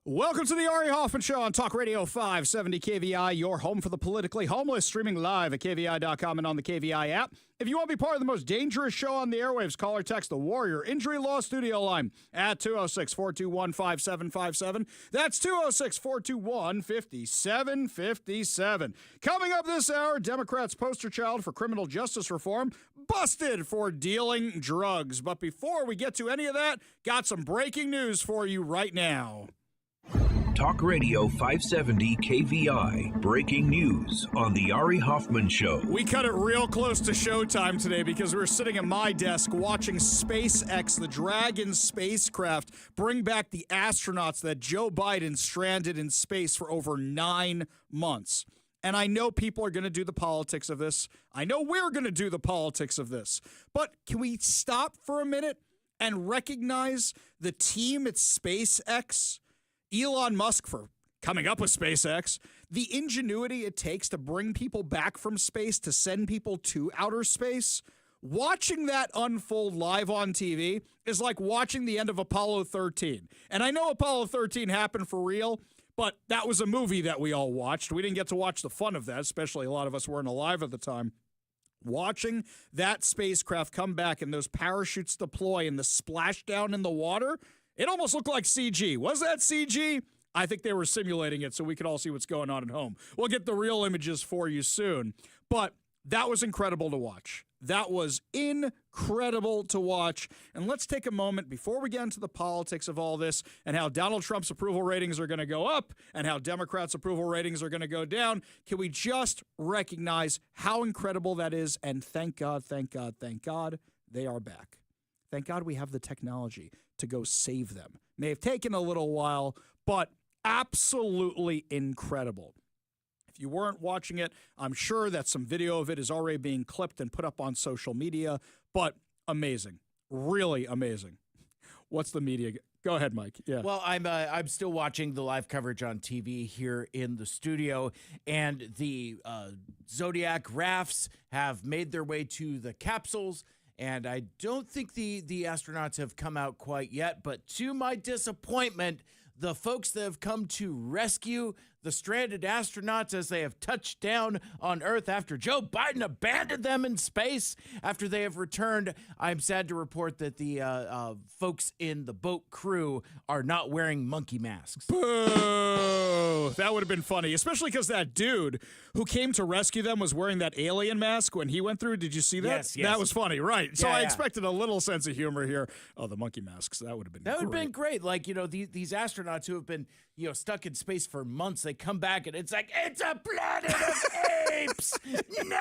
Welcome to the Ari Hoffman Show on Talk Radio 570 KVI, your home for the politically homeless, streaming live at KVI.com and on the KVI app. If you want to be part of the most dangerous show on the airwaves, call or text the Warrior Injury Law Studio line at 206-421-5757. That's 206-421-5757. Coming up this hour, Democrats' poster child for criminal justice reform busted for dealing drugs. But before we get to any of that, got some breaking news for you right now. Talk Radio 570 KVI. Breaking news on the Ari Hoffman Show. We cut it real close to showtime today because we were sitting at my desk watching SpaceX, the Dragon spacecraft, bring back the astronauts that Joe Biden stranded in space for over 9 months. And I know people are going to do the politics of this. I know we're going to do the politics of this. But can we stop for a minute and recognize the team at SpaceX? Elon Musk for coming up with SpaceX, the ingenuity it takes to bring people back from space, to send people to outer space. Watching that unfold live on TV is like watching the end of Apollo 13. And I know Apollo 13 happened for real, but that was a movie that we all watched. We didn't get to watch the fun of that, especially a lot of us weren't alive at the time. Watching that spacecraft come back and those parachutes deploy and the splashdown in the water, it almost looked like CG. Was that CG? I think they were simulating it so we could all see what's going on at home. We'll get the real images for you soon. But that was incredible to watch. That was incredible to watch. And let's take a moment before we get into the politics of all this and how Donald Trump's approval ratings are going to go up and how Democrats' approval ratings are going to go down. Can we just recognize how incredible that is? And thank God, thank God, thank God they are back. Thank God we have the technology to go save them. May have taken a little while, but absolutely incredible. If you weren't watching it, I'm sure that some video of it is already being clipped and put up on social media, but amazing. Really amazing. What's the media? Go ahead, Mike. Yeah. Well, I'm still watching the live coverage on TV here in the studio, and the Zodiac rafts have made their way to the capsules. And I don't think the astronauts have come out quite yet, but to my disappointment, the folks that have come to rescue the stranded astronauts as they have touched down on Earth after Joe Biden abandoned them in space, after they have returned, I'm sad to report that the folks in the boat crew are not wearing monkey masks. Boo! That would have been funny, especially because that dude who came to rescue them was wearing that alien mask when he went through. Did you see that? Yes. That was funny, right? So Yeah, I yeah. expected a little sense of humor here. Oh, the monkey masks. That would have been That would have great. been great. Like, these astronauts who have been, stuck in space for months, they come back and it's like, it's a planet of apes! No!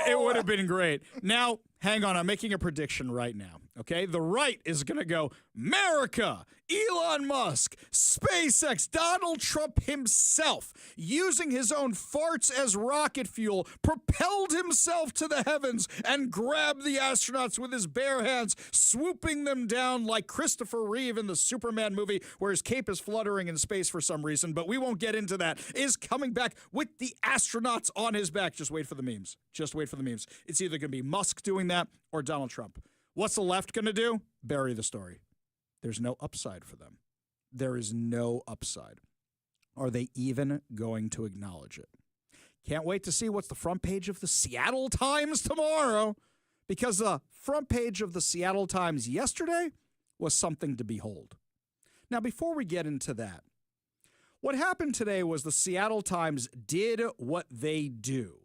It would have been great. Now, hang on. I'm making a prediction right now. Okay? The right is going to go, America, Elon Musk, SpaceX, Donald Trump himself, using his own farts as rocket fuel, propelled himself to the heavens and grabbed the astronauts with his bare hands, swooping them down like Christopher Reeve in the Superman movie where his cape is fluttering in space for some reason, but we won't get into that, is coming back with the astronauts on his back. Just wait for the memes. Just wait for the memes. It's either going to be Musk doing that or Donald Trump. What's the left going to do? Bury the story. There's no upside for them. There is no upside. Are they even going to acknowledge it? Can't wait to see what's the front page of the Seattle Times tomorrow, because the front page of the Seattle Times yesterday was something to behold. Now, before we get into that, what happened today was the Seattle Times did what they do.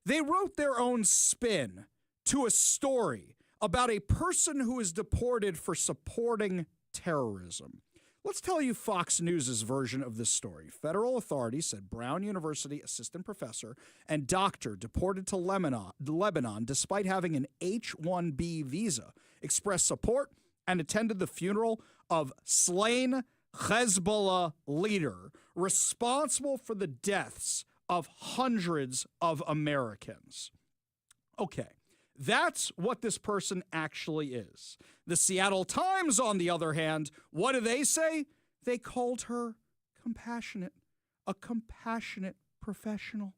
They wrote their own spin to a story about a person who is deported for supporting terrorism. Let's tell you Fox News' version of this story. Federal authorities said Brown University assistant professor and doctor deported to Lebanon despite having an H-1B visa expressed support and attended the funeral of slain Hezbollah leader responsible for the deaths of hundreds of Americans. Okay. That's what this person actually is. The Seattle Times, on the other hand, what do they say? They called her compassionate, a compassionate professional.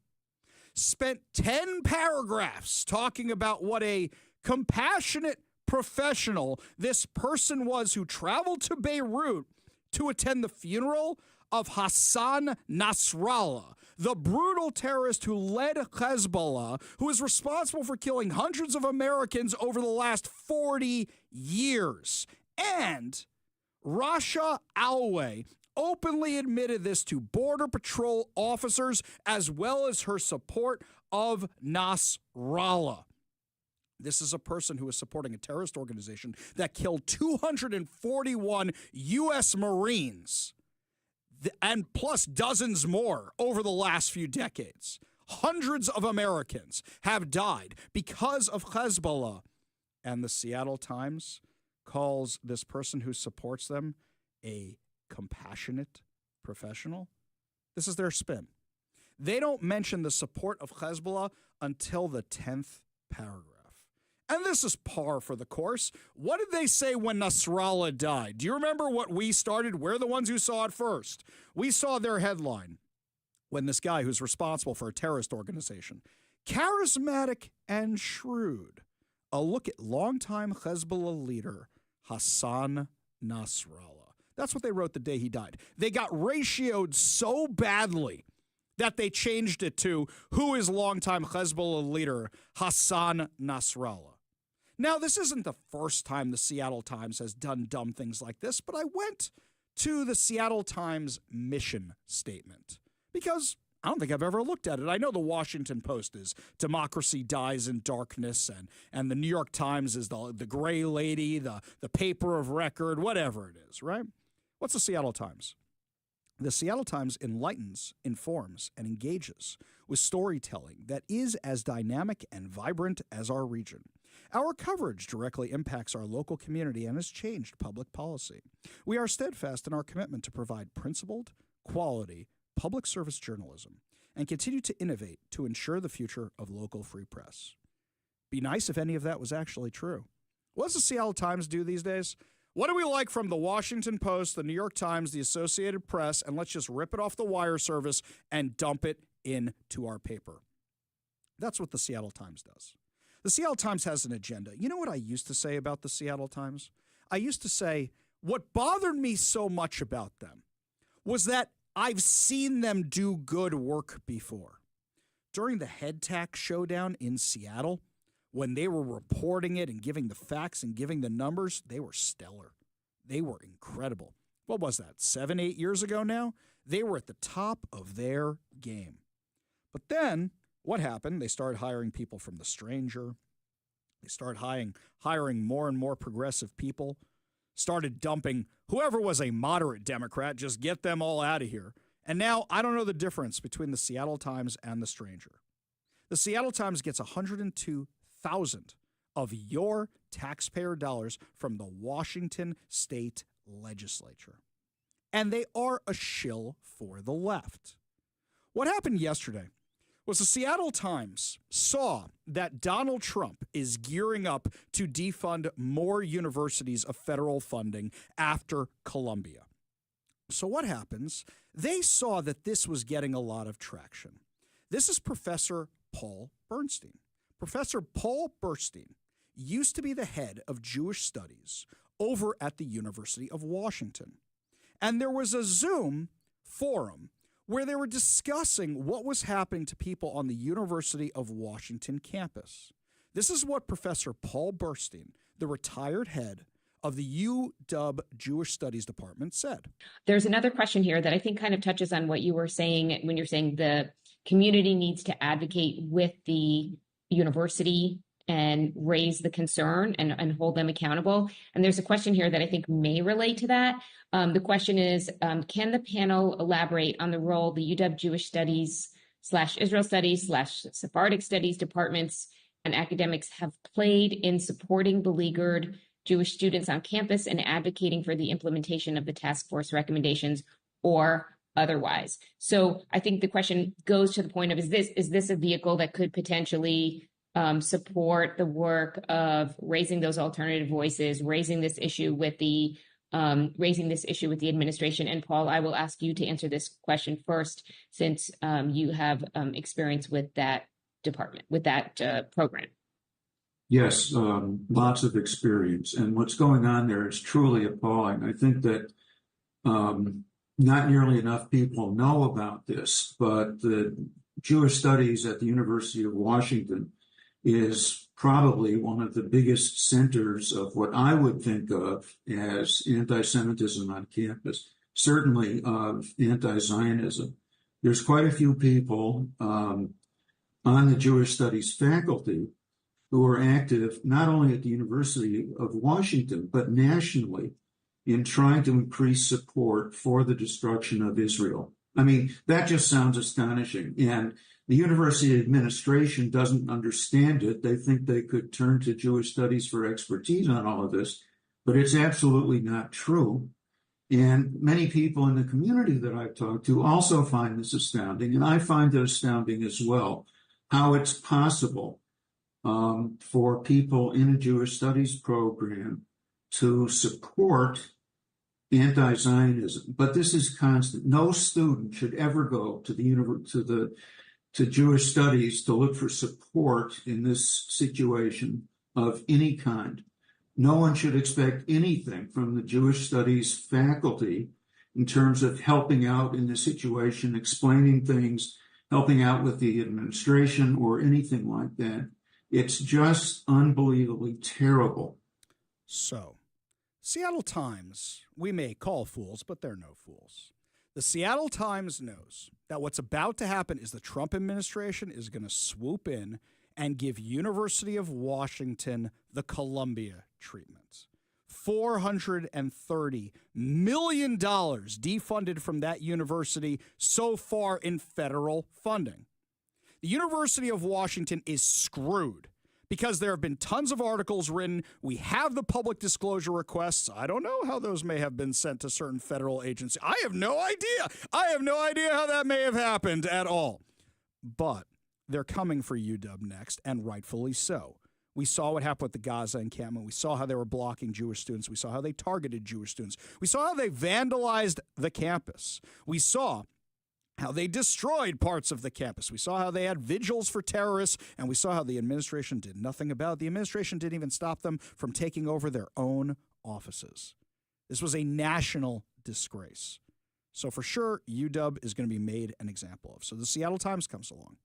Spent 10 paragraphs talking about what a compassionate professional this person was who traveled to Beirut to attend the funeral of Hassan Nasrallah, the brutal terrorist who led Hezbollah, who is responsible for killing hundreds of Americans over the last 40 years. And Rasha Alway openly admitted this to Border Patrol officers as well as her support of Nasrallah. This is a person who is supporting a terrorist organization that killed 241 U.S. Marines and plus dozens more over the last few decades. Hundreds of Americans have died because of Hezbollah. And the Seattle Times calls this person who supports them a compassionate professional. This is their spin. They don't mention the support of Hezbollah until the 10th paragraph. And this is par for the course. What did they say when Nasrallah died? Do you remember what we started? We're the ones who saw it first. We saw their headline when this guy who's responsible for a terrorist organization, charismatic and shrewd, a look at longtime Hezbollah leader Hassan Nasrallah. That's what they wrote the day he died. They got ratioed so badly that they changed it to who is longtime Hezbollah leader Hassan Nasrallah. Now, this isn't the first time the Seattle Times has done dumb things like this, but I went to the Seattle Times mission statement because I don't think I've ever looked at it. I know the Washington Post is democracy dies in darkness, and the New York Times is the gray lady, the paper of record, whatever it is, right? What's the Seattle Times? The Seattle Times enlightens, informs, and engages with storytelling that is as dynamic and vibrant as our region. Our coverage directly impacts our local community and has changed public policy. We are steadfast in our commitment to provide principled, quality, public service journalism and continue to innovate to ensure the future of local free press. Be nice if any of that was actually true. What does the Seattle Times do these days? What do we like from the Washington Post, the New York Times, the Associated Press, and let's just rip it off the wire service and dump it into our paper? That's what the Seattle Times does. The Seattle Times has an agenda. You know what I used to say about the Seattle Times? I used to say what bothered me so much about them was that I've seen them do good work before. During the head tax showdown in Seattle, when they were reporting it and giving the facts and giving the numbers, they were stellar. They were incredible. What was that, 7, 8 years ago now? They were at the top of their game. But then what happened? They started hiring people from The Stranger. They started hiring more and more progressive people, started dumping whoever was a moderate Democrat, just get them all out of here. And now I don't know the difference between the Seattle Times and The Stranger. The Seattle Times gets 102,000 of your taxpayer dollars from the Washington State Legislature. And they are a shill for the left. What happened yesterday was the Seattle Times saw that Donald Trump is gearing up to defund more universities of federal funding after Columbia. So what happens? They saw that this was getting a lot of traction. This is Professor Paul Bernstein. Professor Paul Bernstein used to be the head of Jewish studies over at the University of Washington. And there was a Zoom forum where they were discussing what was happening to people on the University of Washington campus. This is what Professor Paul Bernstein, the retired head of the UW Jewish Studies Department, said. There's another question here that I think kind of touches on what you were saying when you're saying the community needs to advocate with the university and raise the concern and hold them accountable. And there's a question here that I think may relate to that. The question is, can the panel elaborate on the role the UW Jewish Studies / Israel Studies / Sephardic Studies departments and academics have played in supporting beleaguered Jewish students on campus and advocating for the implementation of the task force recommendations or otherwise? So I think the question goes to the point of, is this a vehicle that could potentially support the work of raising those alternative voices, raising this issue with the administration? And Paul, I will ask you to answer this question first, since you have experience with that department, with that program. Yes, lots of experience. And what's going on there is truly appalling. I think that Not nearly enough people know about this, but the Jewish studies at the University of Washington is probably one of the biggest centers of what I would think of as anti-Semitism on campus, certainly of anti-Zionism. There's quite a few people on the Jewish studies faculty who are active not only at the University of Washington, but nationally in trying to increase support for the destruction of Israel. I mean, that just sounds astonishing. And the university administration doesn't understand it. They think they could turn to Jewish studies for expertise on all of this, but it's absolutely not true. And many people in the community that I've talked to also find this astounding, and I find it astounding as well, how it's possible for people in a Jewish studies program to support anti-Zionism. But this is constant. No student should ever go to Jewish studies to look for support in this situation of any kind. No one should expect anything from the Jewish studies faculty in terms of helping out in this situation, explaining things, helping out with the administration or anything like that. It's just unbelievably terrible. So, Seattle Times, we may call fools, but they're no fools. The Seattle Times knows that what's about to happen is the Trump administration is going to swoop in and give University of Washington the Columbia treatment. $430 million defunded from that university so far in federal funding. The University of Washington is screwed because there have been tons of articles written. We have the public disclosure requests. I don't know how those may have been sent to certain federal agencies. I have no idea. I have no idea how that may have happened at all. But they're coming for UW next, and rightfully so. We saw what happened with the Gaza encampment. We saw how they were blocking Jewish students. We saw how they targeted Jewish students. We saw how they vandalized the campus. We saw how they destroyed parts of the campus. We saw how they had vigils for terrorists, and we saw how the administration did nothing about it. The administration didn't even stop them from taking over their own offices. This was a national disgrace. So for sure, UW is going to be made an example of. So the Seattle Times comes along.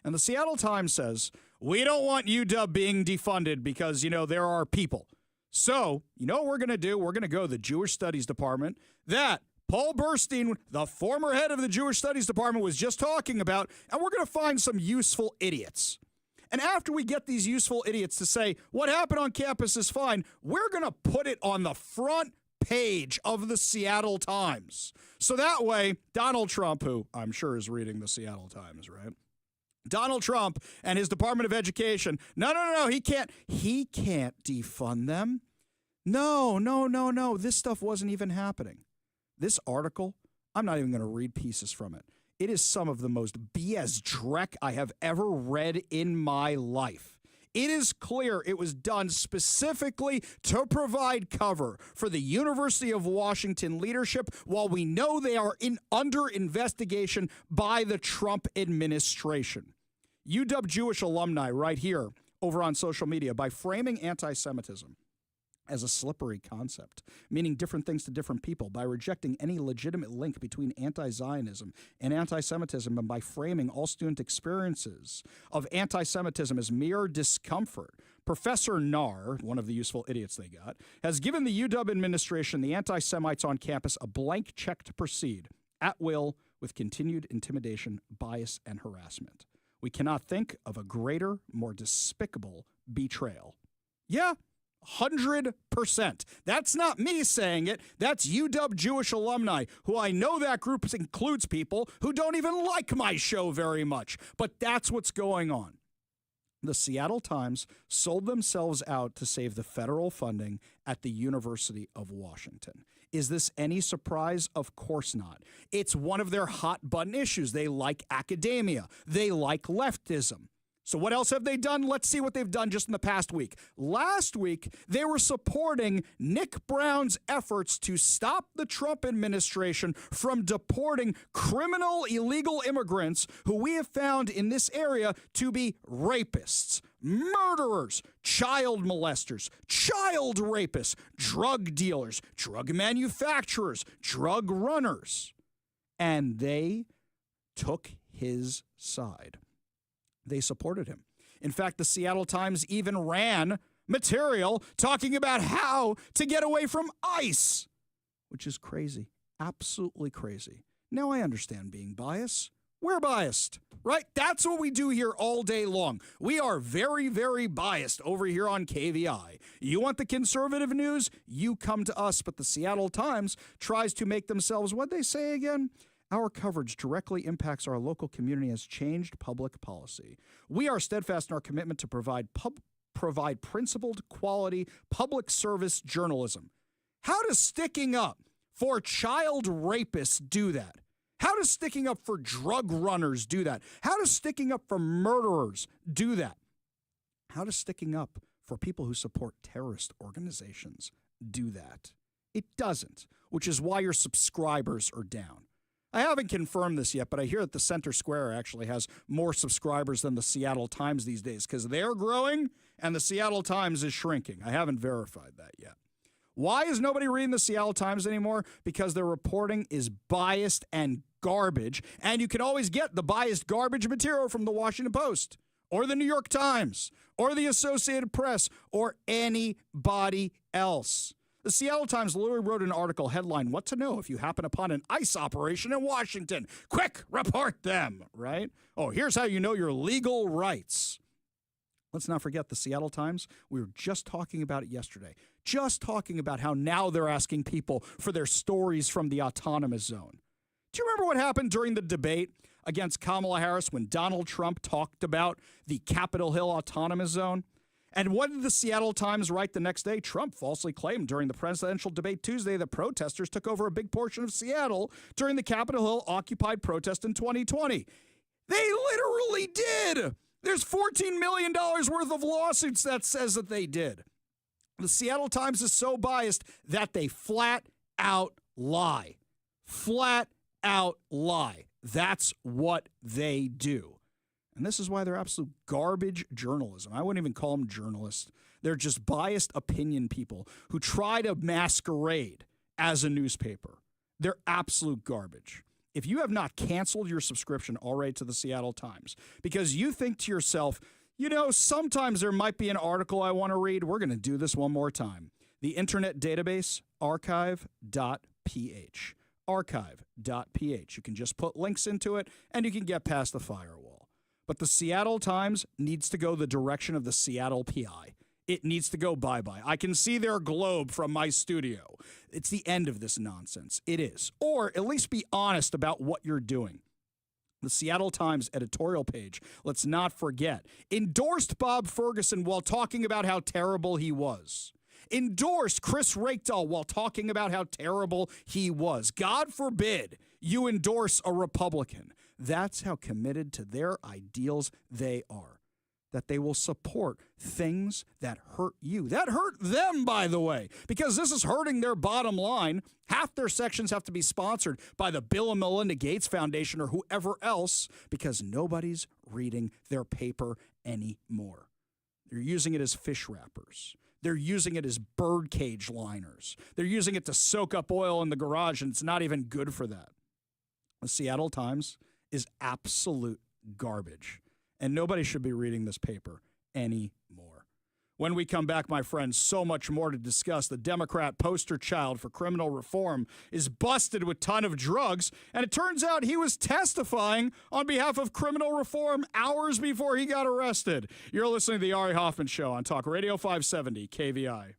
And the Seattle Times says, we don't want UW being defunded because, there are people. So, what we're going to do? We're going to go to the Jewish Studies Department that Paul Burstein, the former head of the Jewish Studies Department, was just talking about, and we're going to find some useful idiots. And after we get these useful idiots to say, what happened on campus is fine, we're going to put it on the front page of the Seattle Times. So that way, Donald Trump, who I'm sure is reading the Seattle Times, right? Donald Trump and his Department of Education, no, he can't defund them. No, this stuff wasn't even happening. This article, I'm not even going to read pieces from it. It is some of the most BS dreck I have ever read in my life. It is clear it was done specifically to provide cover for the University of Washington leadership while we know they are under investigation by the Trump administration. UW Jewish alumni right here over on social media by framing anti-Semitism as a slippery concept, meaning different things to different people, by rejecting any legitimate link between anti-Zionism and anti-Semitism, and by framing all student experiences of anti-Semitism as mere discomfort. Professor Nahr, one of the useful idiots they got, has given the UW administration, the anti-Semites on campus, a blank check to proceed at will with continued intimidation, bias, and harassment. We cannot think of a greater, more despicable betrayal. Yeah, 100%. That's not me saying it. That's UW Jewish alumni, who I know that group includes people who don't even like my show very much. But that's what's going on. The Seattle Times sold themselves out to save the federal funding at the University of Washington. Is this any surprise? Of course not. It's one of their hot button issues. They like academia. They like leftism. So what else have they done? Let's see what they've done just in the past week. Last week, they were supporting Nick Brown's efforts to stop the Trump administration from deporting criminal illegal immigrants who we have found in this area to be rapists, murderers, child molesters, child rapists, drug dealers, drug manufacturers, drug runners. And they took his side. They supported him. In fact, the Seattle Times even ran material talking about how to get away from ICE, which is crazy, absolutely crazy. Now I understand being biased. We're biased, right? That's what we do here all day long. We are very, very biased over here on KVI. You want the conservative news? You come to us. But the Seattle Times tries to make themselves, what'd they say again? Our coverage directly impacts our local community has changed public policy. We are steadfast in our commitment to provide principled, quality, public service journalism. How does sticking up for child rapists do that? How does sticking up for drug runners do that? How does sticking up for murderers do that? How does sticking up for people who support terrorist organizations do that? It doesn't, which is why your subscribers are down. I haven't confirmed this yet, but I hear that the Center Square actually has more subscribers than the Seattle Times these days because they're growing and the Seattle Times is shrinking. I haven't verified that yet. Why is nobody reading the Seattle Times anymore? Because their reporting is biased and garbage, and you can always get the biased garbage material from the Washington Post or the New York Times or the Associated Press or anybody else. The Seattle Times literally wrote an article headline, "What to know if you happen upon an ICE operation in Washington. Quick, report them," right? Oh, here's how you know your legal rights. Let's not forget the Seattle Times. We were just talking about it yesterday. Just talking about how now they're asking people for their stories from the autonomous zone. Do you remember what happened during the debate against Kamala Harris when Donald Trump talked about the Capitol Hill autonomous zone? And what did the Seattle Times write the next day? Trump falsely claimed during the presidential debate Tuesday that protesters took over a big portion of Seattle during the Capitol Hill occupied protest in 2020. They literally did. There's $14 million worth of lawsuits that says that they did. The Seattle Times is so biased that they flat out lie. Flat out lie. That's what they do. And this is why they're absolute garbage journalism. I wouldn't even call them journalists. They're just biased opinion people who try to masquerade as a newspaper. They're absolute garbage. If you have not canceled your subscription already to the Seattle Times because you think to yourself, you know, sometimes there might be an article I want to read, we're going to do this one more time. The internet database, archive.ph. Archive.ph. You can just put links into it and you can get past the firewall. But the Seattle Times needs to go the direction of the Seattle PI. It needs to go bye-bye. I can see their globe from my studio. It's the end of this nonsense. It is. Or at least be honest about what you're doing. The Seattle Times editorial page, let's not forget, endorsed Bob Ferguson while talking about how terrible he was. Endorsed Chris Rakedahl while talking about how terrible he was. God forbid you endorse a Republican. That's how committed to their ideals they are. That they will support things that hurt you. That hurt them, by the way, because this is hurting their bottom line. Half their sections have to be sponsored by the Bill and Melinda Gates Foundation or whoever else because nobody's reading their paper anymore. They're using it as fish wrappers. They're using it as birdcage liners. They're using it to soak up oil in the garage, and it's not even good for that. The Seattle Times is absolute garbage, and nobody should be reading this paper anymore. When we come back, my friends, so much more to discuss. The Democrat poster child for criminal reform is busted with a ton of drugs, and it turns out he was testifying on behalf of criminal reform hours before he got arrested. You're listening to the Ari Hoffman Show on Talk Radio 570 KVI.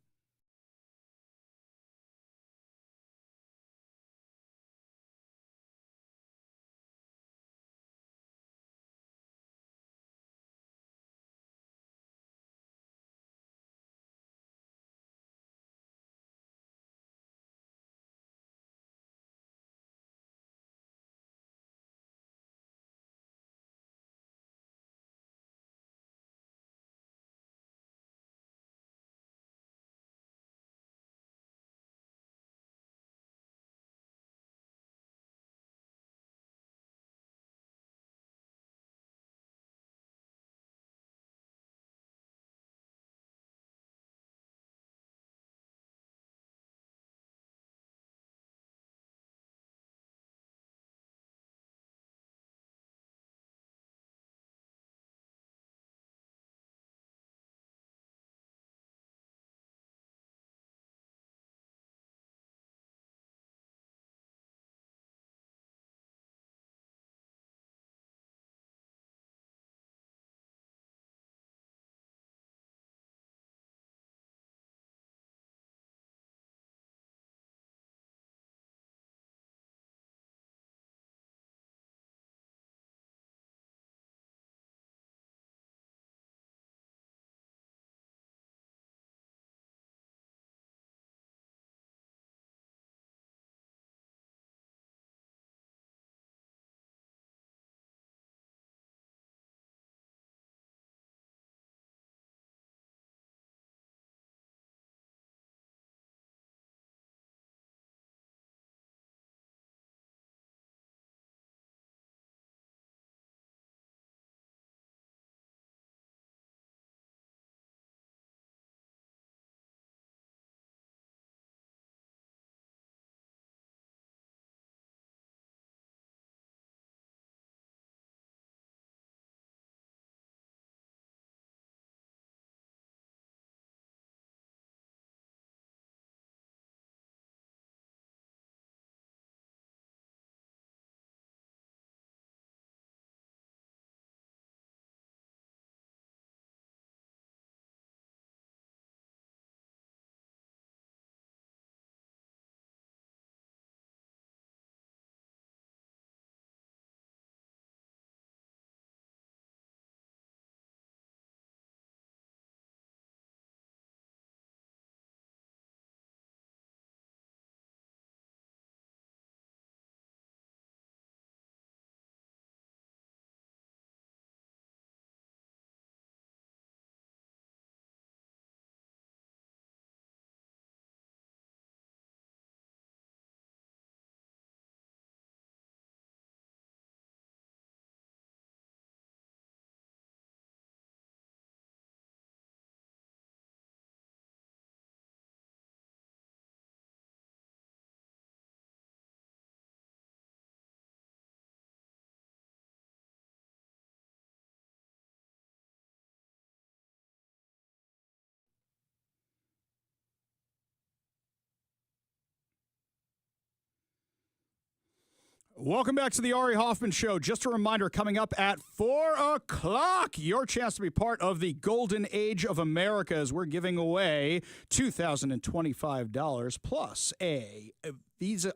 Welcome back to the Ari Hoffman Show. Just a reminder, coming up at 4 o'clock, your chance to be part of the golden age of America as we're giving away $2,025 plus a Visa,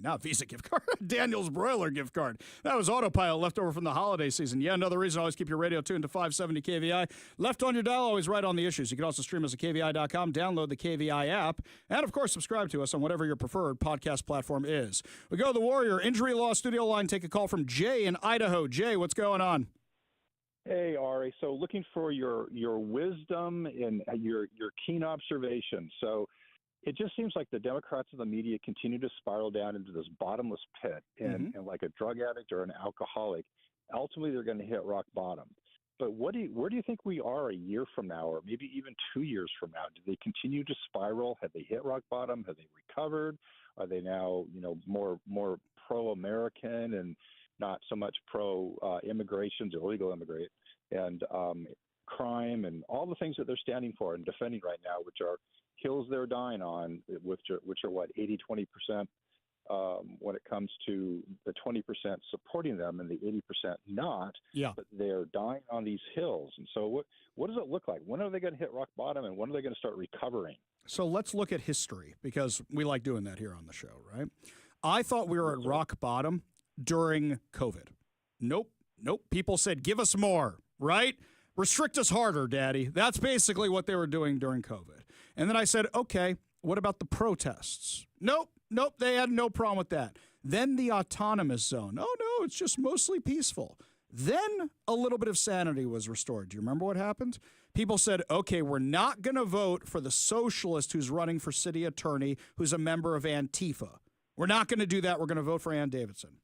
not Visa gift card, Daniel's Broiler gift card. That was autopilot left over from the holiday season. Yeah, another reason to always keep your radio tuned to 570 KVI. Left on your dial, always right on the issues. You can also stream us at KVI.com, download the KVI app, and of course, subscribe to us on whatever your preferred podcast platform is. We go to the Warrior Injury Law Studio line, take a call from Jay in Idaho. Jay, what's going on? Hey, Ari. So looking for your wisdom and your keen observation. So it just seems like the Democrats and the media continue to spiral down into this bottomless pit, and like a drug addict or an alcoholic, ultimately they're going to hit rock bottom. But where do you think we are a year from now, or maybe even 2 years from now? Do they continue to spiral? Have they hit rock bottom? Have they recovered? Are they now, more pro-American and not so much pro-immigration, illegal immigrant, and crime, and all the things that they're standing for and defending right now, which are hills they're dying on, which are what, 80-20% when it comes to the 20% supporting them and the 80% not. Yeah. But they're dying on these hills. And so what does it look like? When are they going to hit rock bottom, and when are they going to start recovering? So let's look at history, because we like doing that here on the show, right? I thought we were at rock bottom during COVID. Nope. People said, give us more, right? Restrict us harder, Daddy. That's basically what they were doing during COVID. And then I said, okay, what about the protests? Nope, they had no problem with that. Then the autonomous zone. Oh, no, it's just mostly peaceful. Then a little bit of sanity was restored. Do you remember what happened? People said, okay, we're not going to vote for the socialist who's running for city attorney who's a member of Antifa. We're not going to do that. We're going to vote for Ann Davidson.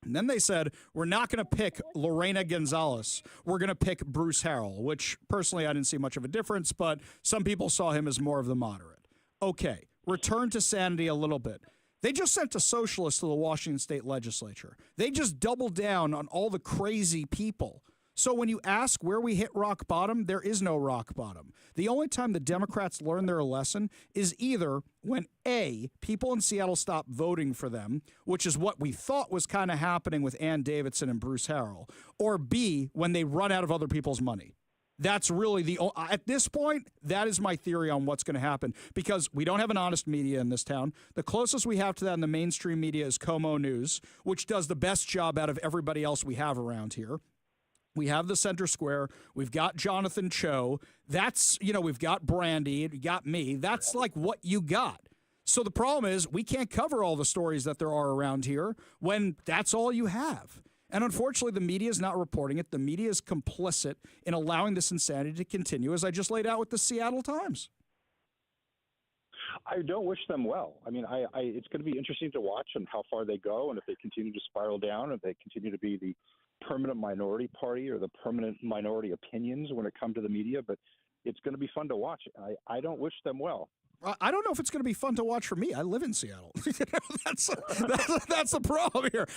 And then they said, we're not going to pick Lorena Gonzalez. We're going to pick Bruce Harrell, which personally I didn't see much of a difference, but some people saw him as more of the moderate. Okay, return to sanity a little bit. They just sent a socialist to the Washington state legislature. They just doubled down on all the crazy people. So when you ask where we hit rock bottom, there is no rock bottom. The only time the Democrats learn their lesson is either when A, people in Seattle stop voting for them, which is what we thought was kind of happening with Ann Davidson and Bruce Harrell, or B, when they run out of other people's money. That's really at this point, that is my theory on what's going to happen, because we don't have an honest media in this town. The closest we have to that in the mainstream media is Como News, which does the best job out of everybody else we have around here. We have the Center Square. We've got Jonathan Cho. That's, we've got Brandy. We got me. That's like what you got. So the problem is we can't cover all the stories that there are around here when that's all you have. And unfortunately, the media is not reporting it. The media is complicit in allowing this insanity to continue, as I just laid out with the Seattle Times. I don't wish them well. I mean, it's going to be interesting to watch and how far they go, and if they continue to spiral down, if they continue to be the permanent minority party or the permanent minority opinions when it comes to the media. But it's going to be fun to watch. I don't wish them well. I don't know if it's going to be fun to watch for me. I live in Seattle. That's the problem here.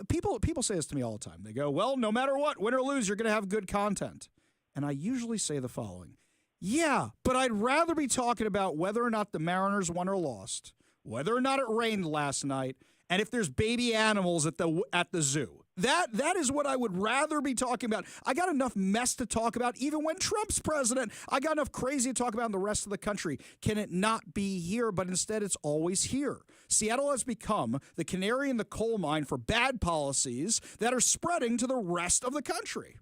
People say this to me all the time. They go, well, no matter what, win or lose, you're going to have good content. And I usually say the following. Yeah, but I'd rather be talking about whether or not the Mariners won or lost, whether or not it rained last night, and if there's baby animals at the zoo. That is what I would rather be talking about. I got enough mess to talk about even when Trump's president. I got enough crazy to talk about in the rest of the country. Can it not be here? But instead, it's always here. Seattle has become the canary in the coal mine for bad policies that are spreading to the rest of the country.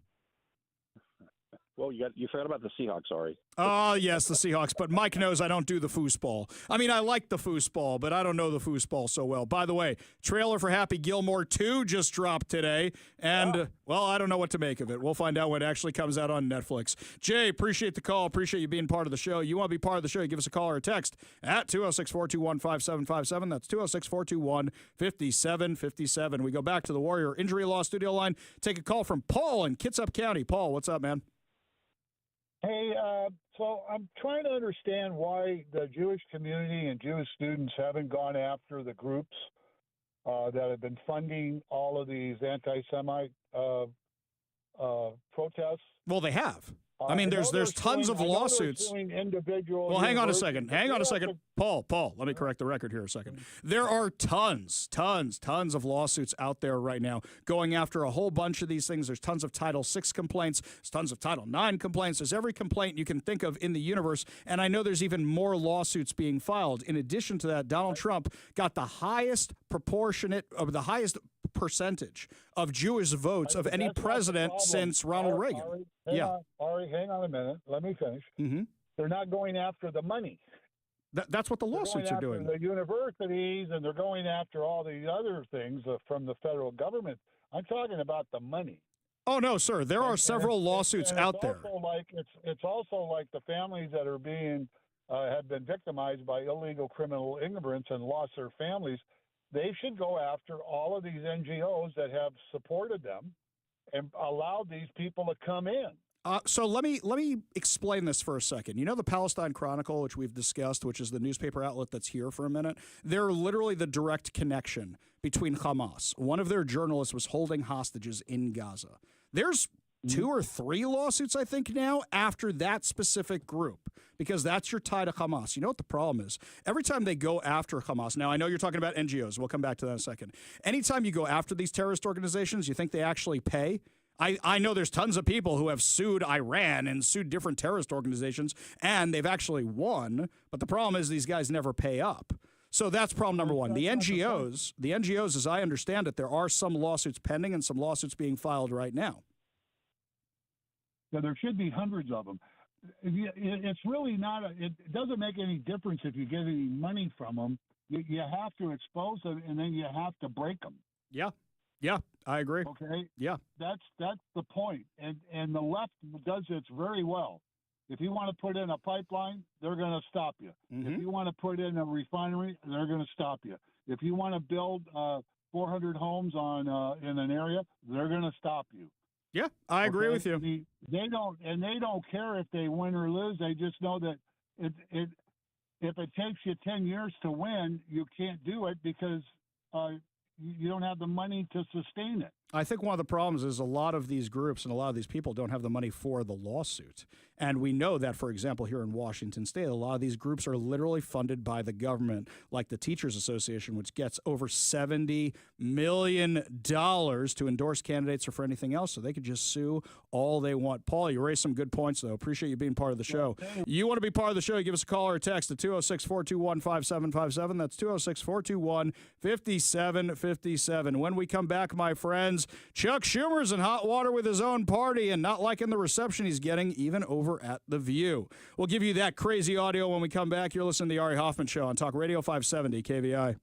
Well, you forgot about the Seahawks, Ari. Oh, yes, the Seahawks. But Mike knows I don't do the foosball. I mean, I like the foosball, but I don't know the foosball so well. By the way, trailer for Happy Gilmore 2 just dropped today. And, well, I don't know what to make of it. We'll find out when it actually comes out on Netflix. Jay, appreciate the call. Appreciate you being part of the show. You want to be part of the show, you give us a call or a text at 206-421-5757. That's 206-421-5757. We go back to the Warrior Injury Law Studio line. Take a call from Paul in Kitsap County. Paul, what's up, man? Hey, so I'm trying to understand why the Jewish community and Jewish students haven't gone after the groups that have been funding all of these anti-Semite protests? Well, they have. I mean, I know there's they're tons suing- of I know they're lawsuits. suing individual Well, hang on a universities, second. but Hang on a they have second. to- Paul, let me correct the record here a second. There are tons of lawsuits out there right now going after a whole bunch of these things. There's tons of Title VI complaints. There's tons of Title IX complaints. There's every complaint you can think of in the universe. And I know there's even more lawsuits being filed. In addition to that, Donald Trump got the highest percentage of Jewish votes of any That's not the president problem. since Ronald Reagan. Ari, hang on a minute. Let me finish. Mm-hmm. They're not going after the money. That's what the lawsuits are doing. The universities, and they're going after all the other things from the federal government. I'm talking about the money. Oh no, sir! There are several lawsuits out there. It's also like the families that are being have been victimized by illegal criminal immigrants and lost their families. They should go after all of these NGOs that have supported them and allowed these people to come in. So let me explain this for a second. You know the Palestine Chronicle, which we've discussed, which is the newspaper outlet that's here for a minute? They're literally the direct connection between Hamas. One of their journalists was holding hostages in Gaza. There's 2 or 3 lawsuits, I think, now after that specific group, because that's your tie to Hamas. You know what the problem is? Every time they go after Hamas, now I know you're talking about NGOs. We'll come back to that in a second. Anytime you go after these terrorist organizations, you think they actually pay? I know there's tons of people who have sued Iran and sued different terrorist organizations, and they've actually won. But the problem is these guys never pay up. So that's problem number one. The NGOs, as I understand it, there are some lawsuits pending and some lawsuits being filed right now. Yeah, there should be hundreds of them. It's really not. It doesn't make any difference if you get any money from them. You have to expose them, and then you have to break them. Yeah, I agree. Okay. Yeah, that's the point. And the left does this very well. If you want to put in a pipeline, they're going to stop you. Mm-hmm. If you want to put in a refinery, they're going to stop you. If you want to build 400 homes in an area, they're going to stop you. Yeah, I agree with you. They don't care if they win or lose. They just know that if it takes you 10 years to win, you can't do it because you don't have the money to sustain it. I think one of the problems is a lot of these groups and a lot of these people don't have the money for the lawsuit. And we know that, for example, here in Washington State, a lot of these groups are literally funded by the government, like the Teachers Association, which gets over $70 million to endorse candidates or for anything else, so they could just sue all they want. Paul, you raised some good points, though. Appreciate you being part of the show. You want to be part of the show, give us a call or a text at 206-421-5757. That's 206-421-5757. When we come back, my friends, Chuck Schumer's in hot water with his own party and not liking the reception he's getting, even over at The View. We'll give you that crazy audio when we come back. You're listening to the Ari Hoffman Show on Talk Radio 570 KVI.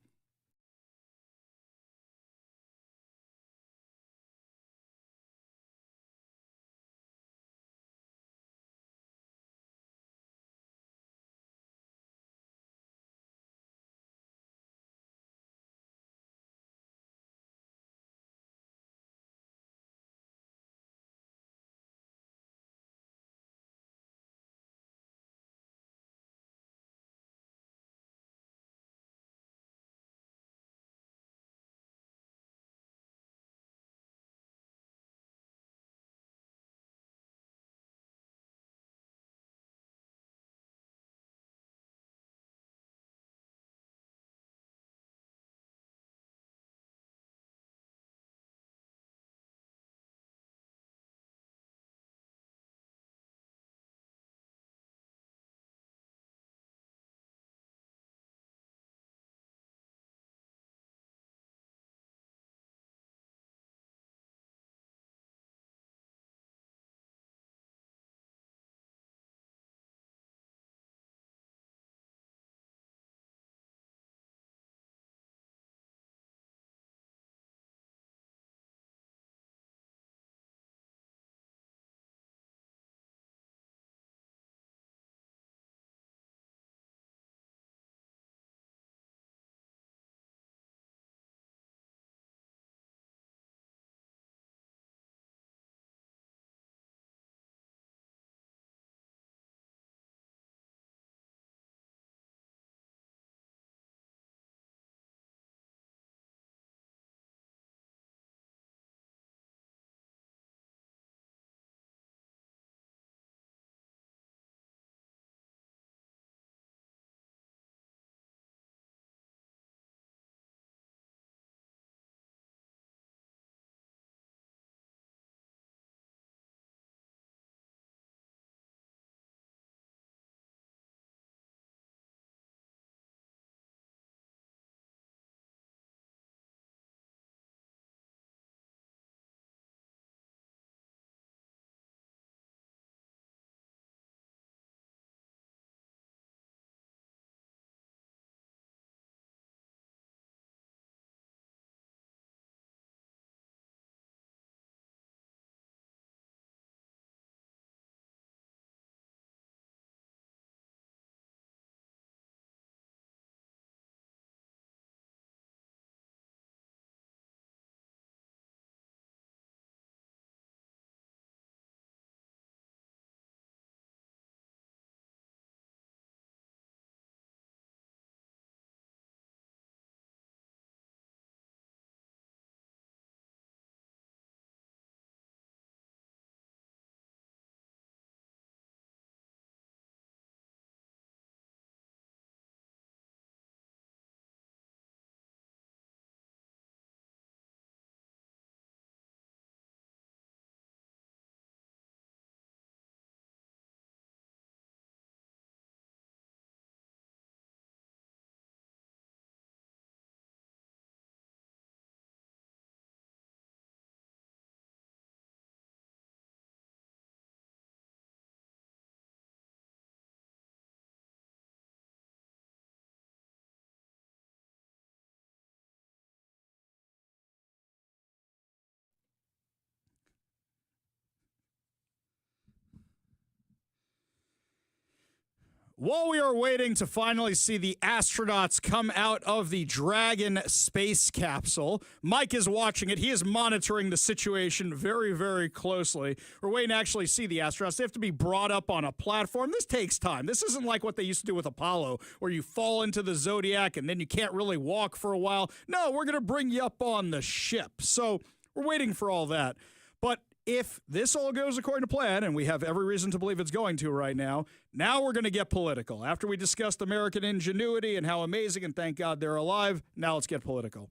While we are waiting to finally see the astronauts come out of the Dragon space capsule, Mike is watching it. He is monitoring the situation very, very closely. We're waiting to actually see the astronauts. They have to be brought up on a platform. This takes time. This isn't like what they used to do with Apollo, where you fall into the Zodiac and then you can't really walk for a while. No, we're going to bring you up on the ship. So we're waiting for all that. But if this all goes according to plan, and we have every reason to believe it's going to right now we're going to get political. After we discussed American ingenuity and how amazing, and thank God they're alive, now let's get political.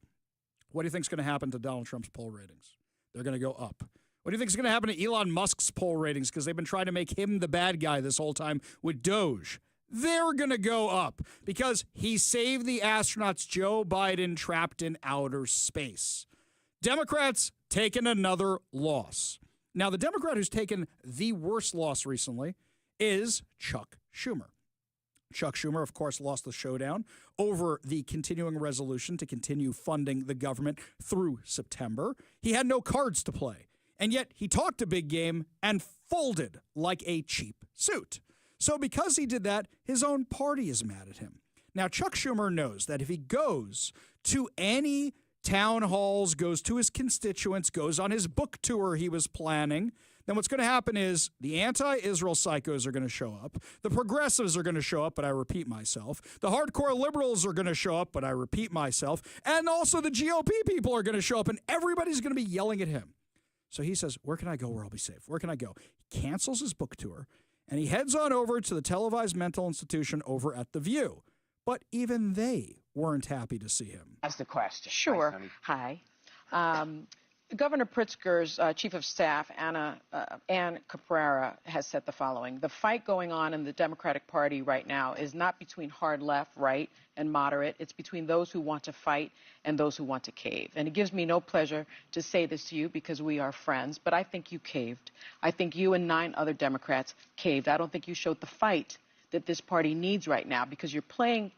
What do you think is going to happen to Donald Trump's poll ratings? They're going to go up. What do you think is going to happen to Elon Musk's poll ratings? Because they've been trying to make him the bad guy this whole time with Doge. They're going to go up because he saved the astronauts Joe Biden trapped in outer space. Democrats taken another loss. Now, the Democrat who's taken the worst loss recently is Chuck Schumer. Chuck Schumer, of course, lost the showdown over the continuing resolution to continue funding the government through September. He had no cards to play, and yet he talked a big game and folded like a cheap suit. So because he did that, his own party is mad at him. Now, Chuck Schumer knows that if he goes to any town halls, goes to his constituents, goes on his book tour he was planning, then what's going to happen is the anti-Israel psychos are going to show up. The progressives are going to show up, but I repeat myself. The hardcore liberals are going to show up, but I repeat myself. And also the GOP people are going to show up, and everybody's going to be yelling at him. So he says, where can I go where I'll be safe? Where can I go? He cancels his book tour, and he heads on over to the televised mental institution over at The View. But even they weren't happy to see him. That's the question. Sure. Hi. Governor Pritzker's chief of staff, Ann Caprara, has said the following. The fight going on in the Democratic Party right now is not between hard left, right, and moderate. It's between those who want to fight and those who want to cave. And it gives me no pleasure to say this to you because we are friends, but I think you caved. I think you and 9 other Democrats caved. I don't think you showed the fight that this party needs right now because you're playing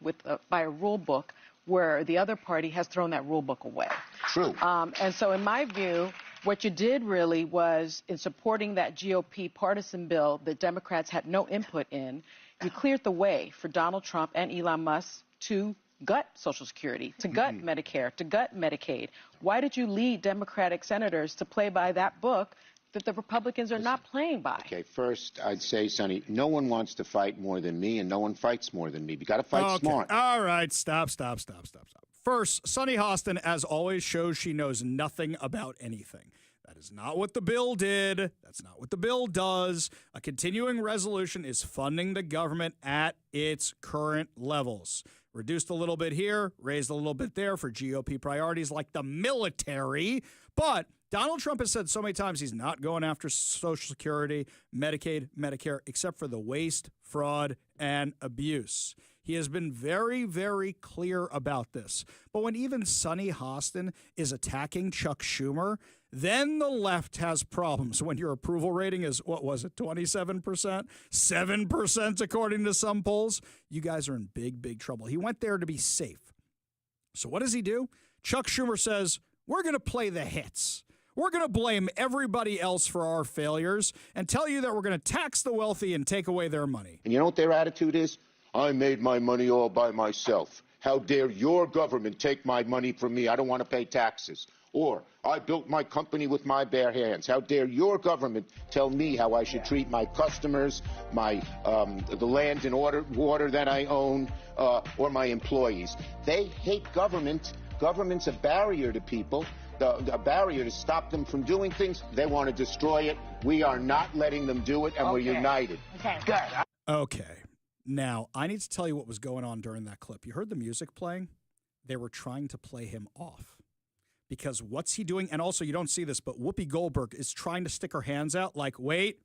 by a rule book where the other party has thrown that rule book away. True. And so in my view, what you did really was in supporting that GOP partisan bill that Democrats had no input in, you cleared the way for Donald Trump and Elon Musk to gut Social Security, to gut Medicare, to gut Medicaid. Why did you lead Democratic senators to play by that book that the Republicans are not playing by? Okay, first, I'd say, Sonny, no one wants to fight more than me, and no one fights more than me. You got to fight smart. All right, stop. First, Sonny Hoffman, as always, shows she knows nothing about anything. That is not what the bill did. That's not what the bill does. A continuing resolution is funding the government at its current levels. Reduced a little bit here, raised a little bit there for GOP priorities like the military, but Donald Trump has said so many times he's not going after Social Security, Medicaid, Medicare, except for the waste, fraud, and abuse. He has been very, very clear about this. But when even Sonny Hoffman is attacking Chuck Schumer, then the left has problems. When your approval rating is, 27%? 7% according to some polls? You guys are in big, big trouble. He went there to be safe. So what does he do? Chuck Schumer says, we're going to play the hits. We're going to blame everybody else for our failures and tell you that we're going to tax the wealthy and take away their money. And you know what their attitude is? I made my money all by myself. How dare your government take my money from me? I don't want to pay taxes. Or, I built my company with my bare hands. How dare your government tell me how I should treat my customers, the land and water that I own, or my employees? They hate government. Government's a barrier to people. A barrier to stop them from doing things. They want to destroy it. We are not letting them do it, and we're united. Okay. Good. Okay. Now, I need to tell you what was going on during that clip. You heard the music playing? They were trying to play him off. Because what's he doing? And also, you don't see this, but Whoopi Goldberg is trying to stick her hands out like, wait.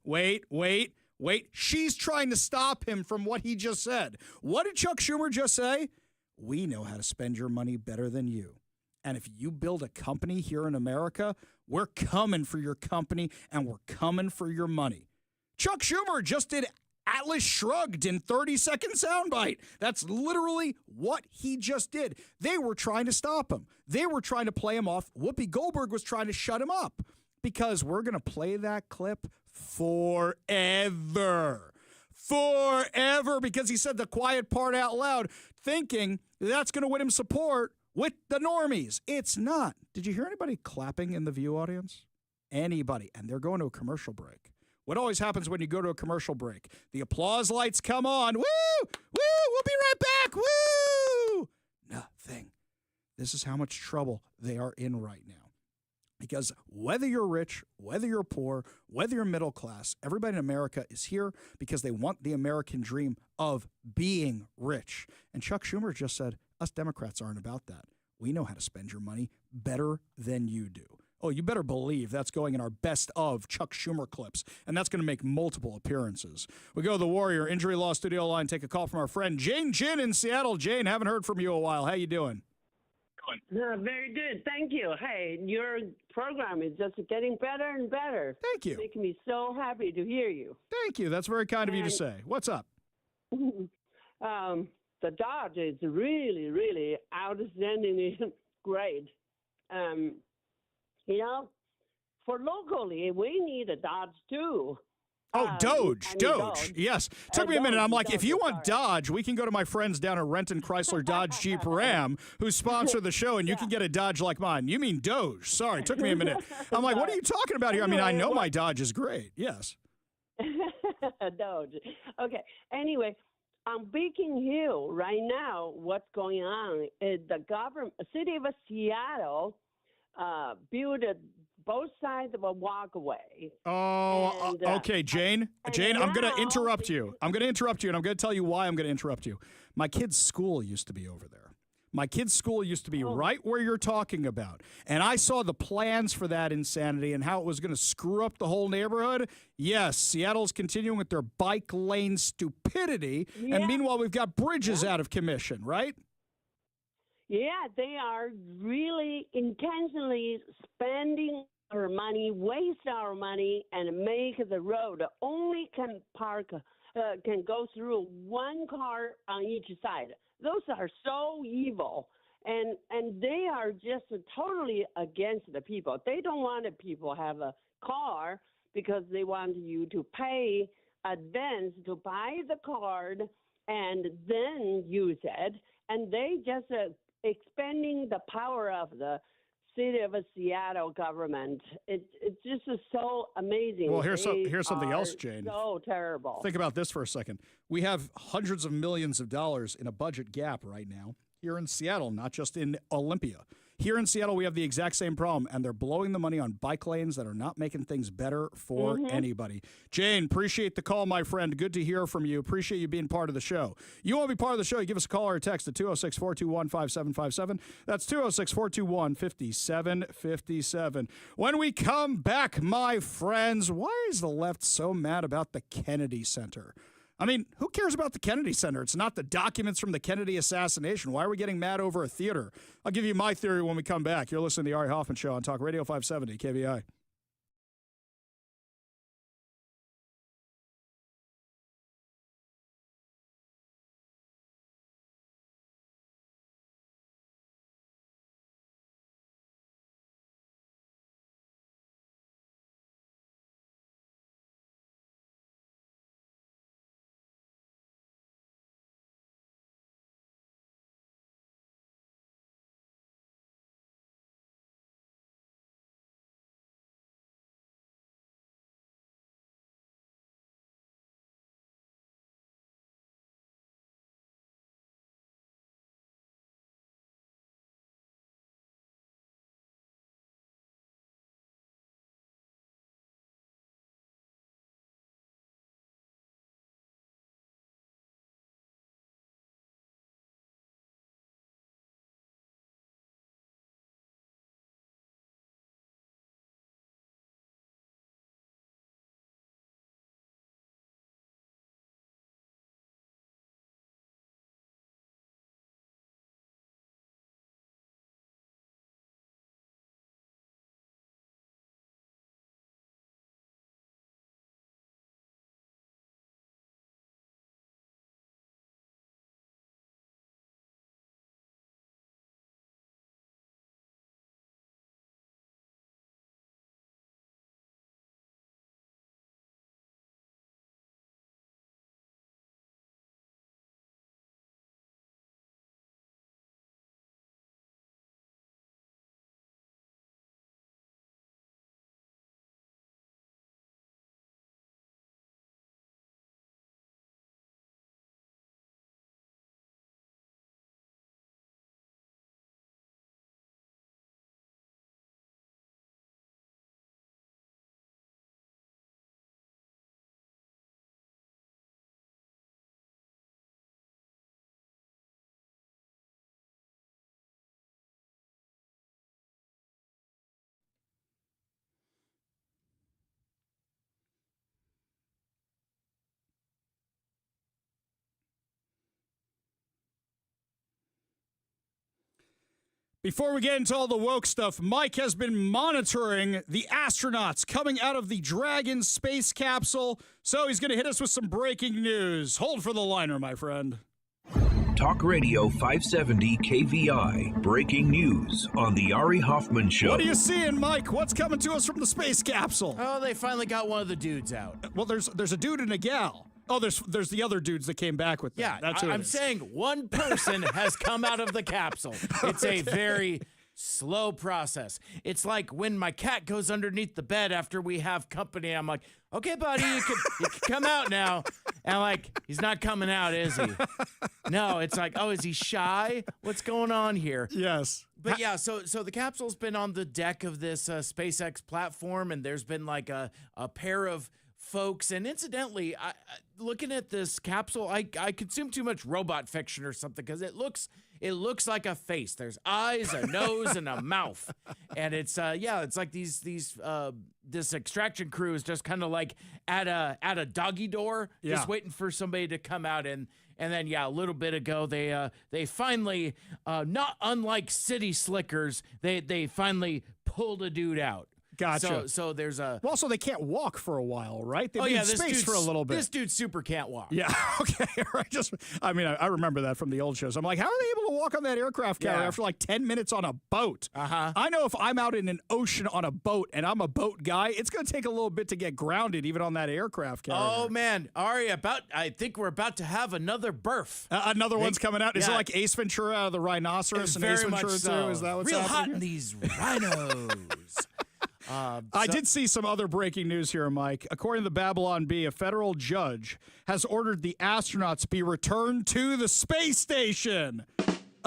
She's trying to stop him from what he just said. What did Chuck Schumer just say? We know how to spend your money better than you. And if you build a company here in America, we're coming for your company and we're coming for your money. Chuck Schumer just did Atlas Shrugged in 30-second soundbite. That's literally what he just did. They were trying to stop him. They were trying to play him off. Whoopi Goldberg was trying to shut him up because we're going to play that clip forever. forever because he said the quiet part out loud, thinking that's going to win him support with the normies. It's not. Did you hear anybody clapping in the View audience? Anybody. And they're going to a commercial break. What always happens when you go to a commercial break? The applause lights come on. Woo! Woo! We'll be right back. Woo! Nothing. This is how much trouble they are in right now. Because whether you're rich, whether you're poor, whether you're middle class, everybody in America is here because they want the American dream of being rich. And Chuck Schumer just said, us Democrats aren't about that. We know how to spend your money better than you do. Oh, you better believe that's going in our best of Chuck Schumer clips, and that's going to make multiple appearances. We go to the Warrior Injury Law Studio line, take a call from our friend Jane Ginn in Seattle. Jane, haven't heard from you a while. How you doing? Very good. Thank you. Hey, your program is just getting better and better. Thank you. Making me so happy to hear you. Thank you. That's very kind of you to say. What's up? The Dodge is really, really outstandingly great. You know, for locally, we need a Dodge too. Oh, Doge. Yes. Took me a minute. I'm like, if you want Dodge, we can go to my friends down at Renton Chrysler Dodge Jeep Ram who sponsor the show, and you can get a Dodge like mine. You mean Doge. Sorry. Took me a minute. I'm like, what are you talking about here? I mean, I know my Dodge is great. Yes. Doge. Okay. Anyway, on Beacon Hill right now, what's going on is the city of Seattle built both sides of a walkway. Oh, okay, Jane. Jane, I'm going to interrupt you. I'm going to interrupt you, and I'm going to tell you why I'm going to interrupt you. My kid's school used to be over there. My kid's school used to be right where you're talking about. And I saw the plans for that insanity and how it was going to screw up the whole neighborhood. Yes, Seattle's continuing with their bike lane stupidity. Yeah. And meanwhile, we've got bridges out of commission, right? Yeah, they are really intentionally spending our money, waste our money, and make the road only can go through one car on each side. Those are so evil, and they are just totally against the people. They don't want the people to have a car because they want you to pay advance to buy the card and then use it, and they just expanding the power of the city of Seattle government. It's just so amazing. Well, here's something else, Jane. So terrible. Think about this for a second. We have hundreds of millions of dollars in a budget gap right now here in Seattle, not just in Olympia. Here in Seattle, we have the exact same problem, and they're blowing the money on bike lanes that are not making things better for anybody. Jane, appreciate the call, my friend. Good to hear from you. Appreciate you being part of the show. You want to be part of the show, you give us a call or a text at 206-421-5757. That's 206-421-5757. When we come back, my friends, why is the left so mad about the Kennedy Center? I mean, who cares about the Kennedy Center? It's not the documents from the Kennedy assassination. Why are we getting mad over a theater? I'll give you my theory when we come back. You're listening to the Ari Hoffman Show on Talk Radio 570 KVI. Before we get into all the woke stuff, Mike has been monitoring the astronauts coming out of the Dragon space capsule, so he's going to hit us with some breaking news. Hold for the liner, my friend. Talk Radio 570 KVI. Breaking news on the Ari Hoffman Show. What are you seeing, Mike? What's coming to us from the space capsule? Oh, they finally got one of the dudes out. Well, there's a dude and a gal. Oh, there's the other dudes that came back with them. Yeah, that's who I'm saying one person has come out of the capsule. It's a very slow process. It's like when my cat goes underneath the bed after we have company. I'm like, okay, buddy, you can come out now. And I'm like, he's not coming out, is he? No, it's like, oh, is he shy? What's going on here? Yes. But yeah, so the capsule's been on the deck of this SpaceX platform, and there's been like a pair of folks. And incidentally, looking at this capsule, I consume too much robot fiction or something because it looks like a face. There's eyes, a nose, and a mouth. And it's it's like this extraction crew is just kind of like at a doggy door, just waiting for somebody to come out. And then a little bit ago they finally, not unlike city slickers, they finally pulled a dude out. Gotcha. So there's a... Well, also, they can't walk for a while, right? They've been in space for a little bit. This dude super can't walk. Yeah, okay. Right. I remember that from the old shows. I'm like, how are they able to walk on that aircraft carrier after like 10 minutes on a boat? Uh-huh. I know if I'm out in an ocean on a boat and I'm a boat guy, it's going to take a little bit to get grounded even on that aircraft carrier. Oh, man. Ari, I think we're about to have another birth. Another one's coming out? Is it like Ace Ventura out of the Rhinoceros and Ace very Ventura much so. 2? Is that what's Real happening hot here? in these rhinos. I did see some other breaking news here, Mike. According to the Babylon Bee, a federal judge has ordered the astronauts be returned to the space station.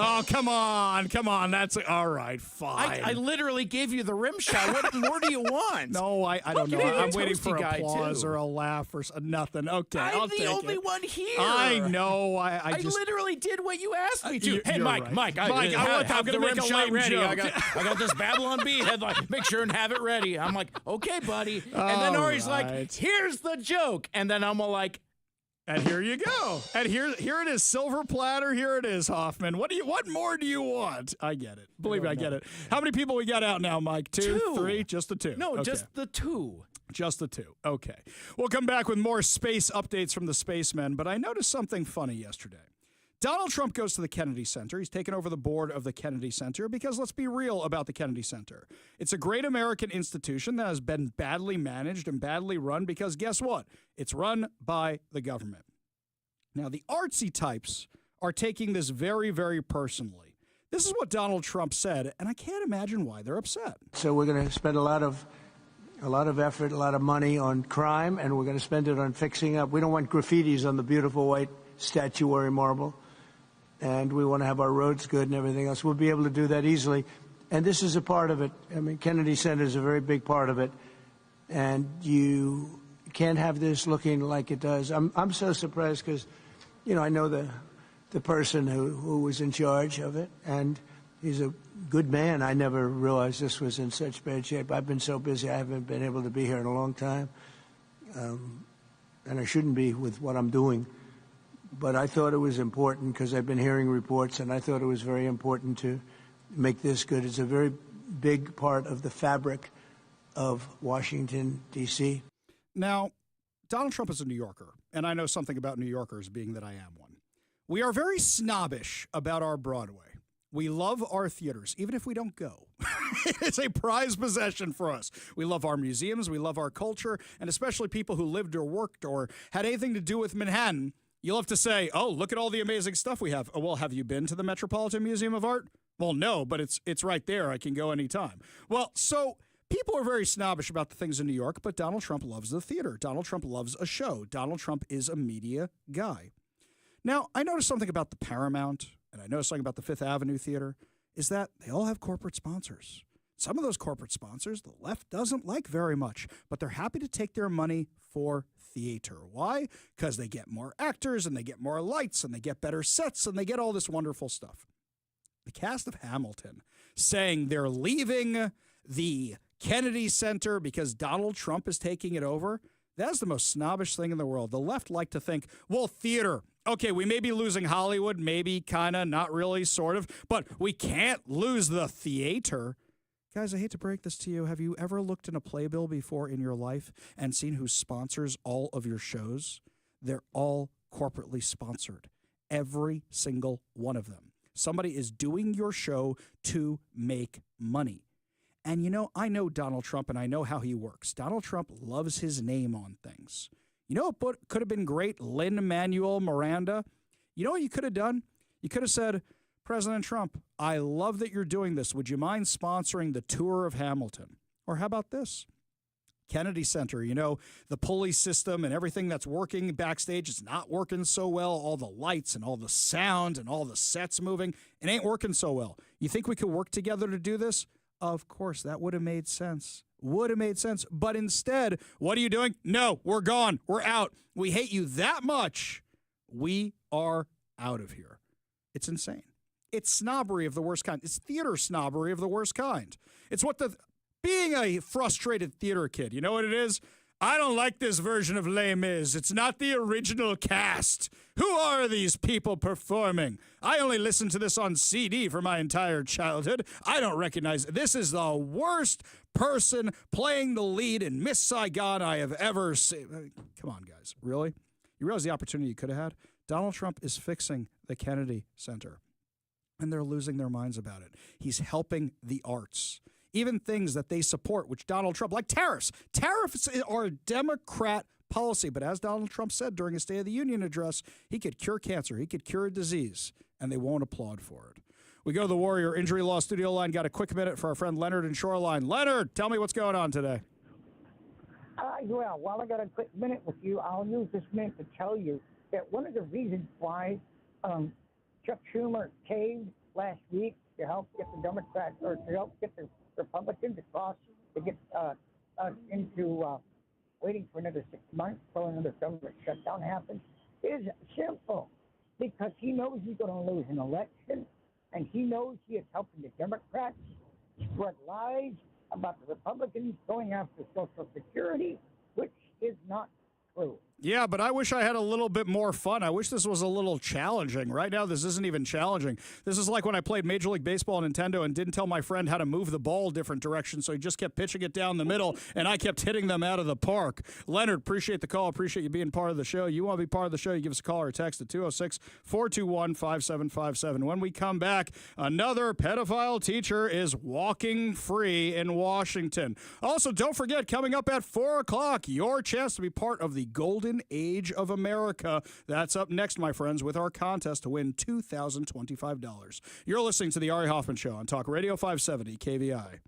Oh, come on. That's all right. Fine. I literally gave you the rim shot. What more do you want? No, I don't know. I'm waiting for guy, applause too. or a laugh or nothing. Okay, I'm take the only it. one here. I know. I just literally did what you asked me to. Hey, you're Mike, right. Mike, I'm have gonna the make rim a shot lame ready. joke. I got this Babylon Bee headline. Make sure and have it ready. I'm like, okay, buddy. And then Ari's like, here's the joke. And then I'm all like, and here you go. And here it is, silver platter. Here it is, Hoffman. What more do you want? I get it. Believe me, I get it. How many people we got out now, Mike? Two? 3? Just the 2? no, Okay. just the 2. Just the 2. Okay. We'll come back with more space updates from the spacemen, but I noticed something funny yesterday. Donald Trump goes to the Kennedy Center. He's taken over the board of the Kennedy Center because let's be real about the Kennedy Center. It's a great American institution that has been badly managed and badly run because guess what? It's run by the government. Now, the artsy types are taking this very, very personally. This is what Donald Trump said, and I can't imagine why they're upset. So we're going to spend a lot of effort, a lot of money on crime, and we're going to spend it on fixing up. We don't want graffitis on the beautiful white statuary marble. And we want to have our roads good and everything else. We'll be able to do that easily. And this is a part of it. I mean, Kennedy Center is a very big part of it. And you can't have this looking like it does. I'm so surprised because, I know the person who was in charge of it. And he's a good man. I never realized this was in such bad shape. I've been so busy. I haven't been able to be here in a long time. And I shouldn't be with what I'm doing. But I thought it was important because I've been hearing reports, and I thought it was very important to make this good. It's a very big part of the fabric of Washington, D.C. Now, Donald Trump is a New Yorker, and I know something about New Yorkers, being that I am one. We are very snobbish about our Broadway. We love our theaters, even if we don't go. It's a prized possession for us. We love our museums, we love our culture, and especially people who lived or worked or had anything to do with Manhattan. You'll have to say, oh, look at all the amazing stuff we have. Oh, well, have you been to the Metropolitan Museum of Art? Well, no, but it's right there. I can go anytime. Well, so people are very snobbish about the things in New York, but Donald Trump loves the theater. Donald Trump loves a show. Donald Trump is a media guy. Now, I noticed something about the Paramount, and I noticed something about the Fifth Avenue Theater, is that they all have corporate sponsors. Some of those corporate sponsors the left doesn't like very much, but they're happy to take their money for theater. Why? Because they get more actors and they get more lights and they get better sets and they get all this wonderful stuff. The cast of Hamilton saying they're leaving the Kennedy Center because Donald Trump is taking it over. That's the most snobbish thing in the world. The left like to think, well, theater. Okay, we may be losing Hollywood, maybe, kind of, not really, sort of, but we can't lose the theater. Guys, I hate to break this to you. Have you ever looked in a playbill before in your life and seen who sponsors all of your shows? They're all corporately sponsored. Every single one of them. Somebody is doing your show to make money. And I know Donald Trump and I know how he works. Donald Trump loves his name on things. You know what could have been great? Lin-Manuel Miranda. You know what you could have done? You could have said, President Trump, I love that you're doing this. Would you mind sponsoring the tour of Hamilton? Or how about this? Kennedy Center, the pulley system and everything that's working backstage is not working so well. All the lights and all the sound and all the sets moving, it ain't working so well. You think we could work together to do this? Of course, that would have made sense. Would have made sense. But instead, what are you doing? No, we're gone. We're out. We hate you that much. We are out of here. It's insane. It's snobbery of the worst kind. It's theater snobbery of the worst kind. It's being a frustrated theater kid, you know what it is? I don't like this version of Les Mis. It's not the original cast. Who are these people performing? I only listened to this on CD for my entire childhood. I don't recognize it. This is the worst person playing the lead in Miss Saigon I have ever seen. Come on, guys. Really? You realize the opportunity you could have had? Donald Trump is fixing the Kennedy Center, and they're losing their minds about it. He's helping the arts. Even things that they support, which Donald Trump, like tariffs. Tariffs are a Democrat policy, but as Donald Trump said during his State of the Union address, he could cure cancer, he could cure a disease, and they won't applaud for it. We go to the Warrior Injury Law studio line. Got a quick minute for our friend Leonard in Shoreline. Leonard, tell me what's going on today. Well, while I got a quick minute with you, I'll use this minute to tell you that one of the reasons why Chuck Schumer caved last week to help get the Democrats, or to help get the Republicans across to get us into waiting for another 6 months till another government shutdown happens is simple. Because he knows he's going to lose an election, and he knows he is helping the Democrats spread lies about the Republicans going after Social Security, which is not true. Yeah, but I wish I had a little bit more fun. I wish this was a little challenging. Right now, this isn't even challenging. This is like when I played Major League Baseball on Nintendo and didn't tell my friend how to move the ball different directions, so he just kept pitching it down the middle, and I kept hitting them out of the park. Leonard, appreciate the call. Appreciate you being part of the show. You want to be part of the show, you give us a call or a text at 206-421-5757. When we come back, another pedophile teacher is walking free in Washington. Also, don't forget, coming up at 4 o'clock, your chance to be part of the Golden Age of America. That's up next, my friends, with our contest to win $2,025. You're listening to the Ari Hoffman Show on Talk Radio 570 KVI.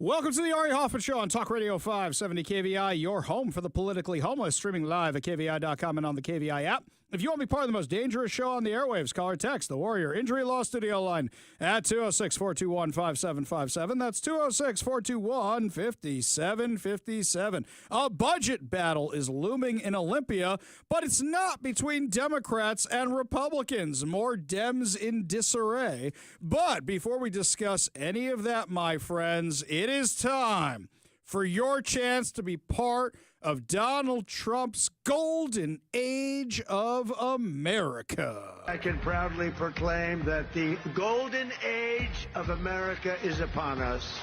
Welcome to the Ari Hoffman Show on Talk Radio 570 KVI, your home for the politically homeless, streaming live at KVI.com and on the KVI app. If you want to be part of the most dangerous show on the airwaves, call or text the Warrior Injury Law Studio line at 206-421-5757. That's 206-421-5757. A budget battle is looming in Olympia, but it's not between Democrats and Republicans. More Dems in disarray. But before we discuss any of that, my friends, it is time for your chance to be part of Donald Trump's golden age of America. I can proudly proclaim that the golden age of America is upon us.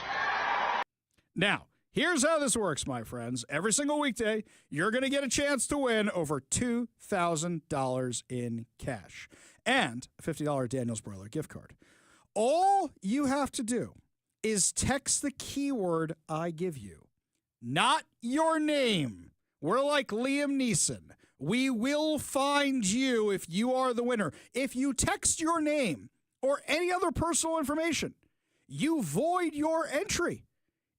Now, here's how this works, my friends. Every single weekday, you're going to get a chance to win over $2,000 in cash and a $50 Daniel's Broiler gift card. All you have to do is text the keyword I give you. Not your name. We're like Liam Neeson. We will find you if you are the winner. If you text your name or any other personal information, you void your entry.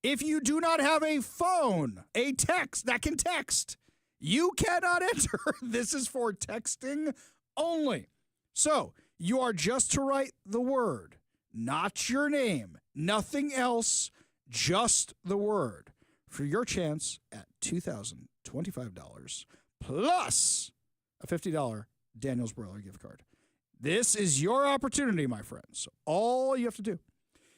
If you do not have a phone, a text that can text, you cannot enter. This is for texting only. So you are just to write the word, not your name, nothing else, just the word, for your chance at $2,025 plus a $50 Daniel's Broiler gift card. This is your opportunity, my friends. All you have to do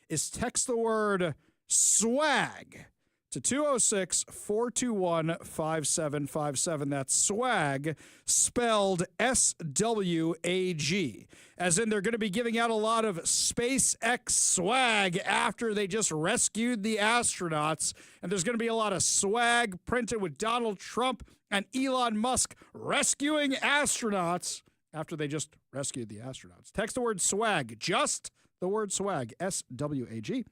is text the word swag to 206-421-5757. That's swag, spelled S-W-A-G. As in, they're going to be giving out a lot of SpaceX swag after they just rescued the astronauts. And there's going to be a lot of swag printed with Donald Trump and Elon Musk rescuing astronauts after they just rescued the astronauts. Text the word swag, just the word swag, S-W-A-G.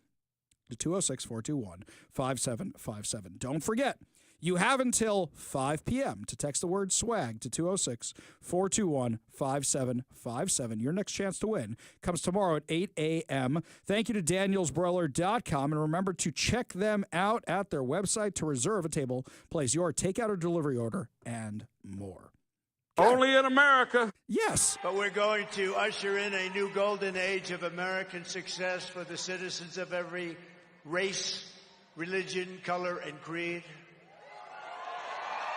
to 206-421-5757. Don't forget, you have until 5 p.m. to text the word swag to 206-421-5757. Your next chance to win comes tomorrow at 8 a.m. Thank you to danielsbroiler.com, and remember to check them out at their website to reserve a table, place your takeout or delivery order, and more. Only in America. Yes. But we're going to usher in a new golden age of American success for the citizens of every race, religion, color, and creed.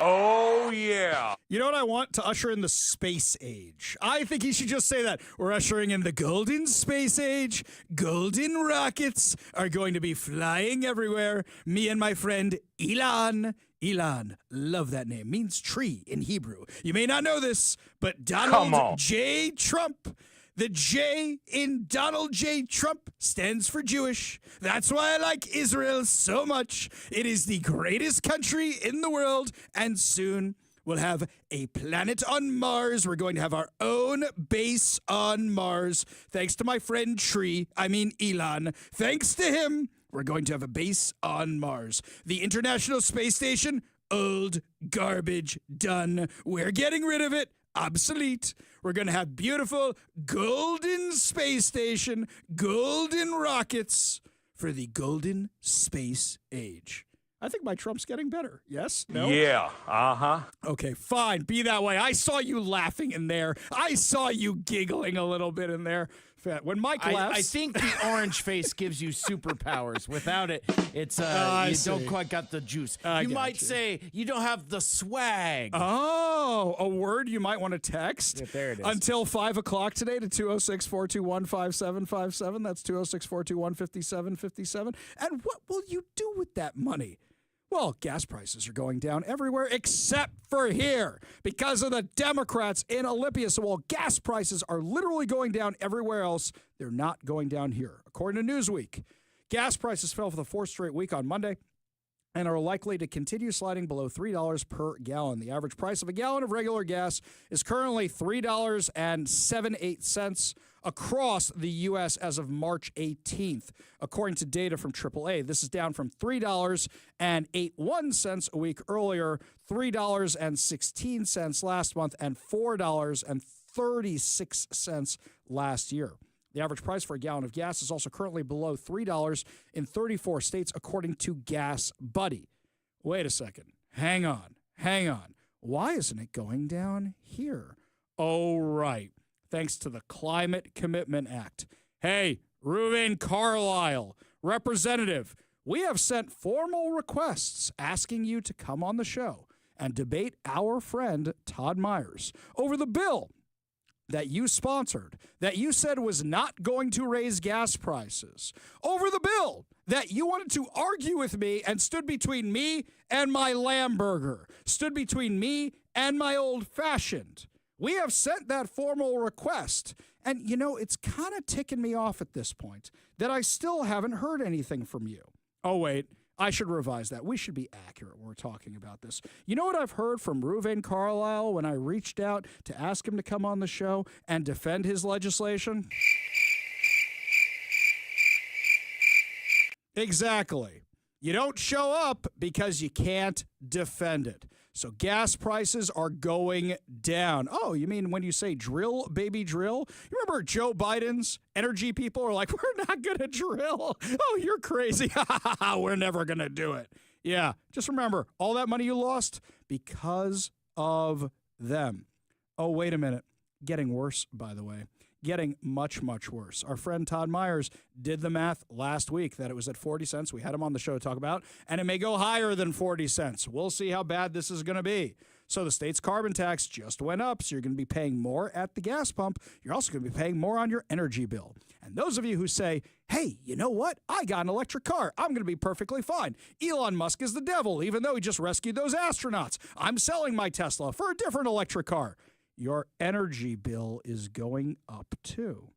Oh, yeah. You know what I want? To usher in the space age. I think he should just say that. We're ushering in the golden space age. Golden rockets are going to be flying everywhere. Me and my friend Elon. Elon, love that name. Means tree in Hebrew. You may not know this, but Donald J. Trump, the J in Donald J. Trump stands for Jewish. That's why I like Israel so much. It is the greatest country in the world, and soon we'll have a planet on Mars. We're going to have our own base on Mars. Thanks to my friend Elon. Thanks to him, we're going to have a base on Mars. The International Space Station, old garbage, done. We're getting rid of it. Obsolete. We're going to have beautiful golden space station, golden rockets for the golden space age. I think my Trump's getting better. Yes? No? Yeah. Uh-huh. Okay, fine. Be that way. I saw you laughing in there. I saw you giggling a little bit in there. When Mike laughs... I think the orange face gives you superpowers. Without it, it's you don't quite got the juice. You might say you don't have the swag. Oh, a word you might want to text. Yeah, there it is. Until 5 o'clock today to 206-421-5757. That's 206-421-5757. And what will you do with that money? Well, gas prices are going down everywhere except for here because of the Democrats in Olympia. So while gas prices are literally going down everywhere else, they're not going down here. According to Newsweek, gas prices fell for the fourth straight week on Monday and are likely to continue sliding below $3 per gallon. The average price of a gallon of regular gas is currently $3.78 across the U.S. as of March 18th, according to data from AAA. This is down from $3.81 a week earlier, $3.16 last month, and $4.36 last year. The average price for a gallon of gas is also currently below $3 in 34 states, according to Gas Buddy. Wait a second. Hang on. Why isn't it going down here? Oh, right. Thanks to the Climate Commitment Act. Hey, Reuven Carlisle, Representative, we have sent formal requests asking you to come on the show and debate our friend Todd Myers over the bill that you sponsored, that you said was not going to raise gas prices, over the bill that you wanted to argue with me and stood between me and my lamb burger, stood between me and my old-fashioned. We have sent that formal request, and, you know, it's kind of ticking me off at this point that I still haven't heard anything from you. Oh, wait. I should revise that. We should be accurate when we're talking about this. You know what I've heard from Reuven Carlisle when I reached out to ask him to come on the show and defend his legislation? Exactly. You don't show up because you can't defend it. So gas prices are going down. Oh, you mean when you say drill, baby, drill? You remember Joe Biden's energy people are like, we're not going to drill. Oh, you're crazy. We're never going to do it. Yeah, just remember, all that money you lost because of them. Oh, wait a minute. Getting worse, by the way. Getting much, much worse. Our friend Todd Myers did the math last week that it was at 40 cents. We had him on the show to talk about, and it may go higher than 40 cents. We'll see how bad this is going to be. So the state's carbon tax just went up, so you're going to be paying more at the gas pump. You're also going to be paying more on your energy bill. And those of you who say, hey, you know what? I got an electric car. I'm going to be perfectly fine. Elon Musk is the devil, even though he just rescued those astronauts. I'm selling my Tesla for a different electric car. Your energy bill is going up too.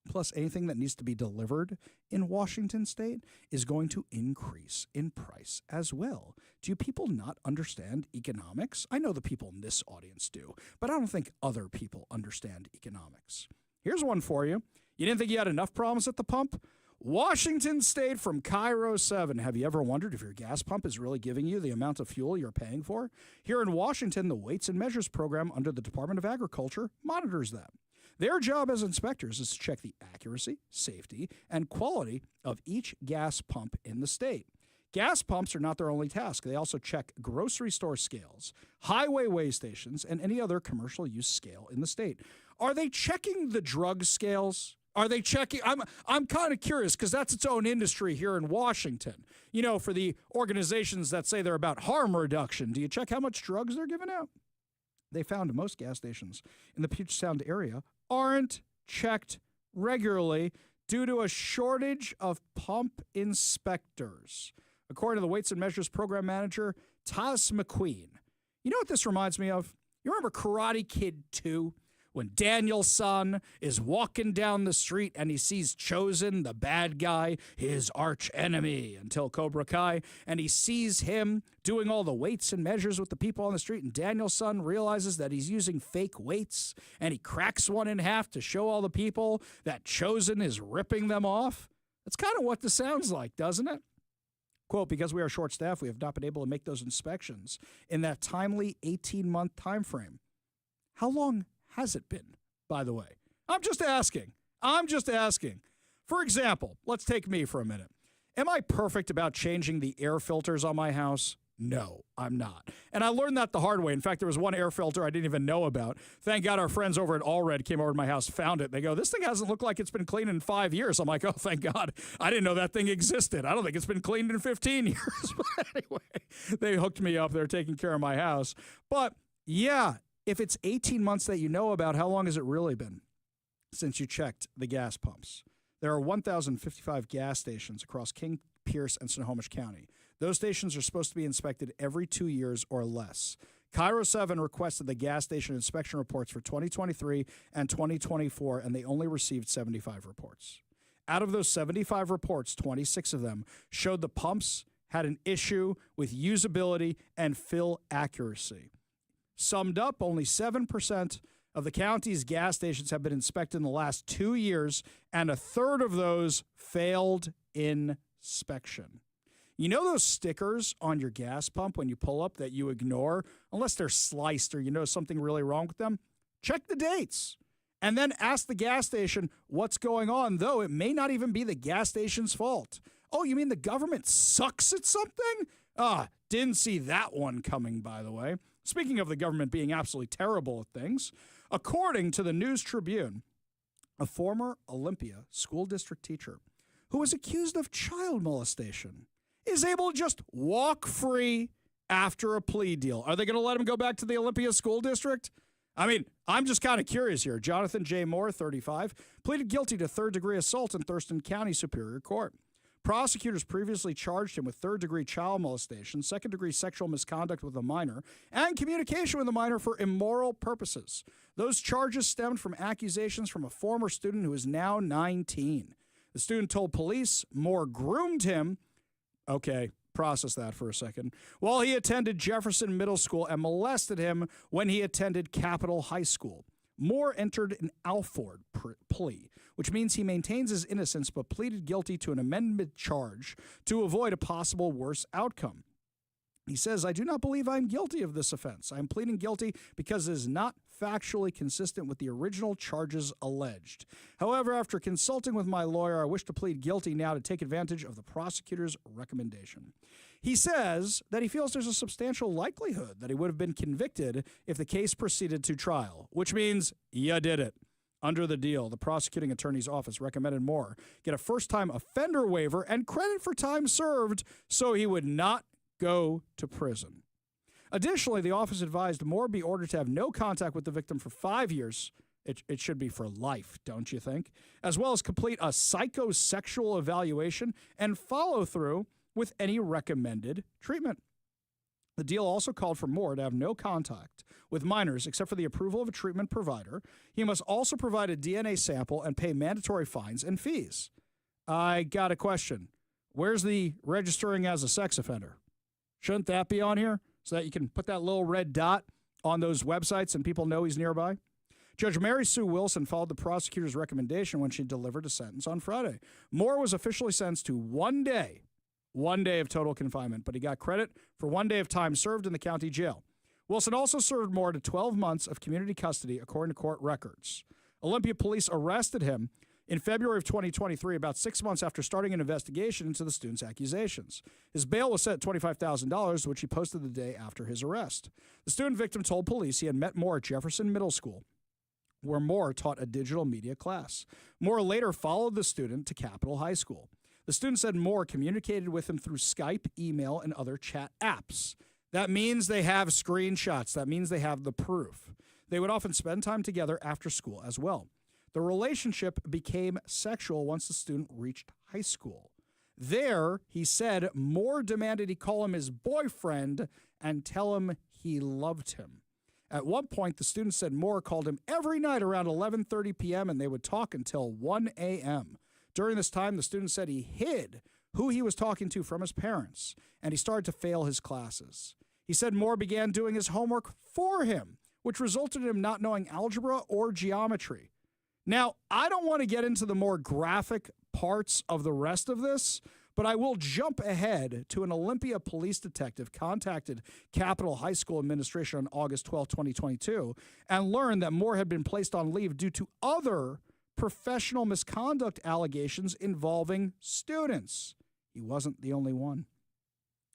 Plus, anything that needs to be delivered in Washington state is going to increase in price as well. Do you people not understand economics? I know the people in this audience do, but I don't think other people understand economics. Here's one for you. You didn't think you had enough problems at the pump? Washington State from Cairo 7. Have you ever wondered if your gas pump is really giving you the amount of fuel you're paying for? Here in Washington, the Weights and Measures program under the Department of Agriculture monitors that. Their job as inspectors is to check the accuracy, safety, and quality of each gas pump in the state. Gas pumps are not their only task. They also check grocery store scales, highway weigh stations, and any other commercial use scale in the state. Are they checking the drug scales? Are they checking? I'm kind of curious because that's its own industry here in Washington. You know, for the organizations that say they're about harm reduction, do you check how much drugs they're giving out? They found most gas stations in the Puget Sound area aren't checked regularly due to a shortage of pump inspectors, according to the Weights and Measures program manager, Taz McQueen. You know what this reminds me of? You remember Karate Kid 2? When Daniel's son is walking down the street and he sees Chosen, the bad guy, his arch enemy until Cobra Kai, and he sees him doing all the weights and measures with the people on the street, and Daniel's son realizes that he's using fake weights, and he cracks one in half to show all the people that Chosen is ripping them off. That's kind of what this sounds like, doesn't it? Quote, because we are short-staffed, we have not been able to make those inspections in that timely 18-month time frame. How long has it been, by the way? I'm just asking. For example, let's take me for a minute. Am I perfect about changing the air filters on my house? No, I'm not. And I learned that the hard way. In fact, there was one air filter I didn't even know about. Thank God our friends over at Allred came over to my house, found it. They go, this thing hasn't looked like it's been cleaned in 5 years. I'm like, oh, thank God. I didn't know that thing existed. I don't think it's been cleaned in 15 years. But anyway, they hooked me up. They're taking care of my house. But yeah, if it's 18 months that you know about, how long has it really been since you checked the gas pumps? There are 1,055 gas stations across King, Pierce, and Snohomish County. Those stations are supposed to be inspected every 2 years or less. Cairo 7 requested the gas station inspection reports for 2023 and 2024, and they only received 75 reports. Out of those 75 reports, 26 of them showed the pumps had an issue with usability and fill accuracy. Summed up, only 7% of the county's gas stations have been inspected in the last 2 years, and a third of those failed inspection. You know those stickers on your gas pump when you pull up that you ignore, unless they're sliced or you know something really wrong with them? Check the dates. and then ask the gas station what's going on, though it may not even be the gas station's fault. Oh, you mean the government sucks at something? Didn't see that one coming, by the way. Speaking of the government being absolutely terrible at things, according to the News Tribune, a former Olympia school district teacher who was accused of child molestation is able to just walk free after a plea deal. Are they going to let him go back to the Olympia school district? I mean, I'm just kind of curious here. Jonathan J. Moore, 35, pleaded guilty to third-degree assault in Thurston County Superior Court. Prosecutors previously charged him with third-degree child molestation, second-degree sexual misconduct with a minor, and communication with a minor for immoral purposes. Those charges stemmed from accusations from a former student who is now 19. The student told police Moore groomed him. Okay, process that for a second. While he attended Jefferson Middle School and molested him when he attended Capitol High School. Moore entered an Alford plea, which means he maintains his innocence but pleaded guilty to an amendment charge to avoid a possible worse outcome. He says, I do not believe I am guilty of this offense. I am pleading guilty because it is not factually consistent with the original charges alleged. However, after consulting with my lawyer, I wish to plead guilty now to take advantage of the prosecutor's recommendation. He says that he feels there's a substantial likelihood that he would have been convicted if the case proceeded to trial, which means you did it. Under the deal, the prosecuting attorney's office recommended Moore get a first-time offender waiver and credit for time served so he would not go to prison. Additionally, the office advised Moore be ordered to have no contact with the victim for 5 years. It should be for life, don't you think? As well as complete a psychosexual evaluation and follow through with any recommended treatment. The deal also called for Moore to have no contact with minors except for the approval of a treatment provider. He must also provide a DNA sample and pay mandatory fines and fees. I got a question. Where's the registering as a sex offender? Shouldn't that be on here so that you can put that little red dot on those websites and people know he's nearby? Judge Mary Sue Wilson followed the prosecutor's recommendation when she delivered a sentence on Friday. Moore was officially sentenced to 1 day of total confinement, but he got credit for 1 day of time served in the county jail. Wilson also served Moore to 12 months of community custody, according to court records. Olympia police arrested him in February of 2023, about 6 months after starting an investigation into the student's accusations. His bail was set at $25,000, which he posted the day after his arrest. The student victim told police he had met Moore at Jefferson Middle School, where Moore taught a digital media class. Moore later followed the student to Capitol High School. The student said Moore communicated with him through Skype, email, and other chat apps. That means they have screenshots. That means they have the proof. They would often spend time together after school as well. The relationship became sexual once the student reached high school. There, he said, Moore demanded he call him his boyfriend and tell him he loved him. At one point, the student said Moore called him every night around 11:30 p.m. and they would talk until 1 a.m. During this time, the student said he hid who he was talking to from his parents, and he started to fail his classes. He said Moore began doing his homework for him, which resulted in him not knowing algebra or geometry. Now, I don't want to get into the more graphic parts of the rest of this, but I will jump ahead to an Olympia police detective contacted Capitol High School administration on August 12, 2022, and learned that Moore had been placed on leave due to other professional misconduct allegations involving students. He wasn't the only one.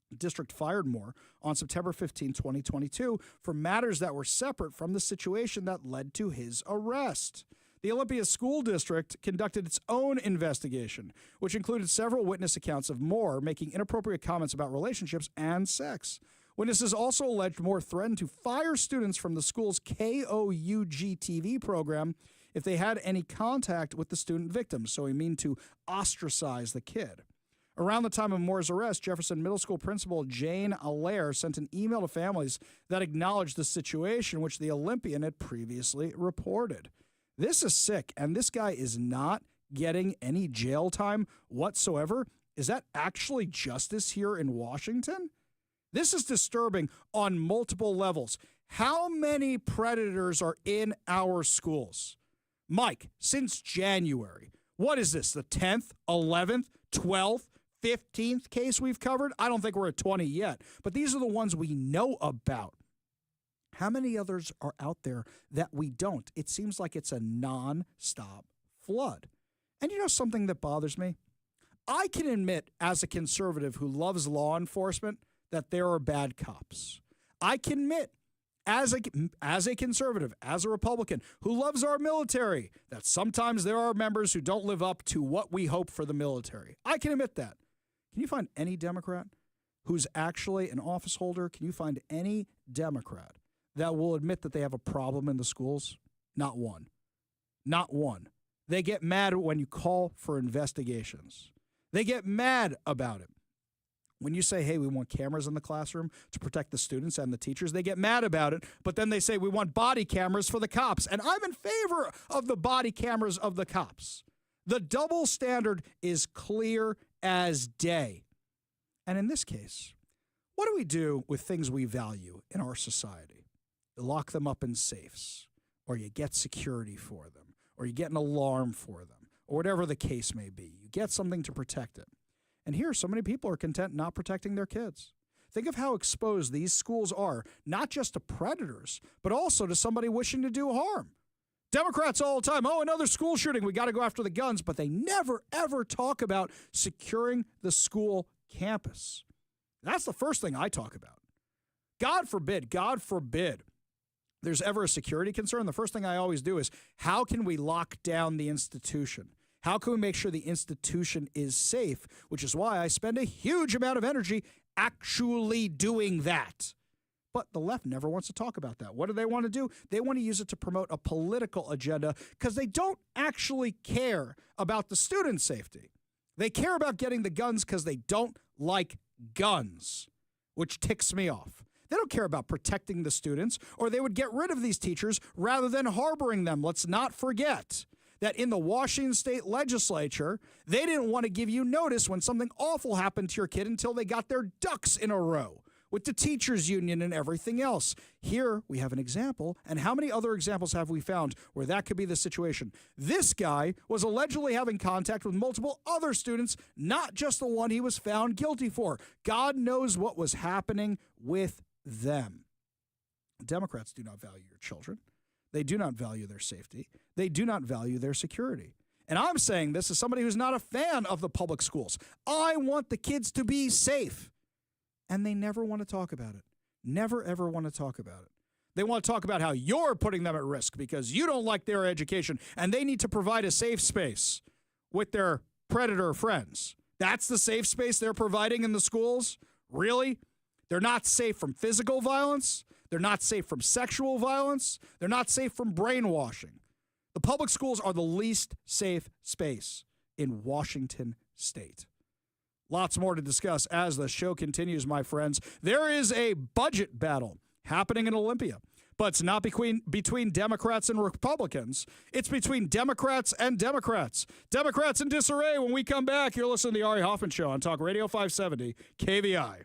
The district fired Moore on September 15, 2022, for matters that were separate from the situation that led to his arrest. The Olympia School District conducted its own investigation, which included several witness accounts of Moore making inappropriate comments about relationships and sex. Witnesses also alleged Moore threatened to fire students from the school's KOUG TV program if they had any contact with the student victims, so he meant to ostracize the kid. Around the time of Moore's arrest, Jefferson Middle School principal Jane Allaire sent an email to families that acknowledged the situation, which the Olympian had previously reported. This is sick, and this guy is not getting any jail time whatsoever. Is that actually justice here in Washington? This is disturbing on multiple levels. How many predators are in our schools? Mike, since January, what is this, the 10th, 11th, 12th, 15th case we've covered? I don't think we're at 20 yet, but these are the ones we know about. How many others are out there that we don't? It seems like it's a non-stop flood. And you know something that bothers me? I can admit, as a conservative who loves law enforcement, that there are bad cops. I can admit, as a conservative, as a Republican who loves our military, that sometimes there are members who don't live up to what we hope for the military. I can admit that. Can you find any Democrat who's actually an office holder? Can you find any Democrat that will admit that they have a problem in the schools? Not one. Not one. They get mad when you call for investigations. They get mad about it. When you say, hey, we want cameras in the classroom to protect the students and the teachers, they get mad about it. But then they say we want body cameras for the cops. And I'm in favor of the body cameras of the cops. The double standard is clear as day. And in this case, what do we do with things we value in our society? You lock them up in safes, or you get security for them, or you get an alarm for them, or whatever the case may be. You get something to protect it. And here, so many people are content not protecting their kids. Think of how exposed these schools are, not just to predators, but also to somebody wishing to do harm. Democrats all the time, oh, another school shooting, we got to go after the guns, but they never, ever talk about securing the school campus. That's the first thing I talk about. God forbid, there's ever a security concern. The first thing I always do is, how can we lock down the institution? How can we make sure the institution is safe? Which is why I spend a huge amount of energy actually doing that. But the left never wants to talk about that. What do they want to do? They want to use it to promote a political agenda because they don't actually care about the student safety. They care about getting the guns because they don't like guns, which ticks me off. They don't care about protecting the students, or they would get rid of these teachers rather than harboring them. Let's not forget that in the Washington state legislature, they didn't want to give you notice when something awful happened to your kid until they got their ducks in a row with the teachers union and everything else. Here we have an example, and how many other examples have we found where that could be the situation? This guy was allegedly having contact with multiple other students, not just the one he was found guilty for. God knows what was happening with them. Democrats do not value your children. They do not value their safety. They do not value their security. And I'm saying this as somebody who's not a fan of the public schools. I want the kids to be safe. And they never want to talk about it. Never, ever want to talk about it. They want to talk about how you're putting them at risk because you don't like their education and they need to provide a safe space with their predator friends. That's the safe space they're providing in the schools? Really? They're not safe from physical violence. They're not safe from sexual violence. They're not safe from brainwashing. The public schools are the least safe space in Washington state. Lots more to discuss as the show continues, my friends. There is a budget battle happening in Olympia, but it's not between Democrats and Republicans. It's between Democrats and Democrats. Democrats in disarray. When we come back, you're listening to the Ari Hoffman Show on Talk Radio 570 KVI.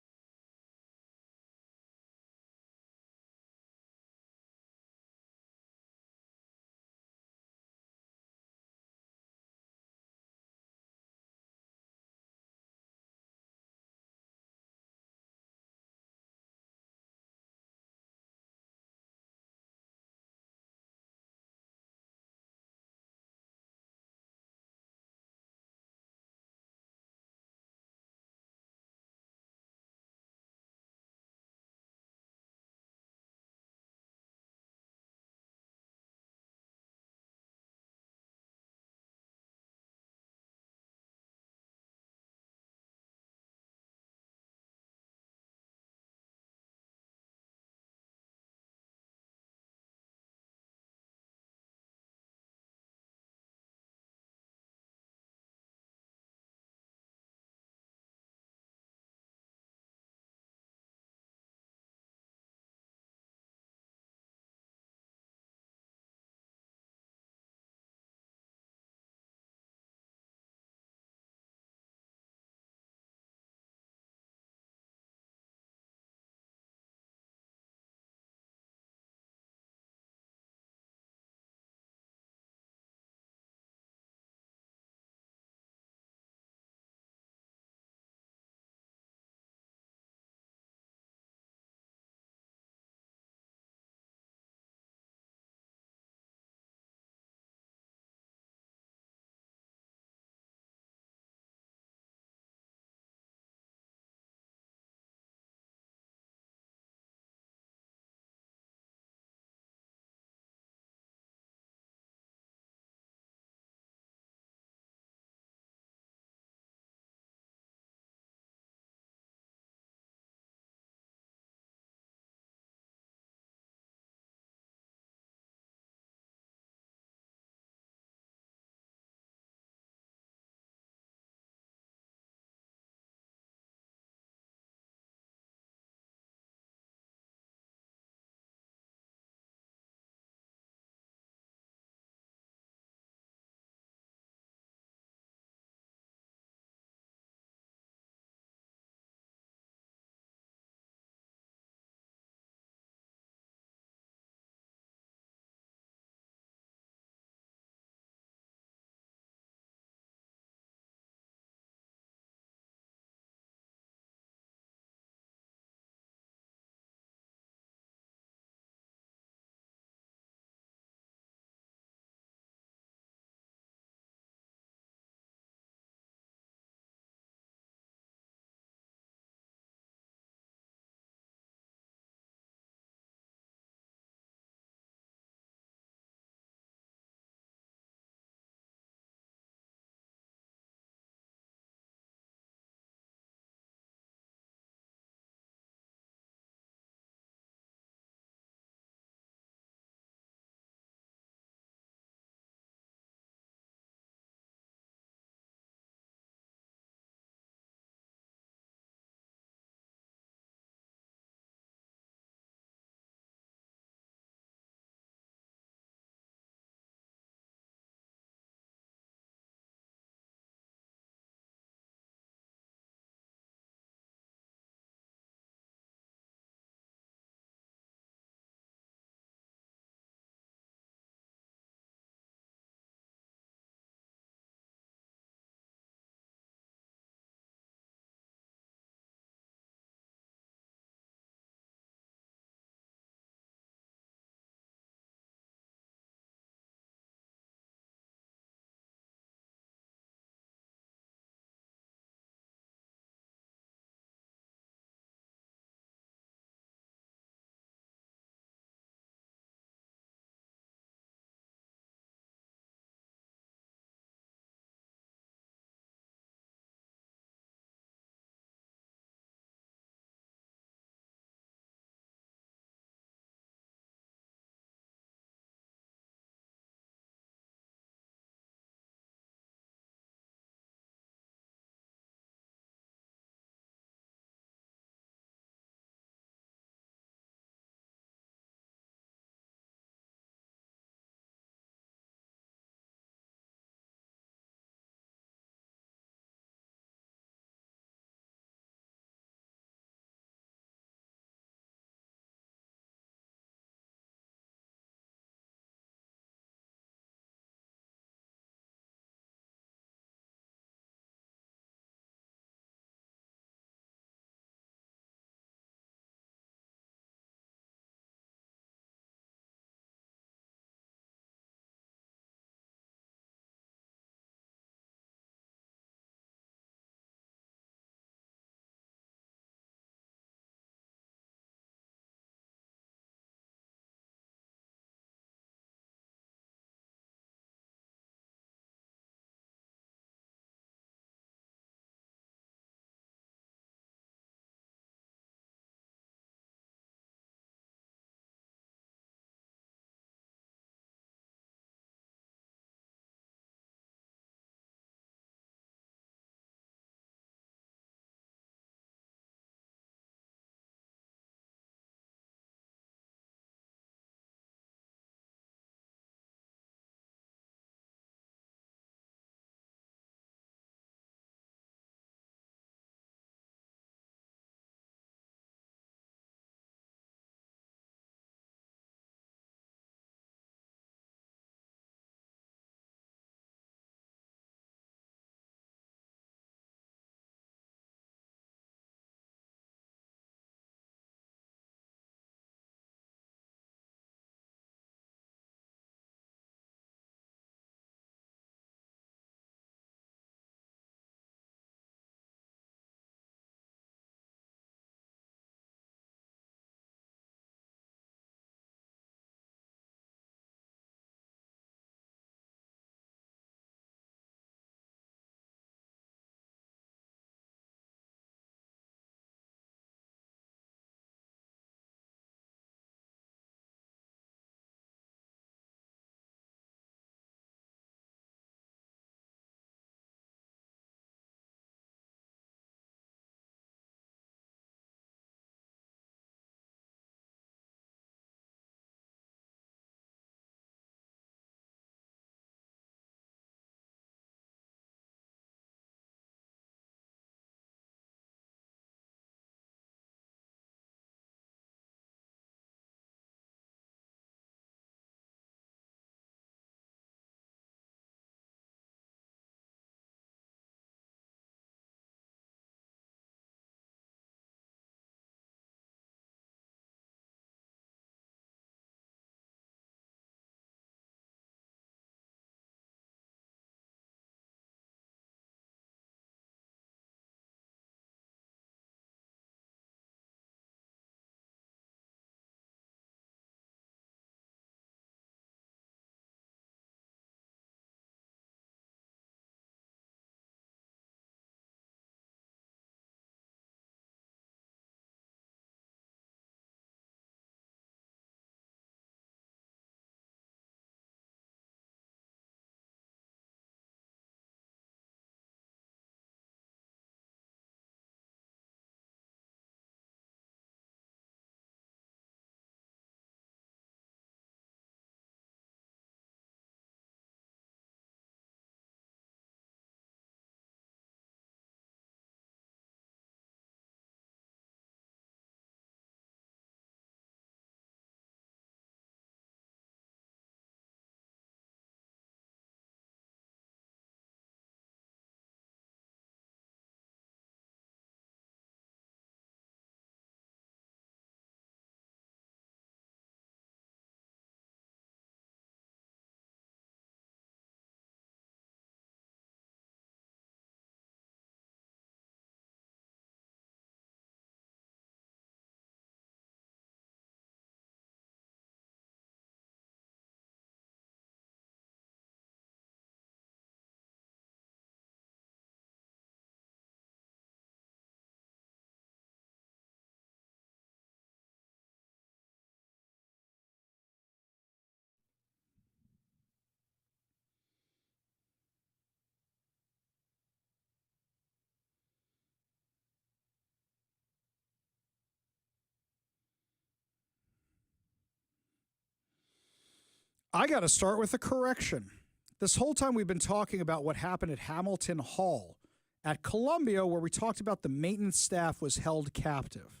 I got to start with a correction. This whole time we've been talking about what happened at Hamilton Hall at Columbia, where we talked about the maintenance staff was held captive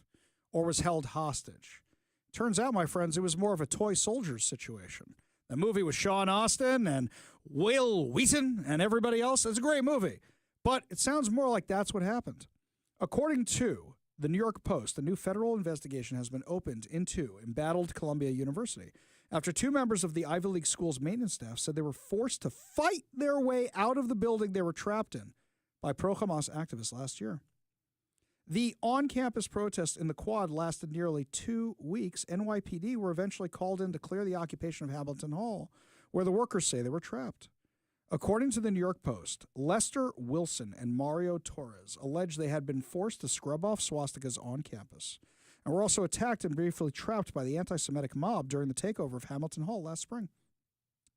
or was held hostage. Turns out, my friends, it was more of a toy soldiers situation. The movie with Sean Astin and Will Wheaton and everybody else. It's a great movie, but it sounds more like that's what happened. According to the New York Post, a new federal investigation has been opened into embattled Columbia University after two members of the Ivy League school's maintenance staff said they were forced to fight their way out of the building they were trapped in by pro-Hamas activists last year. The on-campus protests in the Quad lasted nearly 2 weeks. NYPD were eventually called in to clear the occupation of Hamilton Hall, where the workers say they were trapped. According to the New York Post, Lester Wilson and Mario Torres alleged they had been forced to scrub off swastikas on campus and were also attacked and briefly trapped by the anti-Semitic mob during the takeover of Hamilton Hall last spring.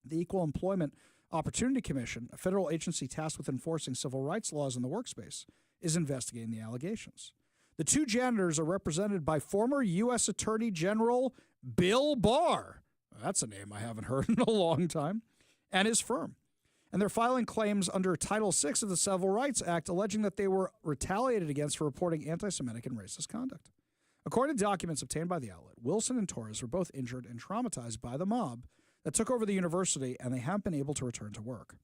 The Equal Employment Opportunity Commission, a federal agency tasked with enforcing civil rights laws in the workspace, is investigating the allegations. The two janitors are represented by former U.S. Attorney General Bill Barr. That's a name I haven't heard in a long time. And his firm. And they're filing claims under Title VI of the Civil Rights Act, alleging that they were retaliated against for reporting anti-Semitic and racist conduct. According to documents obtained by the outlet, Wilson and Torres were both injured and traumatized by the mob that took over the university, and they haven't been able to return to work.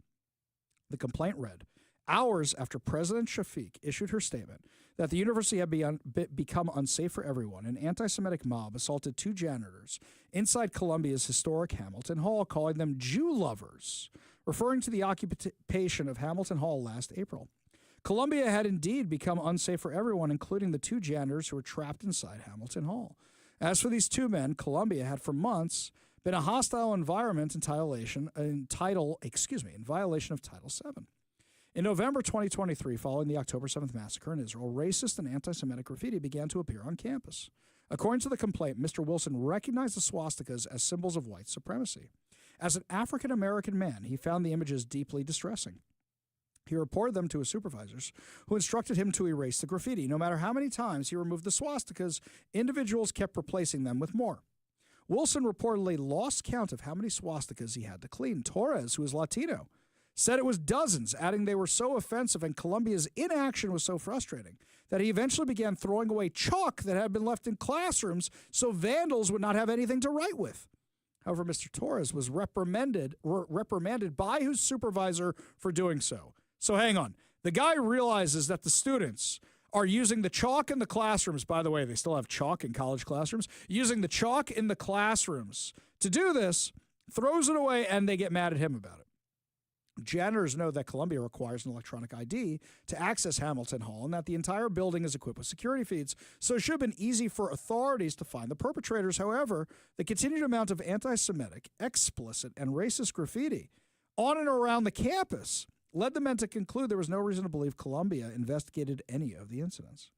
The complaint read, hours after President Shafiq issued her statement that the university had become unsafe for everyone, an anti-Semitic mob assaulted two janitors inside Columbia's historic Hamilton Hall, calling them Jew lovers, referring to the occupation of Hamilton Hall last April. Columbia had indeed become unsafe for everyone, including the two janitors who were trapped inside Hamilton Hall. As for these two men, Columbia had for months been a hostile environment in violation of Title VII. In November 2023, following the October 7th massacre in Israel, racist and anti-Semitic graffiti began to appear on campus. According to the complaint, Mr. Wilson recognized the swastikas as symbols of white supremacy. As an African-American man, he found the images deeply distressing. He reported them to his supervisors, who instructed him to erase the graffiti. No matter how many times he removed the swastikas, individuals kept replacing them with more. Wilson reportedly lost count of how many swastikas he had to clean. Torres, who is Latino, said it was dozens, adding they were so offensive and Columbia's inaction was so frustrating that he eventually began throwing away chalk that had been left in classrooms so vandals would not have anything to write with. However, Mr. Torres was reprimanded by his supervisor for doing so. So hang on. The guy realizes that the students are using the chalk in the classrooms. By the way, they still have chalk in college classrooms. Using the chalk in the classrooms to do this, throws it away, and they get mad at him about it. Janitors know that Columbia requires an electronic ID to access Hamilton Hall and that the entire building is equipped with security feeds, so it should have been easy for authorities to find the perpetrators. However, the continued amount of anti-Semitic, explicit, and racist graffiti on and around the campus led the men to conclude there was no reason to believe Columbia investigated any of the incidents.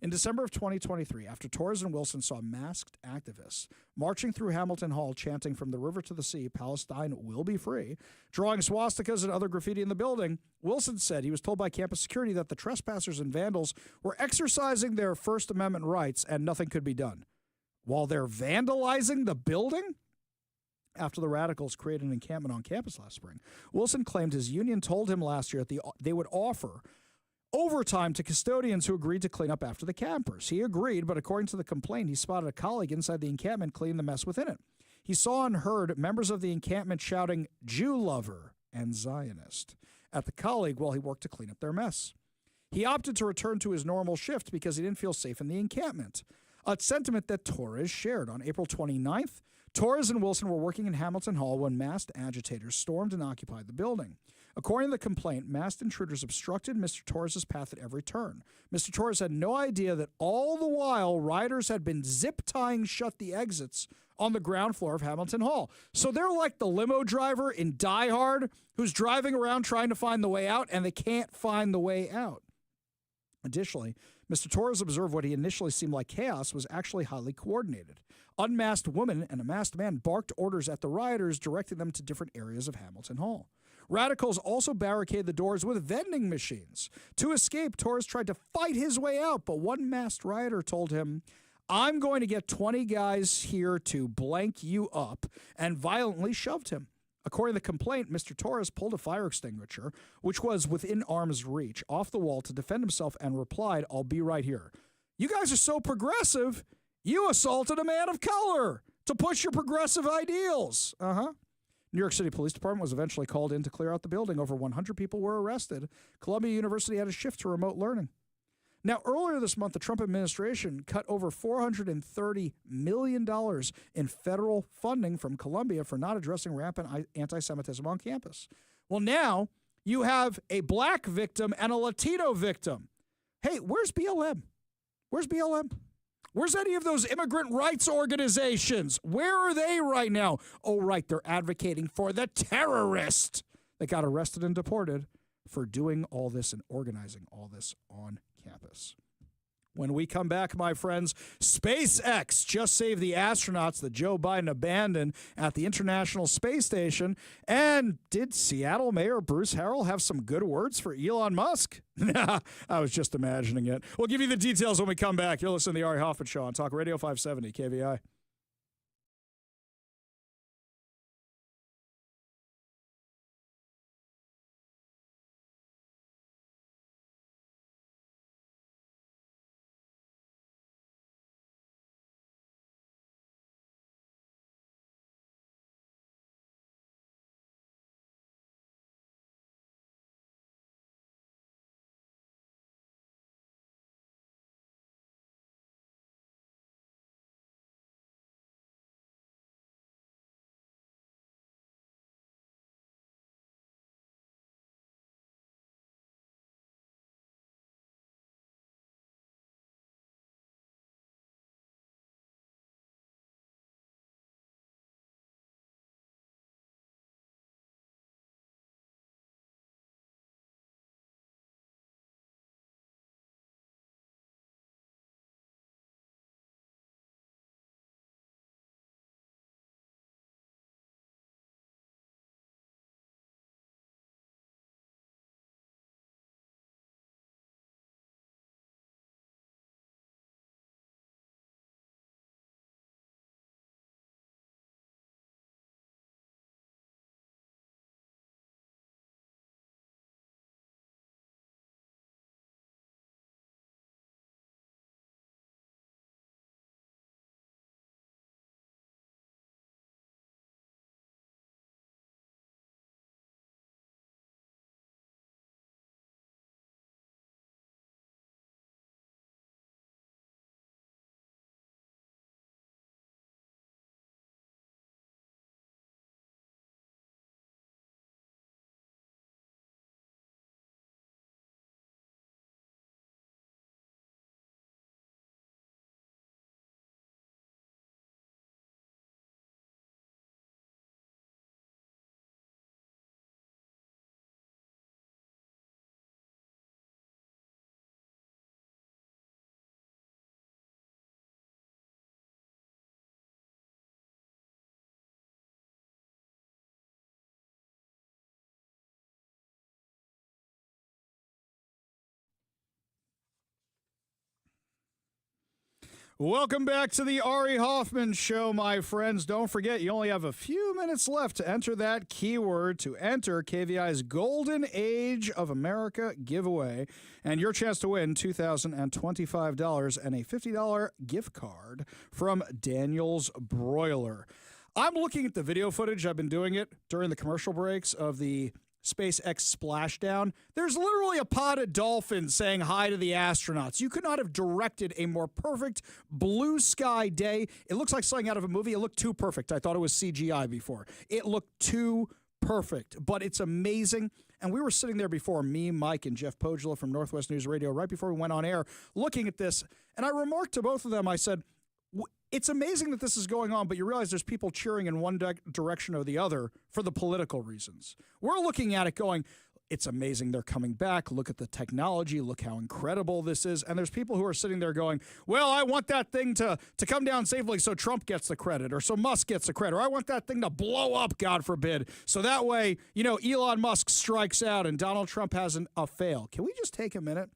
In December of 2023, after Torres and Wilson saw masked activists marching through Hamilton Hall chanting "From the river to the sea, Palestine will be free," drawing swastikas and other graffiti in the building, Wilson said he was told by campus security that the trespassers and vandals were exercising their First Amendment rights and nothing could be done. While they're vandalizing the building? After the radicals created an encampment on campus last spring, Wilson claimed his union told him last year that they would offer overtime to custodians who agreed to clean up after the campers. He agreed, but according to the complaint, he spotted a colleague inside the encampment cleaning the mess within it. He saw and heard members of the encampment shouting "Jew lover" and "Zionist" at the colleague while he worked to clean up their mess. He opted to return to his normal shift because he didn't feel safe in the encampment, a sentiment that Torres shared. On April 29th, Torres and Wilson were working in Hamilton Hall when masked agitators stormed and occupied the building. According to the complaint, masked intruders obstructed Mr. Torres' path at every turn. Mr. Torres had no idea that all the while rioters had been zip-tying shut the exits on the ground floor of Hamilton Hall. So they're like the limo driver in Die Hard who's driving around trying to find the way out, and they can't find the way out. Additionally, Mr. Torres observed what he initially seemed like chaos was actually highly coordinated. Unmasked women and a masked man barked orders at the rioters, directing them to different areas of Hamilton Hall. Radicals also barricaded the doors with vending machines. To escape, Torres tried to fight his way out, but one masked rioter told him, I'm going to get 20 guys here to blank you up, and violently shoved him. According to the complaint, Mr. Torres pulled a fire extinguisher, which was within arm's reach, off the wall to defend himself and replied, "I'll be right here." You guys are so progressive, you assaulted a man of color to push your progressive ideals. New York City Police Department was eventually called in to clear out the building. Over 100 people were arrested. Columbia University had a shift to remote learning. Now, earlier this month, the Trump administration cut over $430 million in federal funding from Columbia for not addressing rampant anti-Semitism on campus. Well, now you have a black victim and a Latino victim. Hey, where's BLM? Where's BLM? Where's any of those immigrant rights organizations? Where are they right now? Oh, right, they're advocating for the terrorist that got arrested and deported for doing all this and organizing all this on campus. When we come back, my friends, SpaceX just saved the astronauts that Joe Biden abandoned at the International Space Station. And did Seattle Mayor Bruce Harrell have some good words for Elon Musk? I was just imagining it. We'll give you the details when we come back. You're listening to the Ari Hoffman Show on Talk Radio 570 KVI. Welcome back to the Ari Hoffman Show, my friends. Don't forget, you only have a few minutes left to enter that keyword to enter KVI's Golden Age of America giveaway and your chance to win $2,025 and a $50 gift card from Daniel's Broiler. I'm looking at the video footage. I've been doing it during the commercial breaks of the SpaceX splashdown. There's literally a pod of dolphins saying hi to the astronauts. You could not have directed a more perfect blue sky day. It looks like something out of a movie. It looked too perfect. I thought it was CGI before. It looked too perfect, but it's amazing. And we were sitting there before, me, Mike, and Jeff Pogula from Northwest News Radio, right before we went on air, looking at this. And I remarked to both of them, I said, it's amazing that this is going on, but you realize there's people cheering in one direction or the other for the political reasons. We're looking at it going, it's amazing they're coming back. Look at the technology. Look how incredible this is. And there's people who are sitting there going, well, I want that thing to come down safely so Trump gets the credit or so Musk gets the credit. Or I want that thing to blow up, God forbid. So that way, Elon Musk strikes out and Donald Trump has a fail. Can we just take a minute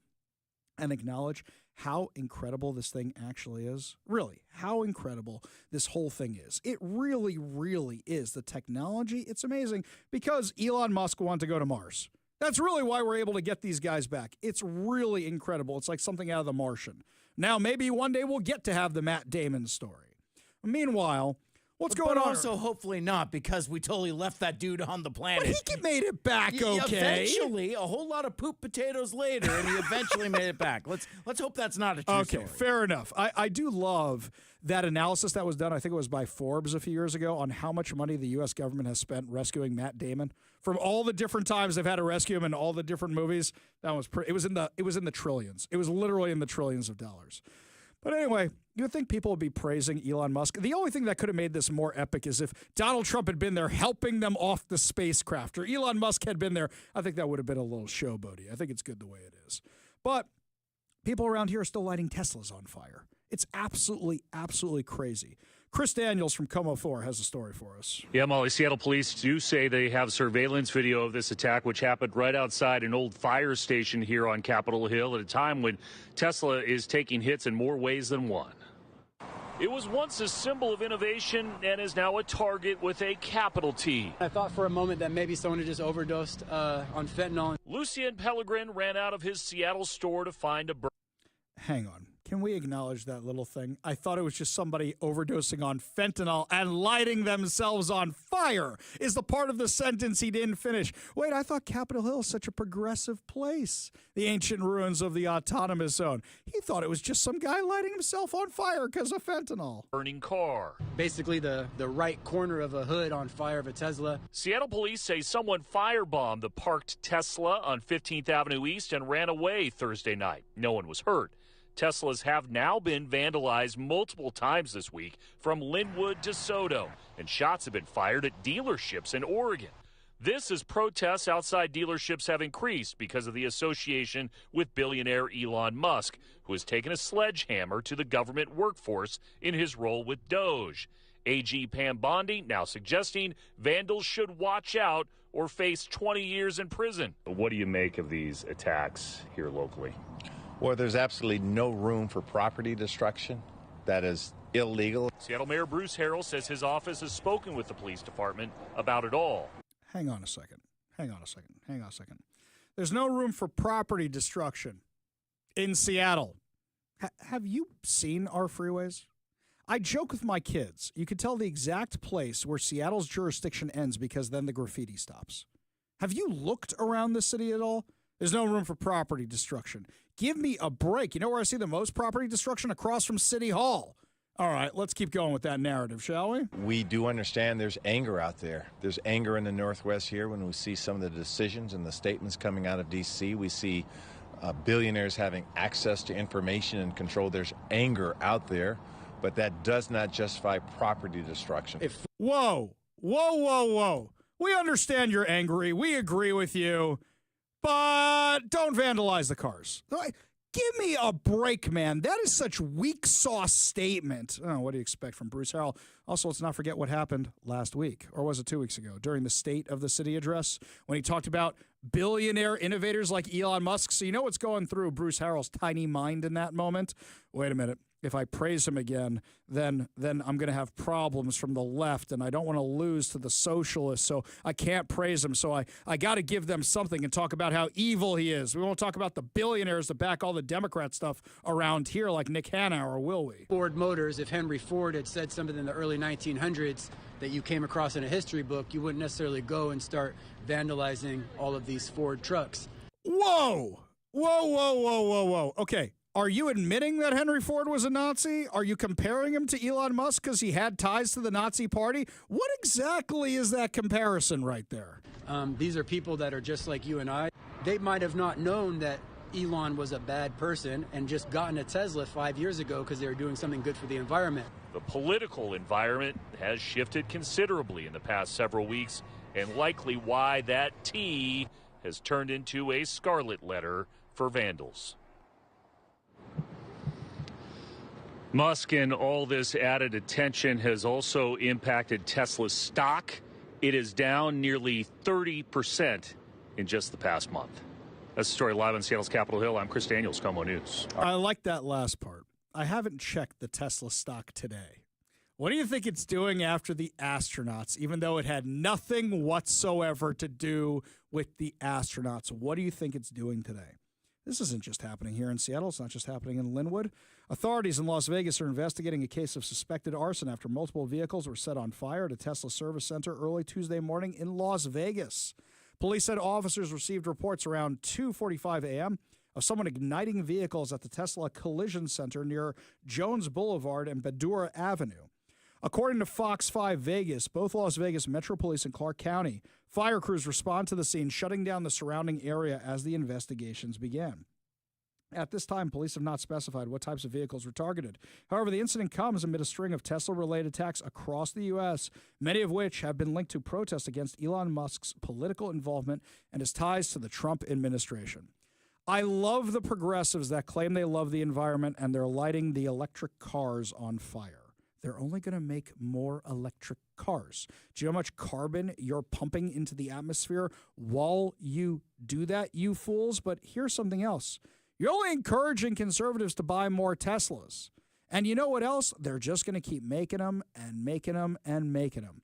and acknowledge how incredible this thing actually is? Really, how incredible this whole thing is. It really, really is. The technology, it's amazing because Elon Musk wanted to go to Mars. That's really why we're able to get these guys back. It's really incredible. It's like something out of The Martian. Now, maybe one day we'll get to have the Matt Damon story. Meanwhile, what's going on? Also, hopefully not, because we totally left that dude on the planet. But he made it back, okay? Eventually, a whole lot of poop potatoes later, and he eventually made it back. Let's hope that's not a true story. Okay, fair enough. I do love that analysis that was done, I think it was by Forbes a few years ago, on how much money the U.S. government has spent rescuing Matt Damon from all the different times they've had to rescue him in all the different movies. That was it was in the trillions. It was literally in the trillions of dollars. But anyway, you would think people would be praising Elon Musk. The only thing that could have made this more epic is if Donald Trump had been there helping them off the spacecraft, or Elon Musk had been there. I think that would have been a little showboaty. I think it's good the way it is. But people around here are still lighting Teslas on fire. It's absolutely, absolutely crazy. Chris Daniels from Como 4 has a story for us. Yeah, Molly, Seattle police do say they have surveillance video of this attack, which happened right outside an old fire station here on Capitol Hill at a time when Tesla is taking hits in more ways than one. It was once a symbol of innovation and is now a target with a capital T. I thought for a moment that maybe someone had just overdosed on fentanyl. Lucien Pellegrin ran out of his Seattle store to find a Hang on. Can we acknowledge that little thing? I thought it was just somebody overdosing on fentanyl and lighting themselves on fire is the part of the sentence he didn't finish. Wait, I thought Capitol Hill is such a progressive place. The ancient ruins of the autonomous zone. He thought it was just some guy lighting himself on fire because of fentanyl. burning car. Basically the right corner of a hood on fire of a Tesla. Seattle police say someone firebombed the parked Tesla on 15th Avenue East and ran away Thursday night. No one was hurt. Teslas have now been vandalized multiple times this week from Linwood to Soto, and shots have been fired at dealerships in Oregon. This as protests outside dealerships have increased because of the association with billionaire Elon Musk, who has taken a sledgehammer to the government workforce in his role with Doge. AG Pam Bondi now suggesting vandals should watch out or face 20 years in prison. What do you make of these attacks here locally? Well, there's absolutely no room for property destruction. That is illegal. Seattle Mayor Bruce Harrell says his office has spoken with the police department about it all. Hang on a second. There's no room for property destruction in Seattle. Have you seen our freeways? I joke with my kids. You could tell the exact place where Seattle's jurisdiction ends because then the graffiti stops. Have you looked around the city at all? There's no room for property destruction. Give me a break. You know where I see the most property destruction? Across from City Hall. All right, let's keep going with that narrative, shall we? We do understand there's anger out there. There's anger in the Northwest here when we see some of the decisions and the statements coming out of D.C. We see billionaires having access to information and control. There's anger out there, but that does not justify property destruction. Whoa. We understand you're angry. We agree with you. But don't vandalize the cars. Give me a break, man. That is such weak sauce statement. Oh, what do you expect from Bruce Harrell? Also, let's not forget what happened last week, or was it 2 weeks ago, during the State of the City address, when he talked about billionaire innovators like Elon Musk. So you know what's going through Bruce Harrell's tiny mind in that moment? Wait a minute. If I praise him again, then I'm going to have problems from the left, and I don't want to lose to the socialists, so I can't praise him. So I got to give them something and talk about how evil he is. We won't talk about the billionaires that back all the Democrat stuff around here like Nick Hanauer, will we? Ford Motors, if Henry Ford had said something in the early 1900s that you came across in a history book, you wouldn't necessarily go and start vandalizing all of these Ford trucks. Whoa. Okay. Are you admitting that Henry Ford was a Nazi? Are you comparing him to Elon Musk because he had ties to the Nazi party? What exactly is that comparison right there? These are people that are just like you and I. They might have not known that Elon was a bad person and just gotten a Tesla 5 years ago because they were doing something good for the environment. The political environment has shifted considerably in the past several weeks, and likely why that T has turned into a scarlet letter for vandals. Musk and all this added attention has also impacted Tesla's stock. It is down nearly 30% in just the past month. That's the story live on Seattle's Capitol Hill. I'm Chris Daniels, Como News. I like that last part. I haven't checked the Tesla stock today. What do you think it's doing after the astronauts, even though it had nothing whatsoever to do with the astronauts? What do you think it's doing today? This isn't just happening here in Seattle. It's not just happening in Linwood. Authorities in Las Vegas are investigating a case of suspected arson after multiple vehicles were set on fire at a Tesla service center early Tuesday morning in Las Vegas. Police said officers received reports around 2:45 a.m. of someone igniting vehicles at the Tesla Collision Center near Jones Boulevard and Badura Avenue. According to Fox 5 Vegas, both Las Vegas Metro Police and Clark County fire crews respond to the scene, shutting down the surrounding area as the investigations began. At this time, police have not specified what types of vehicles were targeted. However, the incident comes amid a string of Tesla-related attacks across the U.S., many of which have been linked to protests against Elon Musk's political involvement and his ties to the Trump administration. I love the progressives that claim they love the environment and they're lighting the electric cars on fire. They're only going to make more electric cars. Do you know how much carbon you're pumping into the atmosphere while you do that, you fools? But here's something else. You're only encouraging conservatives to buy more Teslas. And you know what else? They're just going to keep making them and making them and making them.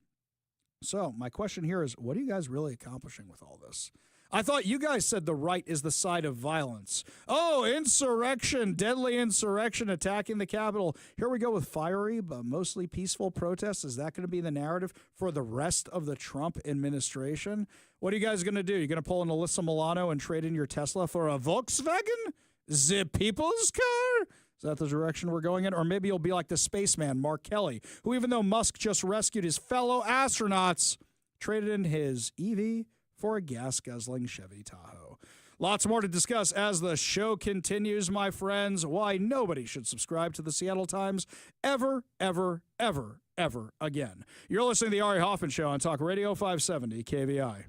So my question here is, what are you guys really accomplishing with all this? I thought you guys said the right is the side of violence. Oh, insurrection, deadly insurrection attacking the Capitol. Here we go with fiery but mostly peaceful protests. Is that going to be the narrative for the rest of the Trump administration? What are you guys going to do? You're going to pull an Alyssa Milano and trade in your Tesla for a Volkswagen? The people's car? Is that the direction we're going in? Or maybe you'll be like the spaceman, Mark Kelly, who even though Musk just rescued his fellow astronauts, traded in his EV for a gas-guzzling Chevy Tahoe. Lots more to discuss as the show continues, my friends. Why nobody should subscribe to the Seattle Times ever, ever, ever, ever again. You're listening to the Ari Hoffman Show on Talk Radio 570 KVI.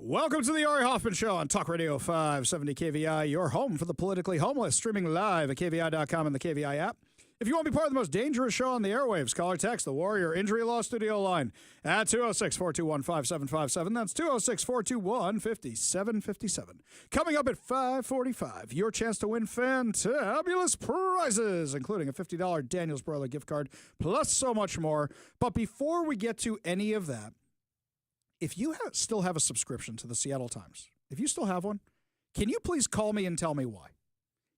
Welcome to the Ari Hoffman Show on Talk Radio 570 KVI, your home for the politically homeless, streaming live at KVI.com and the KVI app. If you want to be part of the most dangerous show on the airwaves, call or text the Warrior Injury Law Studio line at 206-421-5757. That's 206-421-5757. Coming up at 5:45, your chance to win fantabulous prizes, including a $50 Daniel's Broiler gift card, plus so much more. But before we get to any of that, if you still have a subscription to the Seattle Times, if you still have one, can you please call me and tell me why?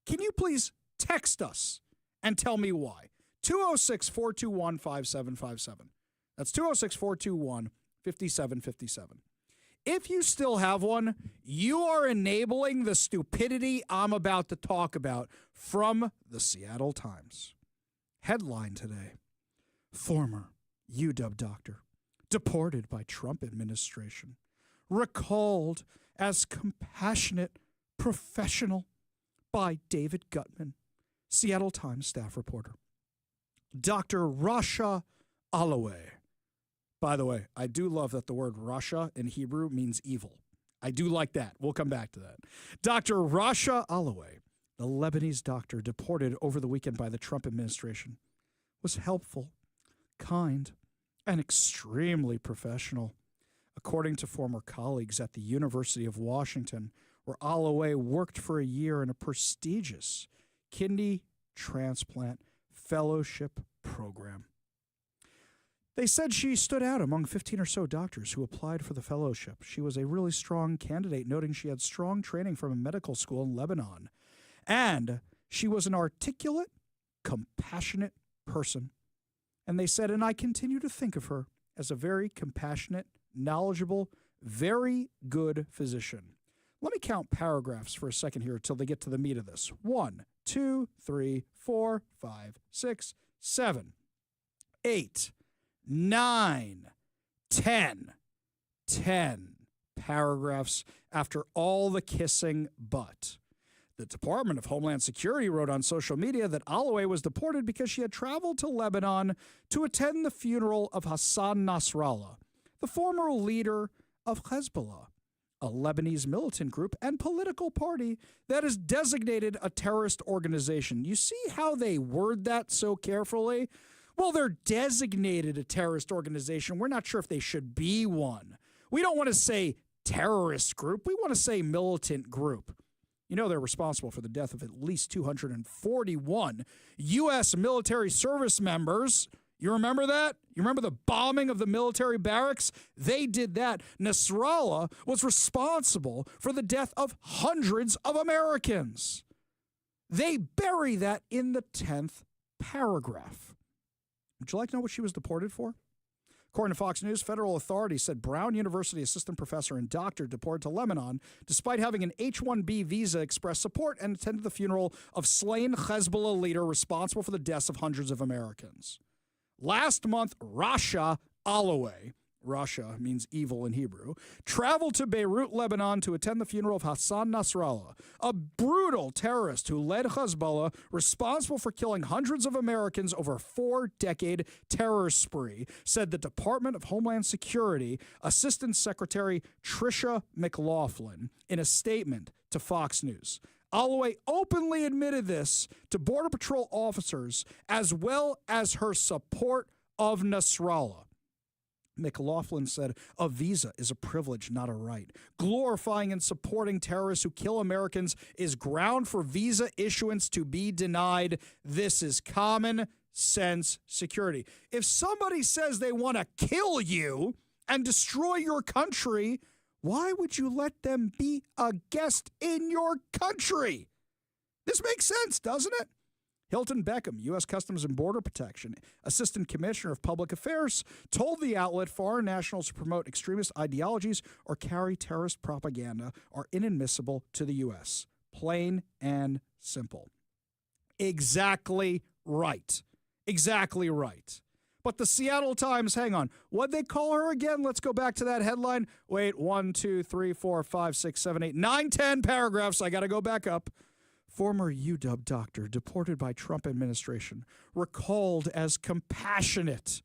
Can you please text us and tell me why? 206-421-5757. That's 206-421-5757. If you still have one, you are enabling the stupidity I'm about to talk about from the Seattle Times. Headline today: former UW doctor deported by Trump administration, recalled as compassionate professional by David Gutman, Seattle Times staff reporter. Dr. Rasha Alaway. By the way, I do love that the word Rasha in Hebrew means evil. I do like that. We'll come back to that. Dr. Rasha Alaway, the Lebanese doctor deported over the weekend by the Trump administration, was helpful, kind, and extremely professional, according to former colleagues at the University of Washington, where Alaway worked for a year in a prestigious kidney transplant fellowship program. They said she stood out among 15 or so doctors who applied for the fellowship. She was a really strong candidate, noting she had strong training from a medical school in Lebanon. And she was an articulate, compassionate person. And they said, and I continue to think of her as a very compassionate, knowledgeable, very good physician. Let me count paragraphs for a second here until they get to the meat of this. 1, 2, 3, 4, 5, 6, 7, 8, 9, 10 paragraphs after all the kissing but. The Department of Homeland Security wrote on social media that Alaway was deported because she had traveled to Lebanon to attend the funeral of Hassan Nasrallah, the former leader of Hezbollah, a Lebanese militant group and political party that is designated a terrorist organization. You see how they word that so carefully? Well, they're designated a terrorist organization. We're not sure if they should be one. We don't want to say terrorist group. We want to say militant group. You know, they're responsible for the death of at least 241 U.S. military service members. You remember that? You remember the bombing of the military barracks? They did that. Nasrallah was responsible for the death of hundreds of Americans. They bury that in the 10th paragraph. Would you like to know what she was deported for? According to Fox News, federal authorities said Brown University assistant professor and doctor deported to Lebanon despite having an H-1B visa expressed support and attended the funeral of slain Hezbollah leader responsible for the deaths of hundreds of Americans. Last month, Rasha Alaway, Rasha means evil in Hebrew, traveled to Beirut, Lebanon to attend the funeral of Hassan Nasrallah, a brutal terrorist who led Hezbollah, responsible for killing hundreds of Americans over a 4-decade terror spree, said the Department of Homeland Security Assistant Secretary Tricia McLaughlin in a statement to Fox News. Alaway openly admitted this to Border Patrol officers as well as her support of Nasrallah. McLaughlin said, a visa is a privilege, not a right. Glorifying and supporting terrorists who kill Americans is ground for visa issuance to be denied. This is common sense security. If somebody says they want to kill you and destroy your country, why would you let them be a guest in your country? This makes sense, doesn't it? Hilton Beckham, U.S. Customs and Border Protection, Assistant Commissioner of Public Affairs, told the outlet foreign nationals who promote extremist ideologies or carry terrorist propaganda are inadmissible to the U.S. Plain and simple. Exactly right. Exactly right. But the Seattle Times, hang on, what'd they call her again? Let's go back to that headline. Wait, 1, 2, 3, 4, 5, 6, 7, 8, 9, 10 paragraphs. I got to go back up. Former UW doctor deported by Trump administration, recalled as compassionate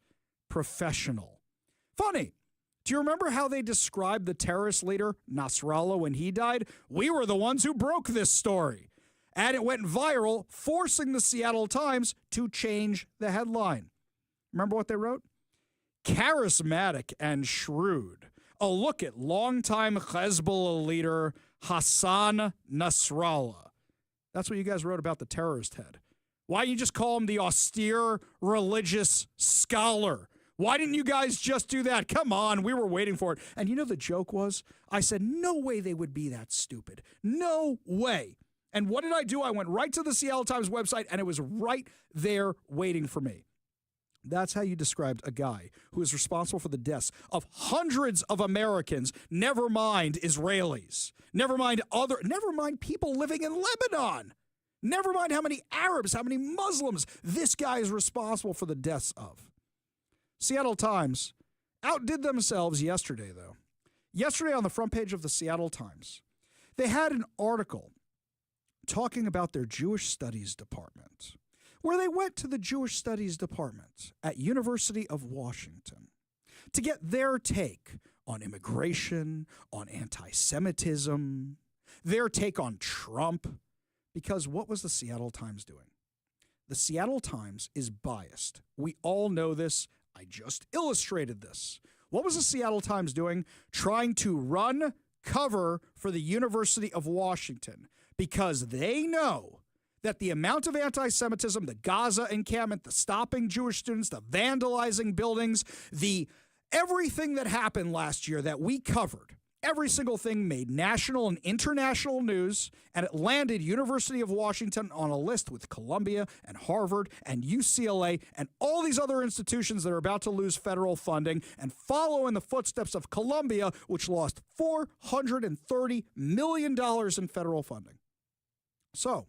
professional. Funny, Do you remember how they described the terrorist leader, Nasrallah, when he died? We were the ones who broke this story. And it went viral, forcing the Seattle Times to change the headline. Remember what they wrote? Charismatic and shrewd. A look at longtime Hezbollah leader Hassan Nasrallah. That's what you guys wrote about the terrorist head. Why didn't you just call him the austere religious scholar? Why didn't you guys just do that? Come on, we were waiting for it. And you know the joke was? I said, no way they would be that stupid. No way. And what did I do? I went right to the Seattle Times website, and it was right there waiting for me. That's how you described a guy who is responsible for the deaths of hundreds of Americans, never mind Israelis, never mind people living in Lebanon, never mind how many Arabs, how many Muslims this guy is responsible for the deaths of. Seattle Times outdid themselves yesterday, though. Yesterday on the front page of the Seattle Times, they had an article talking about their Jewish Studies department, where they went to the Jewish Studies department at University of Washington to get their take on immigration, on anti-Semitism, their take on Trump. Because what was the Seattle Times doing? The Seattle Times is biased. We all know this. I just illustrated this. What was the Seattle Times doing? Trying to run cover for the University of Washington because they know that the amount of anti-Semitism, the Gaza encampment, the stopping Jewish students, the vandalizing buildings, everything that happened last year that we covered, every single thing made national and international news, and it landed University of Washington on a list with Columbia and Harvard and UCLA and all these other institutions that are about to lose federal funding and follow in the footsteps of Columbia, which lost $430 million in federal funding. So,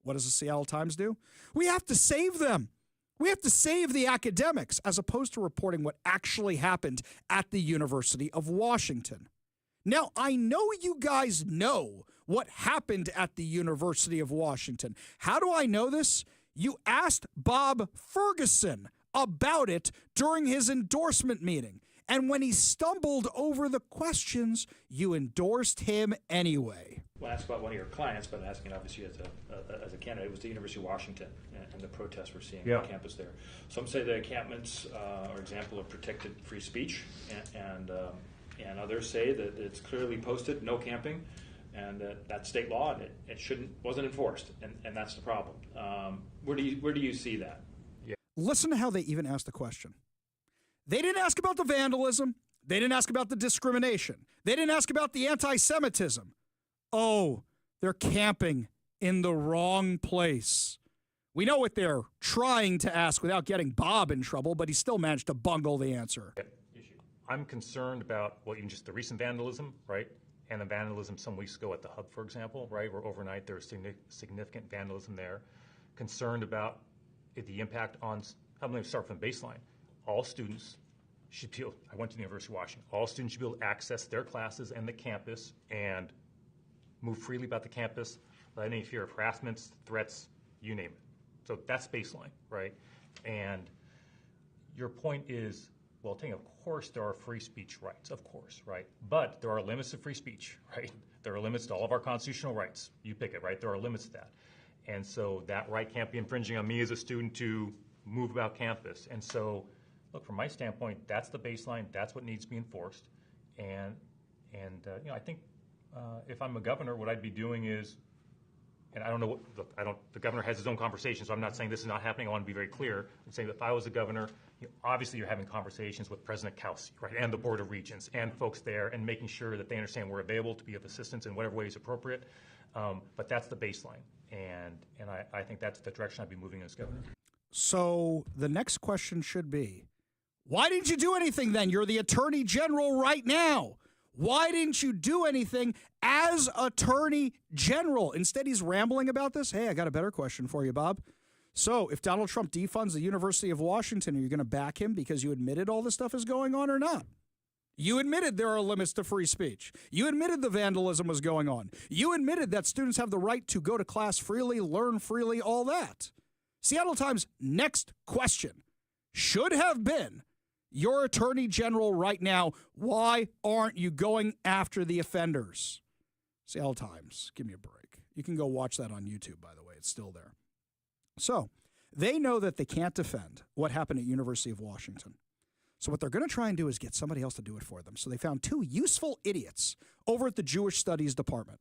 what does the Seattle Times do? We have to save them. We have to save the academics as opposed to reporting what actually happened at the University of Washington. Now, I know you guys know what happened at the University of Washington. How do I know this? You asked Bob Ferguson about it during his endorsement meeting. And when he stumbled over the questions, you endorsed him anyway. Well, I asked about one of your clients, but asking obviously as a candidate, it was the University of Washington and the protests we're seeing on campus there. Some say the encampments are an example of protected free speech, and others say that it's clearly posted, no camping, and that's state law, and it wasn't enforced, and that's the problem. Where do you see that? Yeah. Listen to how they even asked the question. They didn't ask about the vandalism. They didn't ask about the discrimination. They didn't ask about the anti-Semitism. Oh, they're camping in the wrong place. We know what they're trying to ask without getting Bob in trouble, but he still managed to bungle the answer. I'm concerned about, even just the recent vandalism, right? And the vandalism some weeks ago at the Hub, for example, right? Where overnight there was significant vandalism there. Concerned about the impact on, I'm going to start from the baseline. All students should be able, I went to the University of Washington, all students should be able to access their classes and the campus and move freely about the campus without any fear of harassments, threats, you name it. So that's baseline, right? And your point is, of course there are free speech rights, of course, right? But there are limits to free speech, right? There are limits to all of our constitutional rights. You pick it, right? There are limits to that. And so that right can't be infringing on me as a student to move about campus. And so, look, from my standpoint, that's the baseline. That's what needs to be enforced. And I think if I'm a governor, what I'd be doing is, and I don't know, the governor has his own conversation, so I'm not saying this is not happening. I want to be very clear. I'm saying that if I was a governor, obviously you're having conversations with President Kelsey, right, and the Board of Regents and folks there, and making sure that they understand we're available to be of assistance in whatever way is appropriate. But that's the baseline, and I think that's the direction I'd be moving as governor. So the next question should be, why didn't you do anything then? You're the Attorney General right now. Why didn't you do anything as Attorney General? Instead, he's rambling about this. Hey, I got a better question for you, Bob. So if Donald Trump defunds the University of Washington, are you going to back him because you admitted all this stuff is going on or not? You admitted there are limits to free speech. You admitted the vandalism was going on. You admitted that students have the right to go to class freely, learn freely, all that. Seattle Times' next question should have been, You're attorney general right now. Why aren't you going after the offenders? Seattle Times, give me a break. You can go watch that on YouTube, by the way. It's still there. So they know that they can't defend what happened at University of Washington. So what they're going to try and do is get somebody else to do it for them. So they found two useful idiots over at the Jewish Studies Department.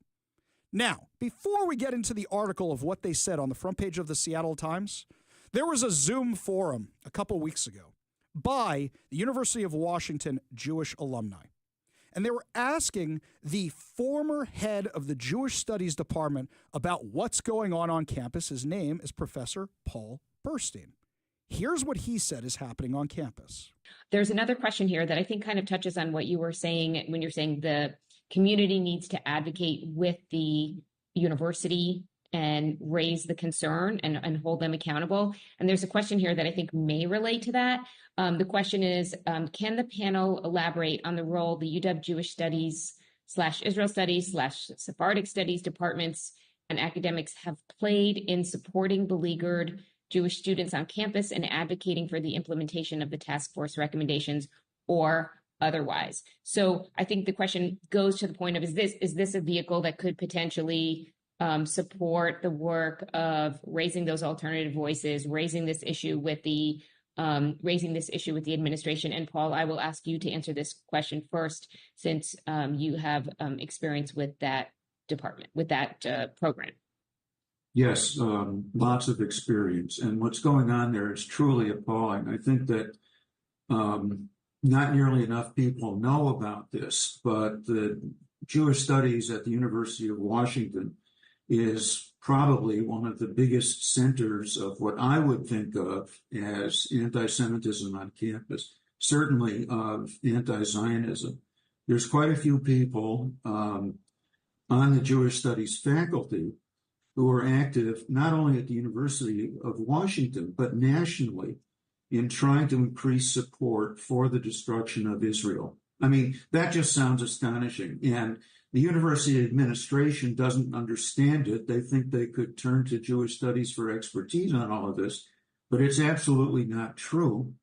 Now, before we get into the article of what they said on the front page of the Seattle Times, there was a Zoom forum a couple weeks ago by the University of Washington Jewish alumni. And they were asking the former head of the Jewish Studies Department about what's going on campus. His name is Professor Paul Burstein. Here's what he said is happening on campus. There's another question here that I think kind of touches on what you were saying when you're saying the community needs to advocate with the university and raise the concern and hold them accountable. And there's a question here that I think may relate to that. The question is, can the panel elaborate on the role the UW Jewish Studies / Israel Studies / Sephardic Studies departments and academics have played in supporting beleaguered Jewish students on campus and advocating for the implementation of the task force recommendations or otherwise? So I think the question goes to the point of, is this a vehicle that could potentially support the work of raising those alternative voices, raising this issue with the administration? And Paul, I will ask you to answer this question first, since you have experience with that department, with that program. Yes, lots of experience. And what's going on there is truly appalling. I think that not nearly enough people know about this, but the Jewish studies at the University of Washington is probably one of the biggest centers of what I would think of as anti-Semitism on campus, certainly of anti-Zionism. There's quite a few people on the Jewish studies faculty who are active not only at the University of Washington, but nationally in trying to increase support for the destruction of Israel. I mean, that just sounds astonishing. And the university administration doesn't understand it. They think they could turn to Jewish studies for expertise on all of this, but it's absolutely not true.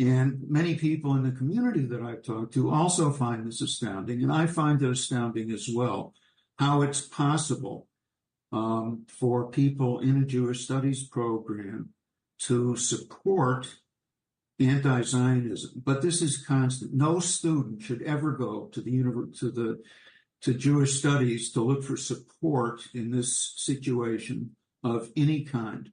And many people in the community that I've talked to also find this astounding, and I find it astounding as well, how it's possible for people in a Jewish studies program to support anti-Zionism. But this is constant. No student should ever go to Jewish studies to look for support in this situation of any kind.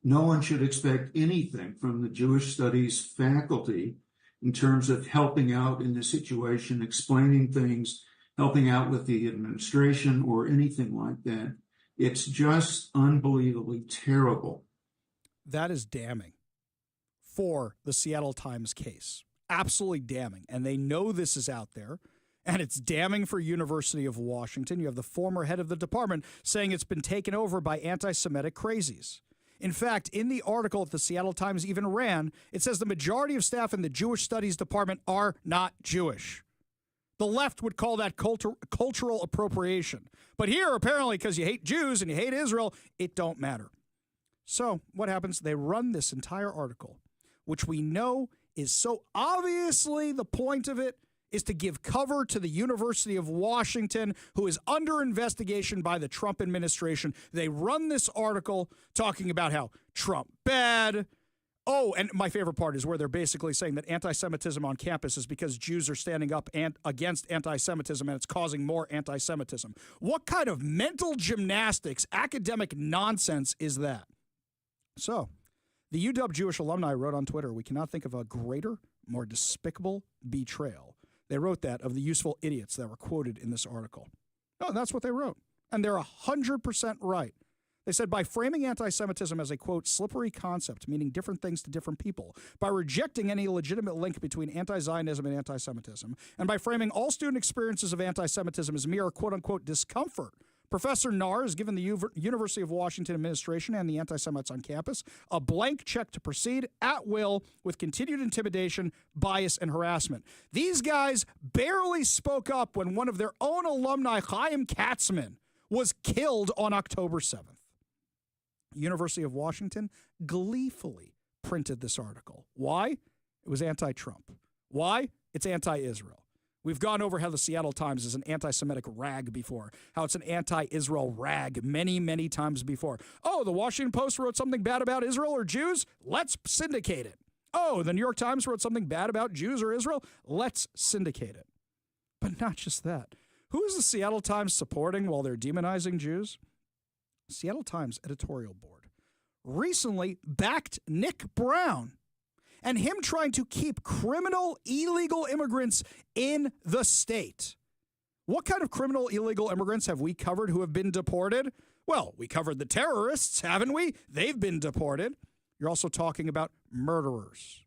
No one should expect anything from the Jewish studies faculty in terms of helping out in this situation, explaining things, helping out with the administration or anything like that. It's just unbelievably terrible. That is damning for the Seattle Times case. Absolutely damning. And they know this is out there. And it's damning for University of Washington. You have the former head of the department saying it's been taken over by anti-Semitic crazies. In fact, in the article that the Seattle Times even ran, it says the majority of staff in the Jewish Studies Department are not Jewish. The left would call that cultural appropriation. But here, apparently, because you hate Jews and you hate Israel, it don't matter. So what happens? They run this entire article, which we know is so obviously the point of it is to give cover to the University of Washington, who is under investigation by the Trump administration. They run this article talking about how Trump bad. Oh, and my favorite part is where they're basically saying that anti-Semitism on campus is because Jews are standing up against anti-Semitism and it's causing more anti-Semitism. What kind of mental gymnastics, academic nonsense is that? So, the UW Jewish alumni wrote on Twitter, "We cannot think of a greater, more despicable betrayal." They wrote that of the useful idiots that were quoted in this article. No, that's what they wrote. And they're 100% right. They said, by framing anti-Semitism as a, quote, slippery concept, meaning different things to different people, by rejecting any legitimate link between anti-Zionism and anti-Semitism, and by framing all student experiences of anti-Semitism as mere, quote, unquote, discomfort, Professor Nahr has given the University of Washington administration and the anti-Semites on campus a blank check to proceed at will with continued intimidation, bias, and harassment. These guys barely spoke up when one of their own alumni, Chaim Katzman, was killed on October 7th. University of Washington gleefully printed this article. Why? It was anti-Trump. Why? It's anti-Israel. We've gone over how the Seattle Times is an anti-Semitic rag before, how it's an anti-Israel rag many, many times before. Oh, the Washington Post wrote something bad about Israel or Jews? Let's syndicate it. Oh, the New York Times wrote something bad about Jews or Israel? Let's syndicate it. But not just that. Who is the Seattle Times supporting while they're demonizing Jews? Seattle Times editorial board recently backed Nick Brown and him trying to keep criminal illegal immigrants in the state. What kind of criminal illegal immigrants have we covered who have been deported? Well, we covered the terrorists, haven't we? They've been deported. You're also talking about murderers,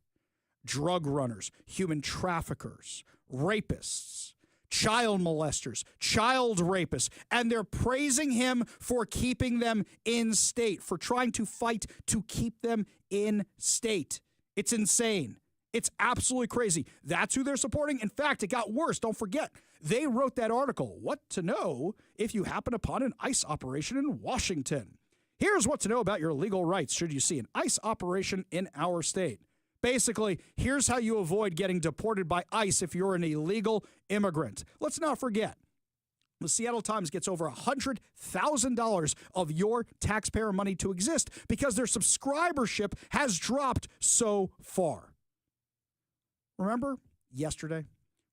drug runners, human traffickers, rapists, child molesters, child rapists, and they're praising him for keeping them in state, for trying to fight to keep them in state. It's insane. It's absolutely crazy. That's who they're supporting. In fact, it got worse. Don't forget, they wrote that article, What to Know If You Happen Upon an ICE Operation in Washington. Here's what to know about your legal rights should you see an ICE operation in our state. Basically, here's how you avoid getting deported by ICE if you're an illegal immigrant. Let's not forget, the Seattle Times gets over $100,000 of your taxpayer money to exist because their subscribership has dropped so far. Remember yesterday,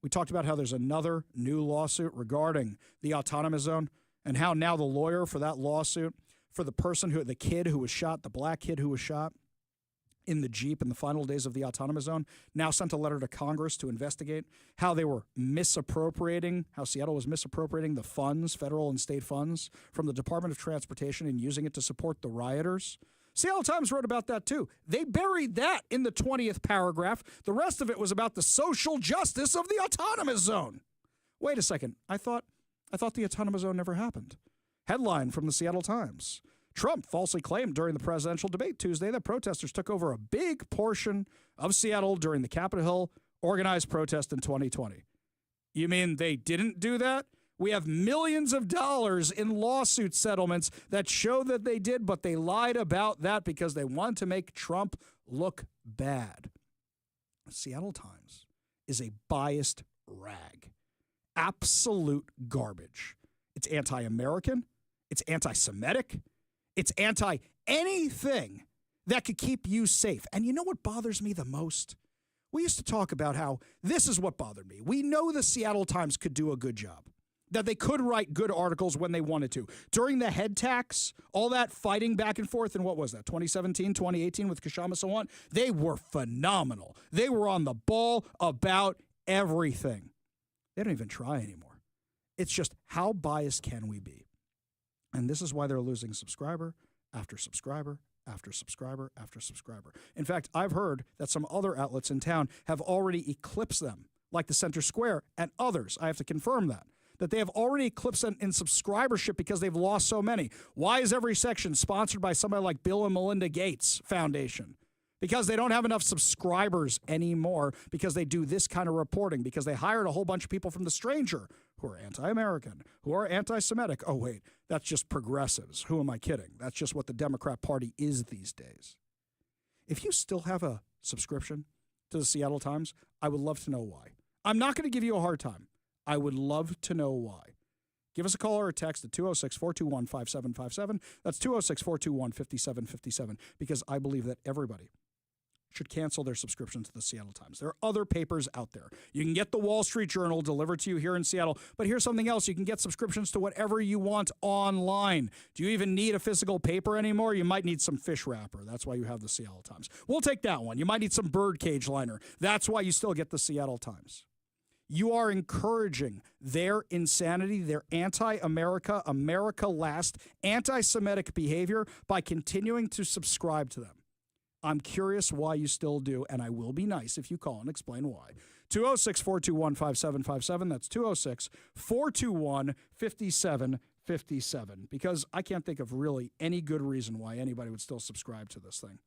we talked about how there's another new lawsuit regarding the autonomous zone and how now the lawyer for that lawsuit, for the kid who was shot, the black kid who was shot in the Jeep in the final days of the autonomous zone, now sent a letter to Congress to investigate how they were misappropriating, how Seattle was misappropriating the funds, federal and state funds, from the Department of Transportation and using it to support the rioters. Seattle Times wrote about that too. They buried that in the 20th paragraph. The rest of it was about the social justice of the autonomous zone. Wait a second. I thought the autonomous zone never happened. Headline from the Seattle Times. Trump falsely claimed during the presidential debate Tuesday that protesters took over a big portion of Seattle during the Capitol Hill organized protest in 2020. You mean they didn't do that? We have millions of dollars in lawsuit settlements that show that they did, but they lied about that because they wanted to make Trump look bad. The Seattle Times is a biased rag. Absolute garbage. It's anti-American. It's anti-Semitic. It's anti-anything that could keep you safe. And you know what bothers me the most? We used to talk about how this is what bothered me. We know the Seattle Times could do a good job, that they could write good articles when they wanted to. During the head tax, all that fighting back and forth in what was that, 2017, 2018 with Kashama Sawant, they were phenomenal. They were on the ball about everything. They don't even try anymore. It's just how biased can we be? And this is why they're losing subscriber after subscriber after subscriber after subscriber. In fact, I've heard that some other outlets in town have already eclipsed them, like the Center Square and others. I have to confirm that they have already eclipsed them in subscribership because they've lost so many. Why is every section sponsored by somebody like Bill and Melinda Gates Foundation? Because they don't have enough subscribers anymore because they do this kind of reporting, because they hired a whole bunch of people from The Stranger who are anti-American, who are anti-Semitic. Oh, wait, that's just progressives. Who am I kidding? That's just what the Democrat Party is these days. If you still have a subscription to the Seattle Times, I would love to know why. I'm not going to give you a hard time. I would love to know why. Give us a call or a text at 206-421-5757. That's 206-421-5757, because I believe that everybody should cancel their subscription to the Seattle Times. There are other papers out there. You can get the Wall Street Journal delivered to you here in Seattle, but here's something else. You can get subscriptions to whatever you want online. Do you even need a physical paper anymore? You might need some fish wrapper. That's why you have the Seattle Times. We'll take that one. You might need some birdcage liner. That's why you still get the Seattle Times. You are encouraging their insanity, their anti-America, America last, anti-Semitic behavior by continuing to subscribe to them. I'm curious why you still do, and I will be nice if you call and explain why. 206-421-5757. That's 206-421-5757, because I can't think of really any good reason why anybody would still subscribe to this thing.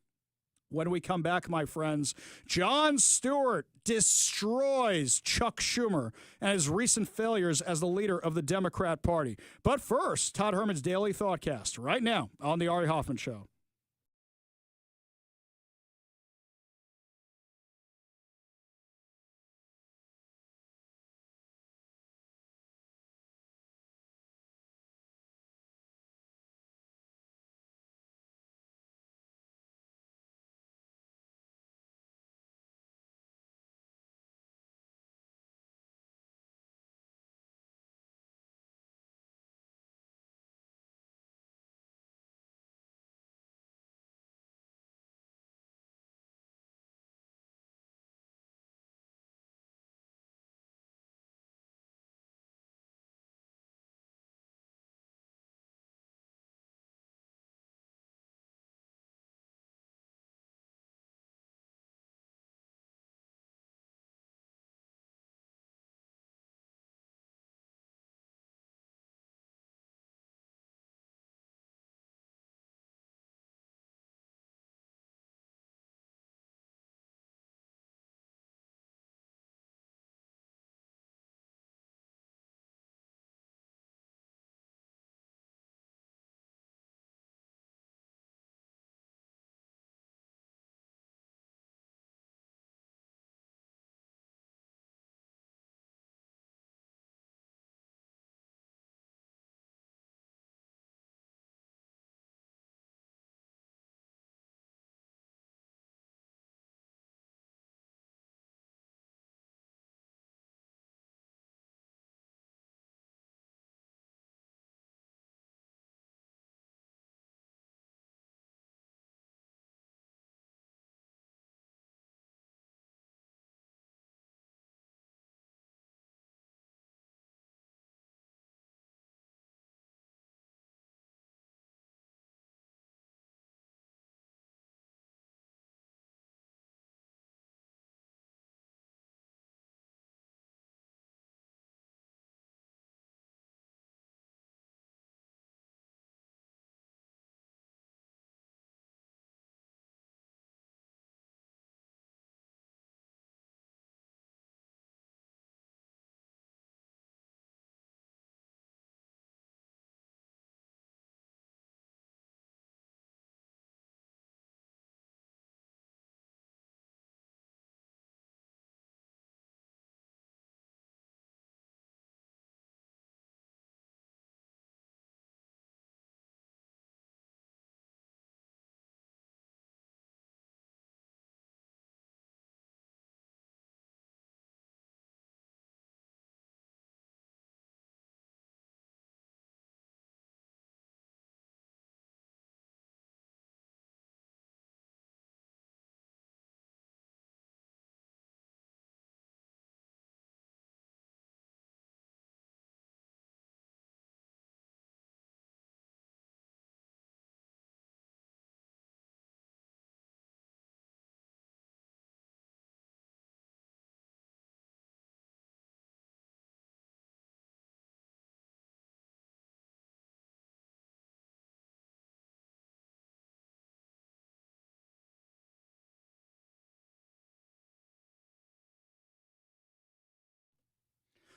When we come back, my friends, Jon Stewart destroys Chuck Schumer and his recent failures as the leader of the Democrat Party. But first, Todd Herman's Daily Thoughtcast, right now on The Ari Hoffman Show.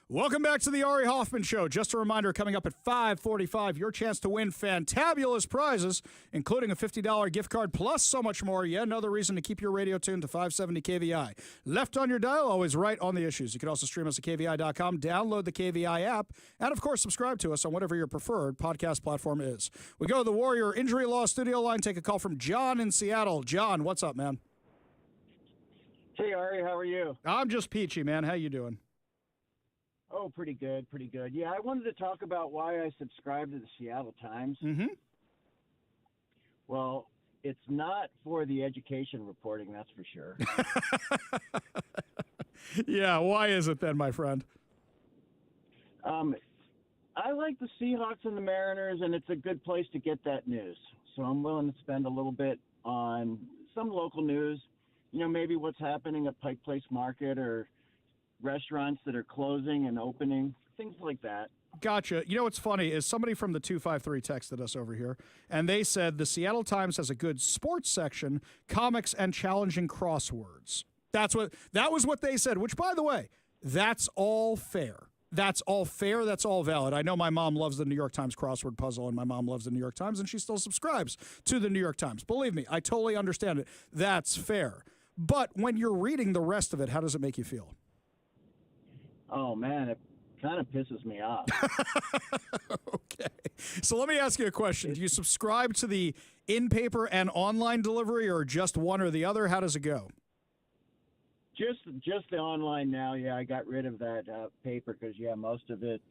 Welcome back to the Ari Hoffman Show. Just a reminder, coming up at 5:45, your chance to win fantabulous prizes, including a $50 gift card plus so much more. Yet another reason to keep your radio tuned to 570 KVI. Left on your dial, always right on the issues. You can also stream us at KVI.com, download the KVI app, and, of course, subscribe to us on whatever your preferred podcast platform is. We go to the Warrior Injury Law studio line, take a call from John in Seattle. John, what's up, man? Hey, Ari, how are you? I'm just peachy, man. How you doing? Oh, pretty good, pretty good. Yeah, I wanted to talk about why I subscribe to the Seattle Times. Mm-hmm. Well, it's not for the education reporting, that's for sure. Yeah, why is it then, my friend? I like the Seahawks and the Mariners, and it's a good place to get that news. So I'm willing to spend a little bit on some local news, you know, maybe what's happening at Pike Place Market or restaurants that are closing and opening, things like that. Gotcha. You know what's funny is somebody from the 253 texted us over here, and they said the Seattle Times has a good sports section, comics, and challenging crosswords. That was what they said, which, by the way, that's all fair. That's all fair. That's all valid. I know my mom loves the New York Times crossword puzzle, and my mom loves the New York Times, and she still subscribes to the New York Times. Believe me, I totally understand it. That's fair. But when you're reading the rest of it, how does it make you feel? Oh, man, it kind of pisses me off. Okay. So let me ask you a question. Do you subscribe to the in-paper and online delivery, or just one or the other? How does it go? Just the online now. Yeah, I got rid of that paper because, yeah, most of it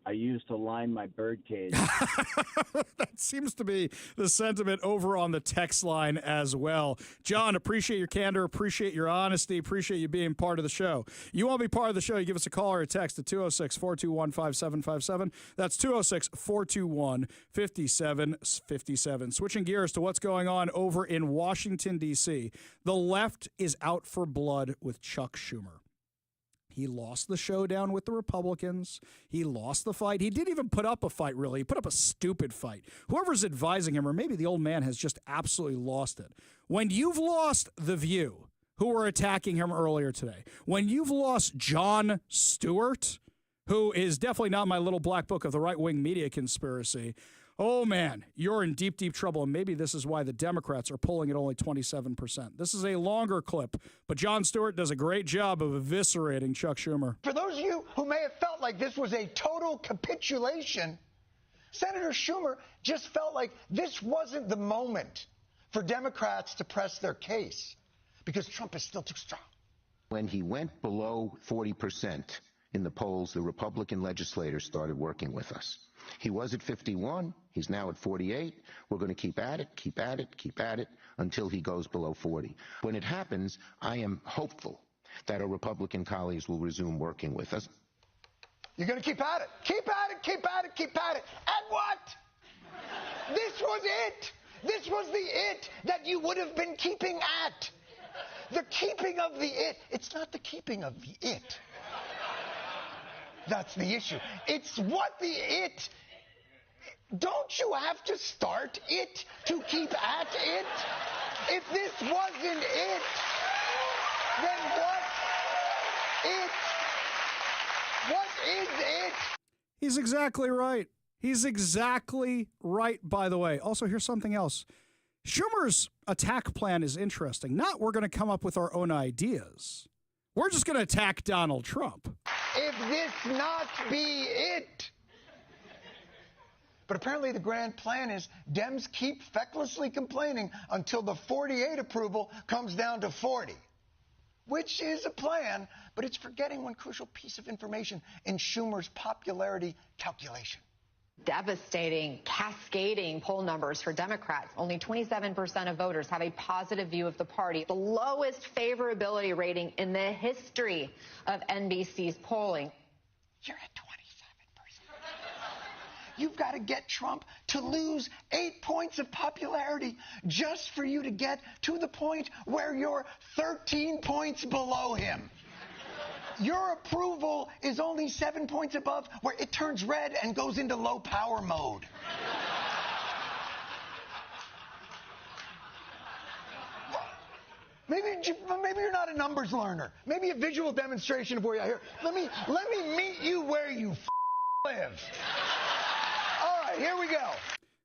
I used to line my bird cage. That seems to be the sentiment over on the text line as well. John, appreciate your candor, appreciate your honesty, appreciate you being part of the show. You want to be part of the show, you give us a call or a text at 206-421-5757. That's 206-421-5757. Switching gears to what's going on over in Washington, D.C., the left is out for blood with Chuck Schumer. He lost the showdown with the Republicans. He lost the fight. He didn't even put up a fight, really. He put up a stupid fight. Whoever's advising him, or maybe the old man, has just absolutely lost it. When you've lost The View, who were attacking him earlier today, when you've lost Jon Stewart, who is definitely not my little black book of the right-wing media conspiracy, oh, man, you're in deep, deep trouble, and maybe this is why the Democrats are polling at only 27%. This is a longer clip, but Jon Stewart does a great job of eviscerating Chuck Schumer. For those of you who may have felt like this was a total capitulation, Senator Schumer just felt like this wasn't the moment for Democrats to press their case because Trump is still too strong. When he went below 40% in the polls, the Republican legislators started working with us. He was at 51. He's now at 48. We're going to keep at it, keep at it, keep at it until he goes below 40. When it happens, I am hopeful that our Republican colleagues will resume working with us. You're going to keep at it. Keep at it, keep at it, keep at it. And what? This was it. This was the it that you would have been keeping at. The keeping of the it. It's not the keeping of the it. That's the issue. It's what the it. Don't you have to start it to keep at it? If this wasn't it, then what it? What is it? He's exactly right. He's exactly right, by the way. Also, here's something else. Schumer's attack plan is interesting. Not we're going to come up with our own ideas. We're just going to attack Donald Trump. If this not be it. But apparently the grand plan is Dems keep fecklessly complaining until the 48 approval comes down to 40, which is a plan, but it's forgetting one crucial piece of information in Schumer's popularity calculation. Devastating, cascading poll numbers for Democrats. Only 27% of voters have a positive view of the party. The lowest favorability rating in the history of NBC's polling. You're at 27%. You've got to get Trump to lose 8 points of popularity just for you to get to the point where you're 13 points below him. Your approval is only 7 points above, where it turns red and goes into low power mode. Maybe you're not a numbers learner. Maybe a visual demonstration of where you're here. Let me meet you where you live. All right, here we go.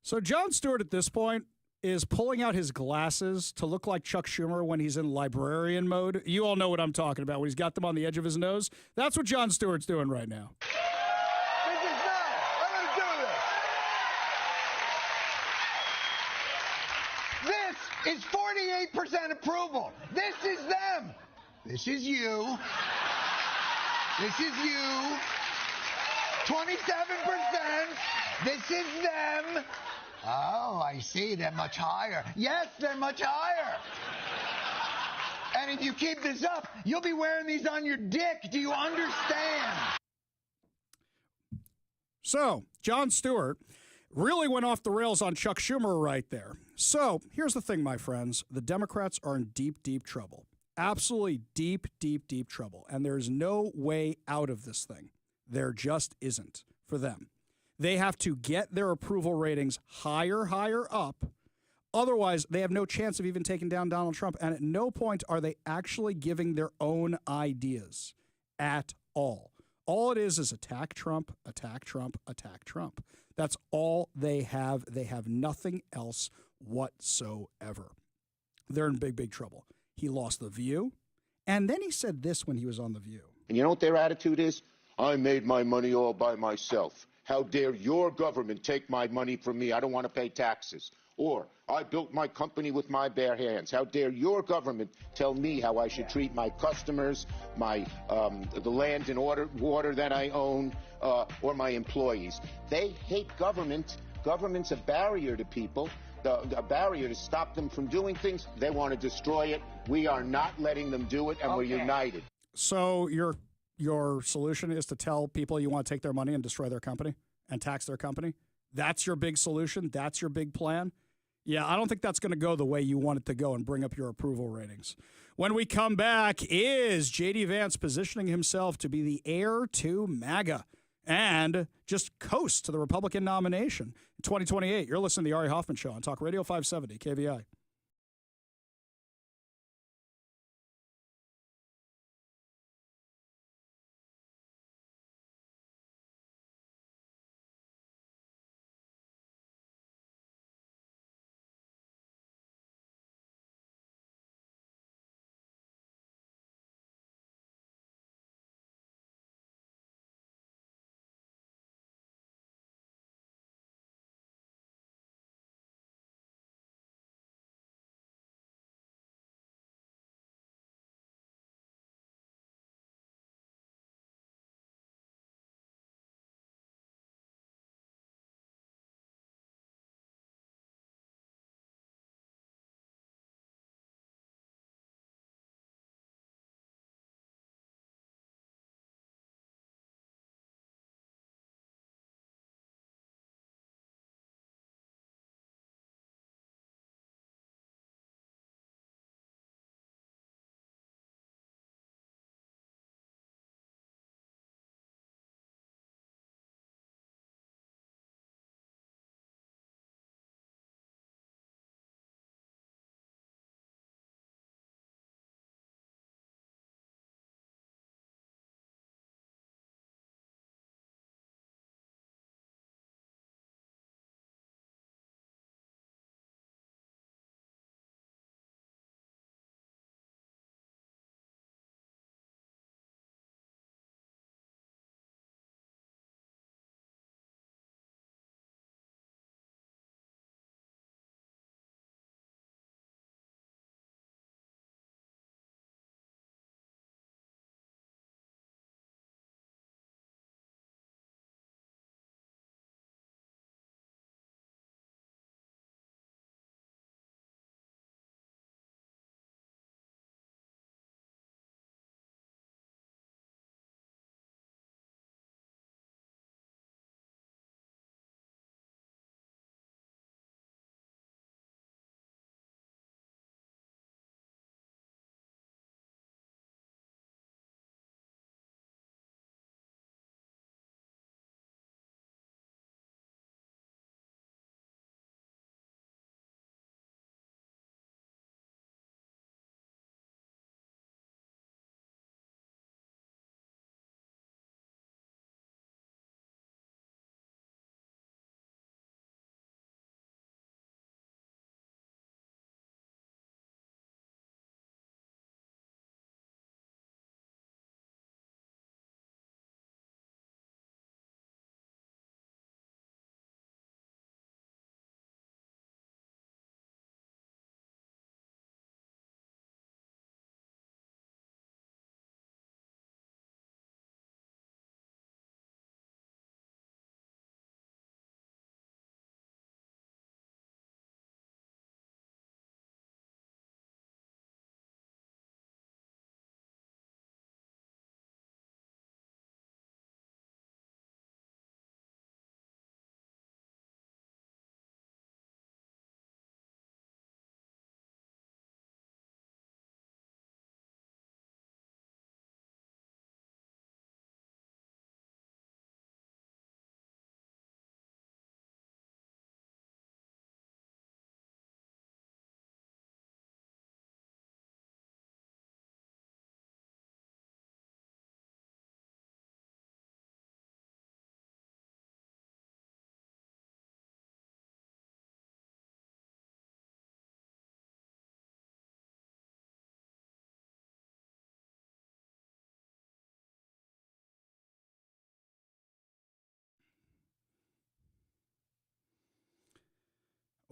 So Jon Stewart at this point is pulling out his glasses to look like Chuck Schumer when he's in librarian mode. You all know what I'm talking about, when he's got them on the edge of his nose. That's what Jon Stewart's doing right now. This is 48% approval. This is them. This is you. This is you. 27%. This is them. Oh, I see. They're much higher. Yes, they're much higher. And if you keep this up, you'll be wearing these on your dick. Do you understand? So, Jon Stewart really went off the rails on Chuck Schumer right there. So, here's the thing, my friends. The Democrats are in deep, deep trouble. Absolutely deep, deep, deep trouble. And there's no way out of this thing. There just isn't for them. They have to get their approval ratings higher up. Otherwise, they have no chance of even taking down Donald Trump. And at no point are they actually giving their own ideas at all. All it is attack Trump, attack Trump, attack Trump. That's all they have. They have nothing else whatsoever. They're in big, big trouble. He lost The View. And then he said this when he was on The View. And you know what their attitude is? I made my money all by myself. How dare your government take my money from me? I don't want to pay taxes. Or, I built my company with my bare hands. How dare your government tell me how I should treat my customers, the land and water that I own, or my employees? They hate government. Government's a barrier to people, a barrier to stop them from doing things. They want to destroy it. We are not letting them do it, and we're united. So your solution is to tell people you want to take their money and destroy their company and tax their company? That's your big solution? That's your big plan? Yeah, I don't think that's going to go the way you want it to go and bring up your approval ratings. When we come back, is J.D. Vance positioning himself to be the heir to MAGA and just coast to the Republican nomination in 2028? You're listening to the Ari Hoffman Show on Talk Radio 570 KVI.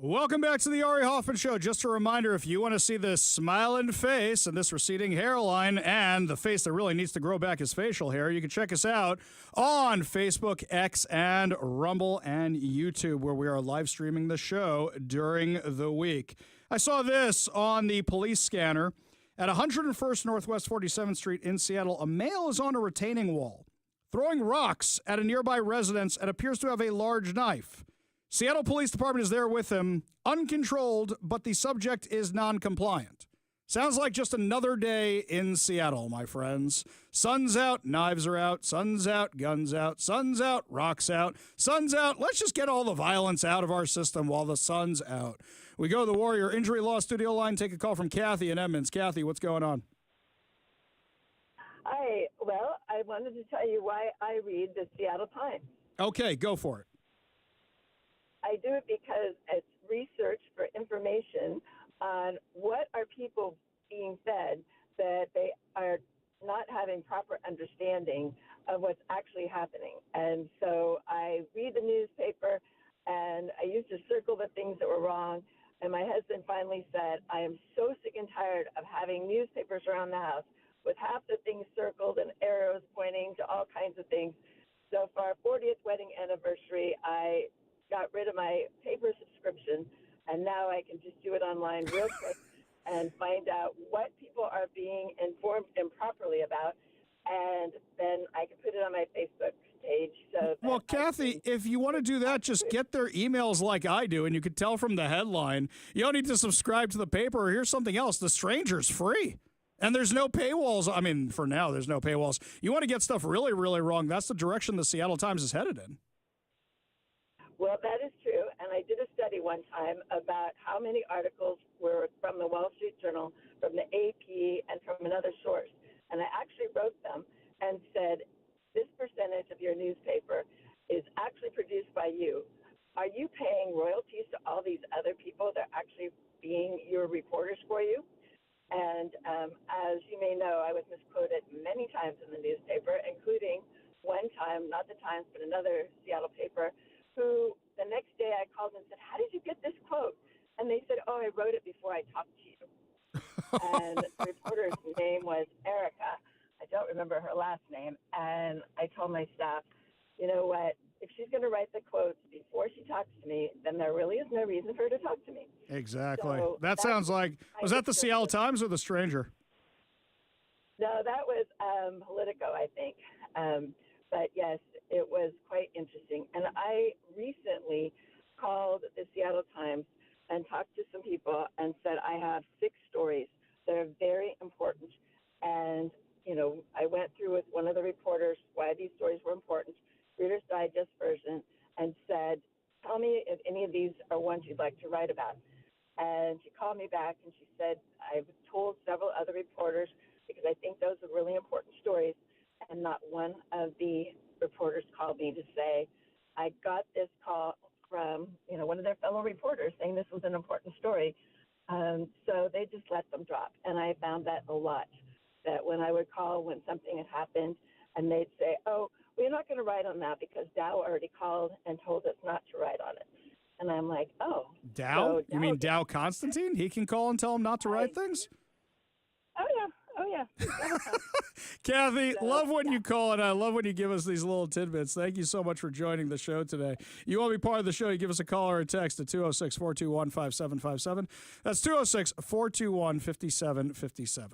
Welcome back to the Ari Hoffman Show. Just a reminder, if you want to see this smiling face and this receding hairline and the face that really needs to grow back his facial hair, you can check us out on Facebook, X, and Rumble and YouTube, where we are live streaming the show during the week. I saw this on the police scanner. At 101st Northwest 47th Street in Seattle, a male is on a retaining wall, throwing rocks at a nearby residence and appears to have a large knife. Seattle Police Department is there with him, uncontrolled, but the subject is non-compliant. Sounds like just another day in Seattle, my friends. Sun's out, knives are out, sun's out, guns out, sun's out, rocks out, sun's out. Let's just get all the violence out of our system while the sun's out. We go to the Warrior Injury Law Studio line, take a call from Kathy in Edmonds. Kathy, what's going on? Hi. Well, I wanted to tell you why I read the Seattle Times. Okay, go for it. I do it because it's research for information on what are people being fed that they are not having proper understanding of what's actually happening. And so I read the newspaper, and I used to circle the things that were wrong. And my husband finally said, I am so sick and tired of having newspapers around the house with half the things circled and arrows pointing to all kinds of things. So for our 40th wedding anniversary, I got rid of my paper subscription, and now I can just do it online real quick and find out what people are being informed improperly about, and then I can put it on my Facebook page. So well, Kathy, if you want to do that, just get their emails like I do, and you can tell from the headline. You don't need to subscribe to the paper. Or here's something else. The Stranger's free. And there's no paywalls. I mean, for now, there's no paywalls. You want to get stuff really, really wrong, that's the direction the Seattle Times is headed in. Well, that is true, and I did a study one time about how many articles were from the Wall Street Journal, from the AP, and from another source. And I actually wrote them and said, this percentage of your newspaper is actually produced by you. Are you paying royalties to all these other people that are actually being your reporters for you? And as you may know, I was misquoted many times in the newspaper, including one time, not the Times, but another Seattle paper, who the next day I called and said, how did you get this quote? And they said, oh, I wrote it before I talked to you. And the reporter's name was Erica. I don't remember her last name. And I told my staff, you know what? If she's going to write the quotes before she talks to me, then there really is no reason for her to talk to me. Exactly. So that sounds like, was that the Seattle Times or the Stranger? No, that was Politico, I think. But yes, it was quite interesting. And I recently called the Seattle Times and talked to some people and said, I have 6 stories that are very important. And, you know, I went through with one of the reporters why these stories were important, Reader's Digest version, and said, tell me if any of these are ones you'd like to write about. And she called me back and she said, I've told several other reporters because I think those are really important stories. And not one of the reporters called me to say, I got this call from, you know, one of their fellow reporters saying this was an important story. So they just let them drop. And I found that a lot, that when I would call when something had happened and they'd say, oh, we're not going to write on that because Dow already called and told us not to write on it. And I'm like, oh. Dow? So You mean Dow Constantine? He can call and tell him not to write things? Oh, yeah. Kathy, love when you call, and I love when you give us these little tidbits. Thank you so much for joining the show today. You want to be part of the show, you give us a call or a text at 206-421-5757. That's 206-421-5757.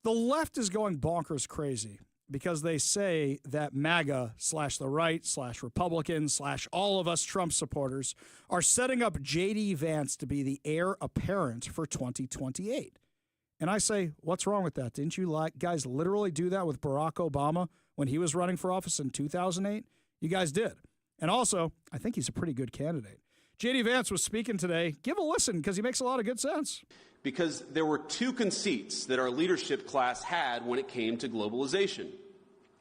The left is going bonkers crazy because they say that MAGA / the right / Republicans / all of us Trump supporters are setting up J.D. Vance to be the heir apparent for 2028. And I say, what's wrong with that? Didn't you guys literally do that with Barack Obama when he was running for office in 2008? You guys did. And also, I think he's a pretty good candidate. J.D. Vance was speaking today. Give a listen because he makes a lot of good sense. Because there were 2 conceits that our leadership class had when it came to globalization.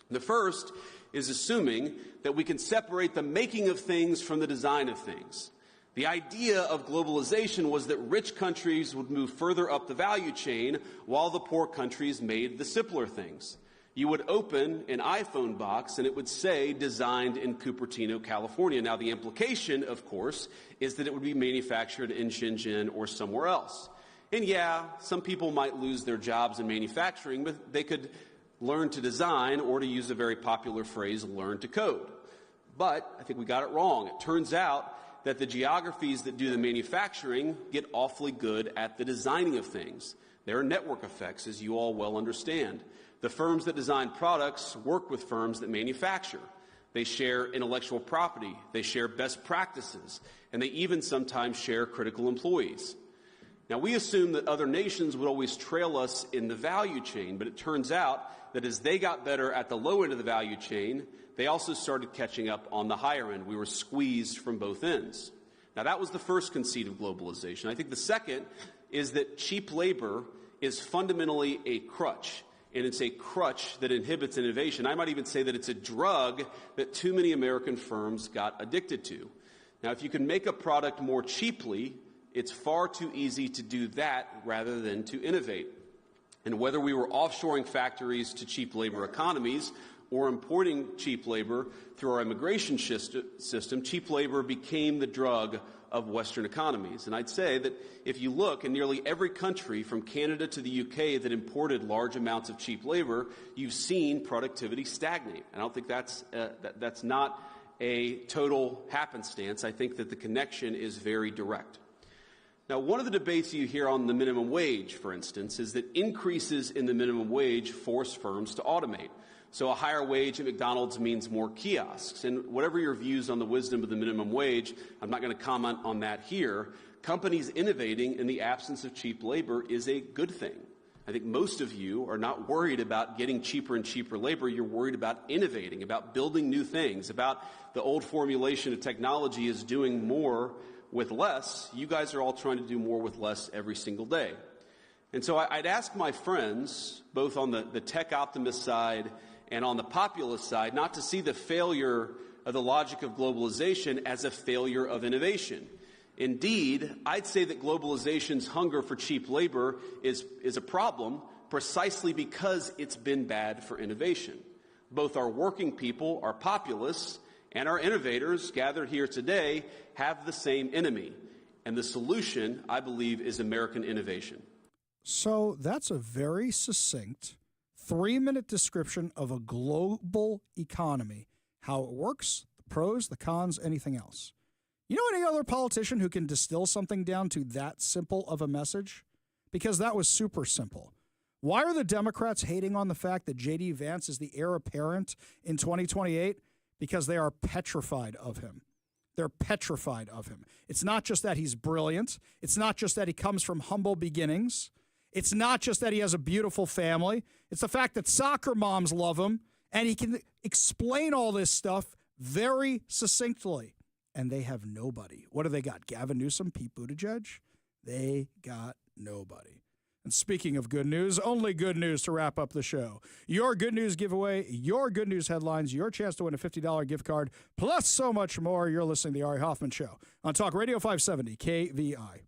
The first is assuming that we can separate the making of things from the design of things. The idea of globalization was that rich countries would move further up the value chain while the poor countries made the simpler things. You would open an iPhone box and it would say designed in Cupertino, California. Now, the implication, of course, is that it would be manufactured in Shenzhen or somewhere else. And yeah, some people might lose their jobs in manufacturing, but they could learn to design, or to use a very popular phrase, learn to code. But I think we got it wrong. It turns out that the geographies that do the manufacturing get awfully good at the designing of things. There are network effects, as you all well understand. The firms that design products work with firms that manufacture. They share intellectual property, they share best practices, and they even sometimes share critical employees. Now, we assume that other nations would always trail us in the value chain, but it turns out that as they got better at the low end of the value chain, they also started catching up on the higher end. We were squeezed from both ends. Now, that was the first conceit of globalization. I think the second is that cheap labor is fundamentally a crutch. And it's a crutch that inhibits innovation. I might even say that it's a drug that too many American firms got addicted to. Now, if you can make a product more cheaply, it's far too easy to do that rather than to innovate. And whether we were offshoring factories to cheap labor economies or importing cheap labor through our immigration system, cheap labor became the drug of Western economies. And I'd say that if you look in nearly every country from Canada to the UK that imported large amounts of cheap labor, you've seen productivity stagnate. I don't think that's not a total happenstance. I think that the connection is very direct. Now, one of the debates you hear on the minimum wage, for instance, is that increases in the minimum wage force firms to automate. So a higher wage at McDonald's means more kiosks. And whatever your views on the wisdom of the minimum wage, I'm not going to comment on that here. Companies innovating in the absence of cheap labor is a good thing. I think most of you are not worried about getting cheaper and cheaper labor. You're worried about innovating, about building new things, about the old formulation of technology is doing more with less. You guys are all trying to do more with less every single day. And so I'd ask my friends, both on the tech optimist side and on the populist side, not to see the failure of the logic of globalization as a failure of innovation. Indeed, I'd say that globalization's hunger for cheap labor is a problem precisely because it's been bad for innovation. Both our working people, our populists, and our innovators gathered here today have the same enemy. And the solution, I believe, is American innovation. So that's a very succinct 3-minute description of a global economy, how it works, the pros, the cons, anything else. You know any other politician who can distill something down to that simple of a message? Because that was super simple. Why are the Democrats hating on the fact that J.D. Vance is the heir apparent in 2028? Because they are petrified of him. They're petrified of him. It's not just that he's brilliant. It's not just that he comes from humble beginnings. It's not just that he has a beautiful family. It's the fact that soccer moms love him, and he can explain all this stuff very succinctly. And they have nobody. What do they got? Gavin Newsom, Pete Buttigieg? They got nobody. And speaking of good news, only good news to wrap up the show. Your good news giveaway, your good news headlines, your chance to win a $50 gift card, plus so much more. You're listening to The Ari Hoffman Show on Talk Radio 570 KVI.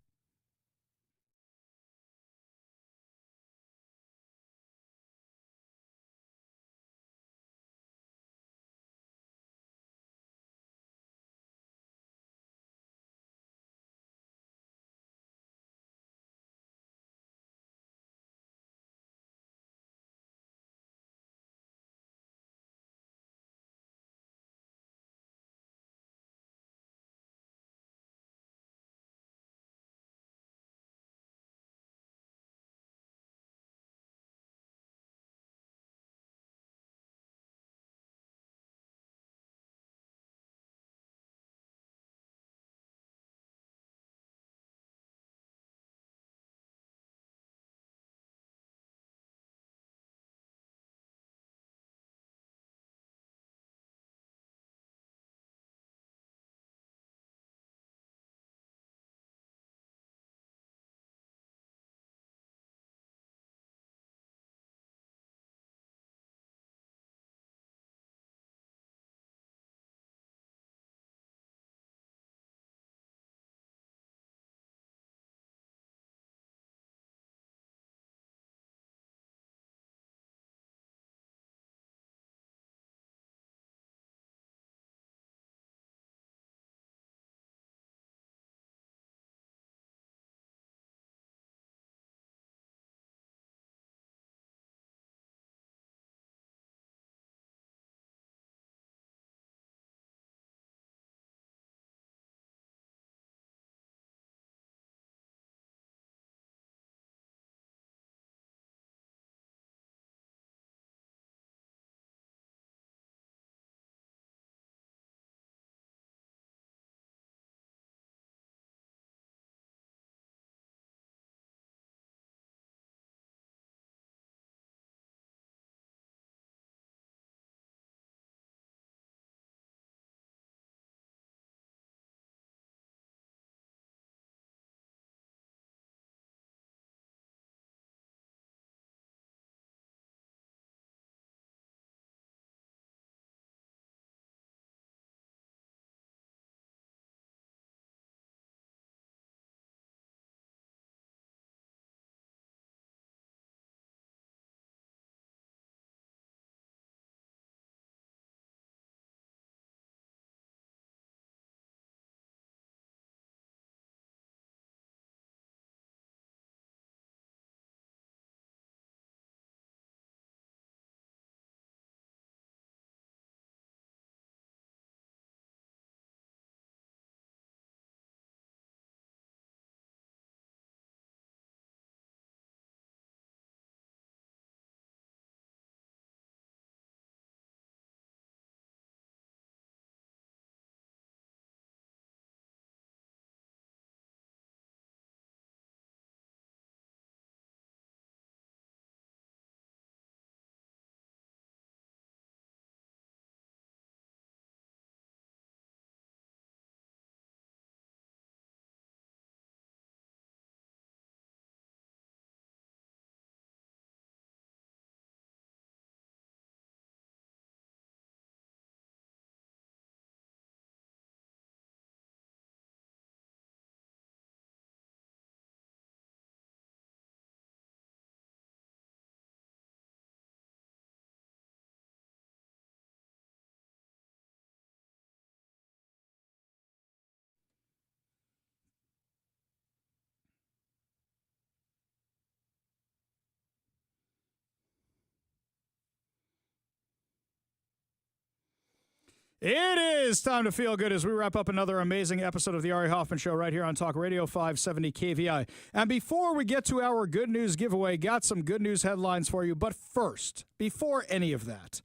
It is time to feel good as we wrap up another amazing episode of the Ari Hoffman Show right here on Talk Radio 570 KVI. And before we get to our good news giveaway, got some good news headlines for you. But first, before any of that,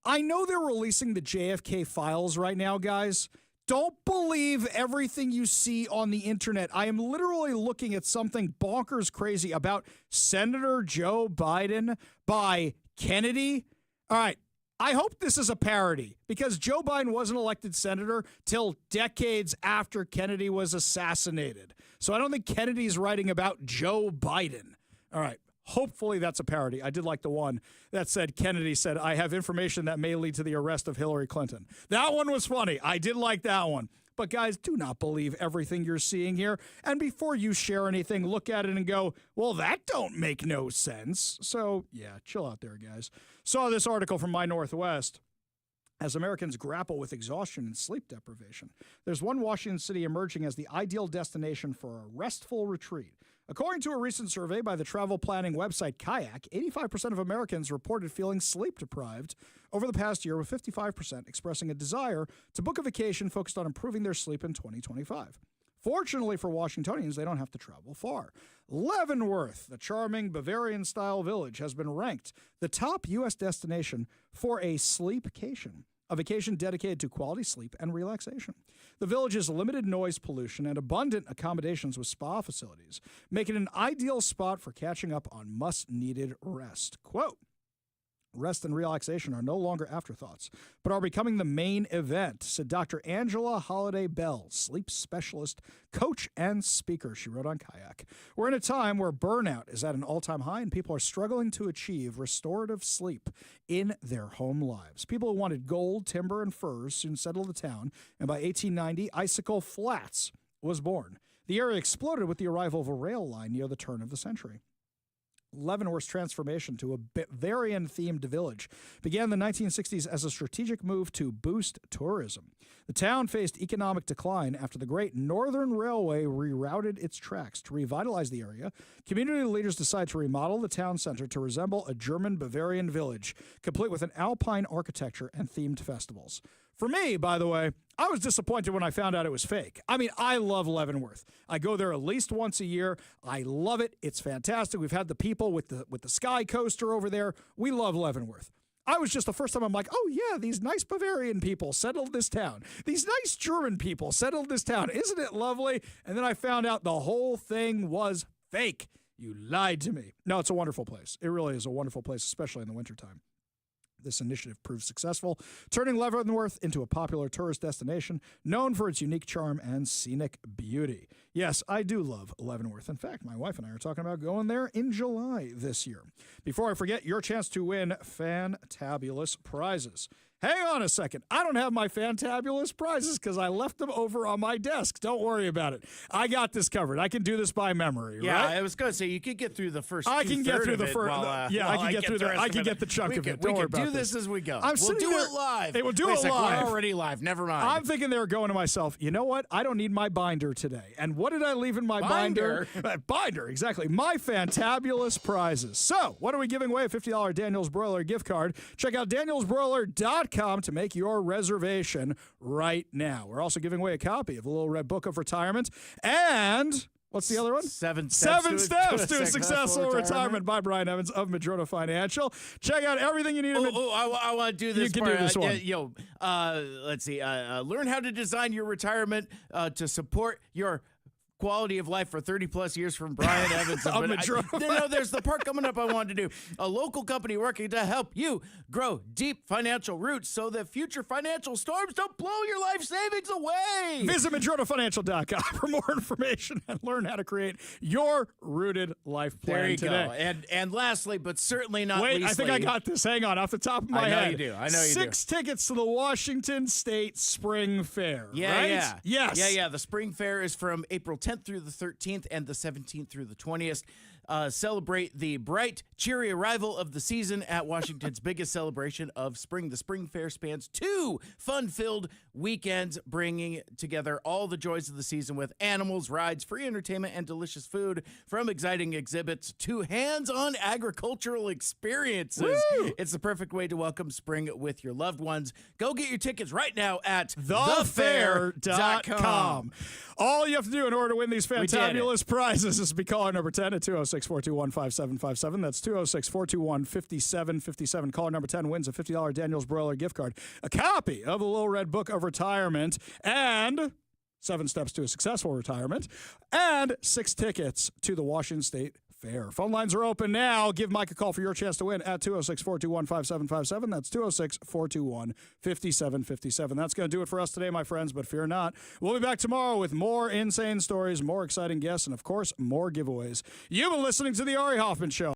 I know they're releasing the JFK files right now, guys. Don't believe everything you see on the internet. I am literally looking at something bonkers crazy about Senator Joe Biden by Kennedy. All right. I hope this is a parody because Joe Biden wasn't elected senator till decades after Kennedy was assassinated. So I don't think Kennedy's writing about Joe Biden. All right. Hopefully that's a parody. I did like the one that said Kennedy said, I have information that may lead to the arrest of Hillary Clinton. That one was funny. I did like that one. But guys, do not believe everything you're seeing here. And before you share anything, look at it and go, well, that don't make no sense. So yeah, chill out there, guys. Saw this article from My Northwest. As Americans grapple with exhaustion and sleep deprivation, there's one Washington city emerging as the ideal destination for a restful retreat. According to a recent survey by the travel planning website Kayak, 85% of Americans reported feeling sleep deprived over the past year, with 55% expressing a desire to book a vacation focused on improving their sleep in 2025. Fortunately for Washingtonians, they don't have to travel far. Leavenworth, the charming Bavarian-style village, has been ranked the top U.S. destination for a sleepcation, a vacation dedicated to quality sleep and relaxation. The village's limited noise pollution and abundant accommodations with spa facilities make it an ideal spot for catching up on much-needed rest. Quote, rest and relaxation are no longer afterthoughts, but are becoming the main event, said Dr. Angela Holliday Bell, sleep specialist, coach, and speaker. She wrote on Kayak. We're in a time where burnout is at an all-time high and people are struggling to achieve restorative sleep in their home lives. People who wanted gold, timber, and furs soon settled the town, and by 1890, Icicle Flats was born. The area exploded with the arrival of a rail line near the turn of the century. Leavenworth's transformation to a Bavarian-themed village began in the 1960s as a strategic move to boost tourism. The town faced economic decline after the Great Northern Railway rerouted its tracks. To revitalize the area, community leaders decided to remodel the town center to resemble a German Bavarian village, complete with an alpine architecture and themed festivals. For me, by the way, I was disappointed when I found out it was fake. I mean, I love Leavenworth. I go there at least once a year. I love it. It's fantastic. We've had the people with the sky coaster over there. We love Leavenworth. I was just the first time I'm like, oh yeah, these nice Bavarian people settled this town. These nice German people settled this town. Isn't it lovely? And then I found out the whole thing was fake. You lied to me. No, it's a wonderful place. It really is a wonderful place, especially in the wintertime. This initiative proved successful, turning Leavenworth into a popular tourist destination known for its unique charm and scenic beauty. Yes, I do love Leavenworth. In fact, my wife and I are talking about going there in July this year. Before I forget, your chance to win fantabulous prizes. Hang on a second. I don't have my fantabulous prizes because I left them over on my desk. Don't worry about it. I got this covered. I can do this by memory, yeah, right? I was going to say, you could get through the first I can get through the first. Yeah, I can get through the. I can get the chunk of it. Don't worry about this. We can do this as we go. We'll do it live. They will do it live. We're already live. Never mind. I'm thinking they were going to myself, you know what? I don't need my binder today. And what did I leave in my binder? Binder, exactly. My fantabulous prizes. So, what are we giving away? A $50 Daniel's Broiler gift card. Check out danielsbroiler.com to make your reservation right now. We're also giving away a copy of the Little Red Book of Retirement and what's the other one? Seven steps to a successful retirement by Brian Evans of Madrona Financial. Check out everything you need. I want to do this. You can do this one. Let's see. Learn how to design your retirement to support your quality of life for 30 plus years from Brian Evans. There's the part coming up I wanted to do. A local company working to help you grow deep financial roots so that future financial storms don't blow your life savings away. Visit MadronaFinancial.com for more information and learn how to create your rooted life plan there you today. Go. And lastly, but certainly not leastly. I think I got this. Hang on. Off the top of my head. I know you do. 6 tickets to the Washington State Spring Fair. Yeah, right? Yeah. Yes. Yeah. The Spring Fair is from April 10th through the 13th and the 17th through the 20th. celebrate the bright, cheery arrival of the season at Washington's biggest celebration of spring. The Spring Fair spans 2 fun-filled weekends, bringing together all the joys of the season with animals, rides, free entertainment, and delicious food. From exciting exhibits to hands-on agricultural experiences. Woo! It's the perfect way to welcome spring with your loved ones. Go get your tickets right now at thefair.com. All you have to do in order to win these fantabulous prizes is be caller number 10 at 206-421-5757. That's 206-421-5757. Caller number 10 wins a $50 Daniel's Broiler gift card, a copy of the Little Red Book of Retirement, and 7 Steps to a Successful Retirement, and 6 tickets to the Washington State Fair. Phone lines are open now. Give Mike a call for your chance to win at 206-421-5757. That's 206-421-5757. That's going to do it for us today, my friends, but fear not. We'll be back tomorrow with more insane stories, more exciting guests, and, of course, more giveaways. You've been listening to The Ari Hoffman Show.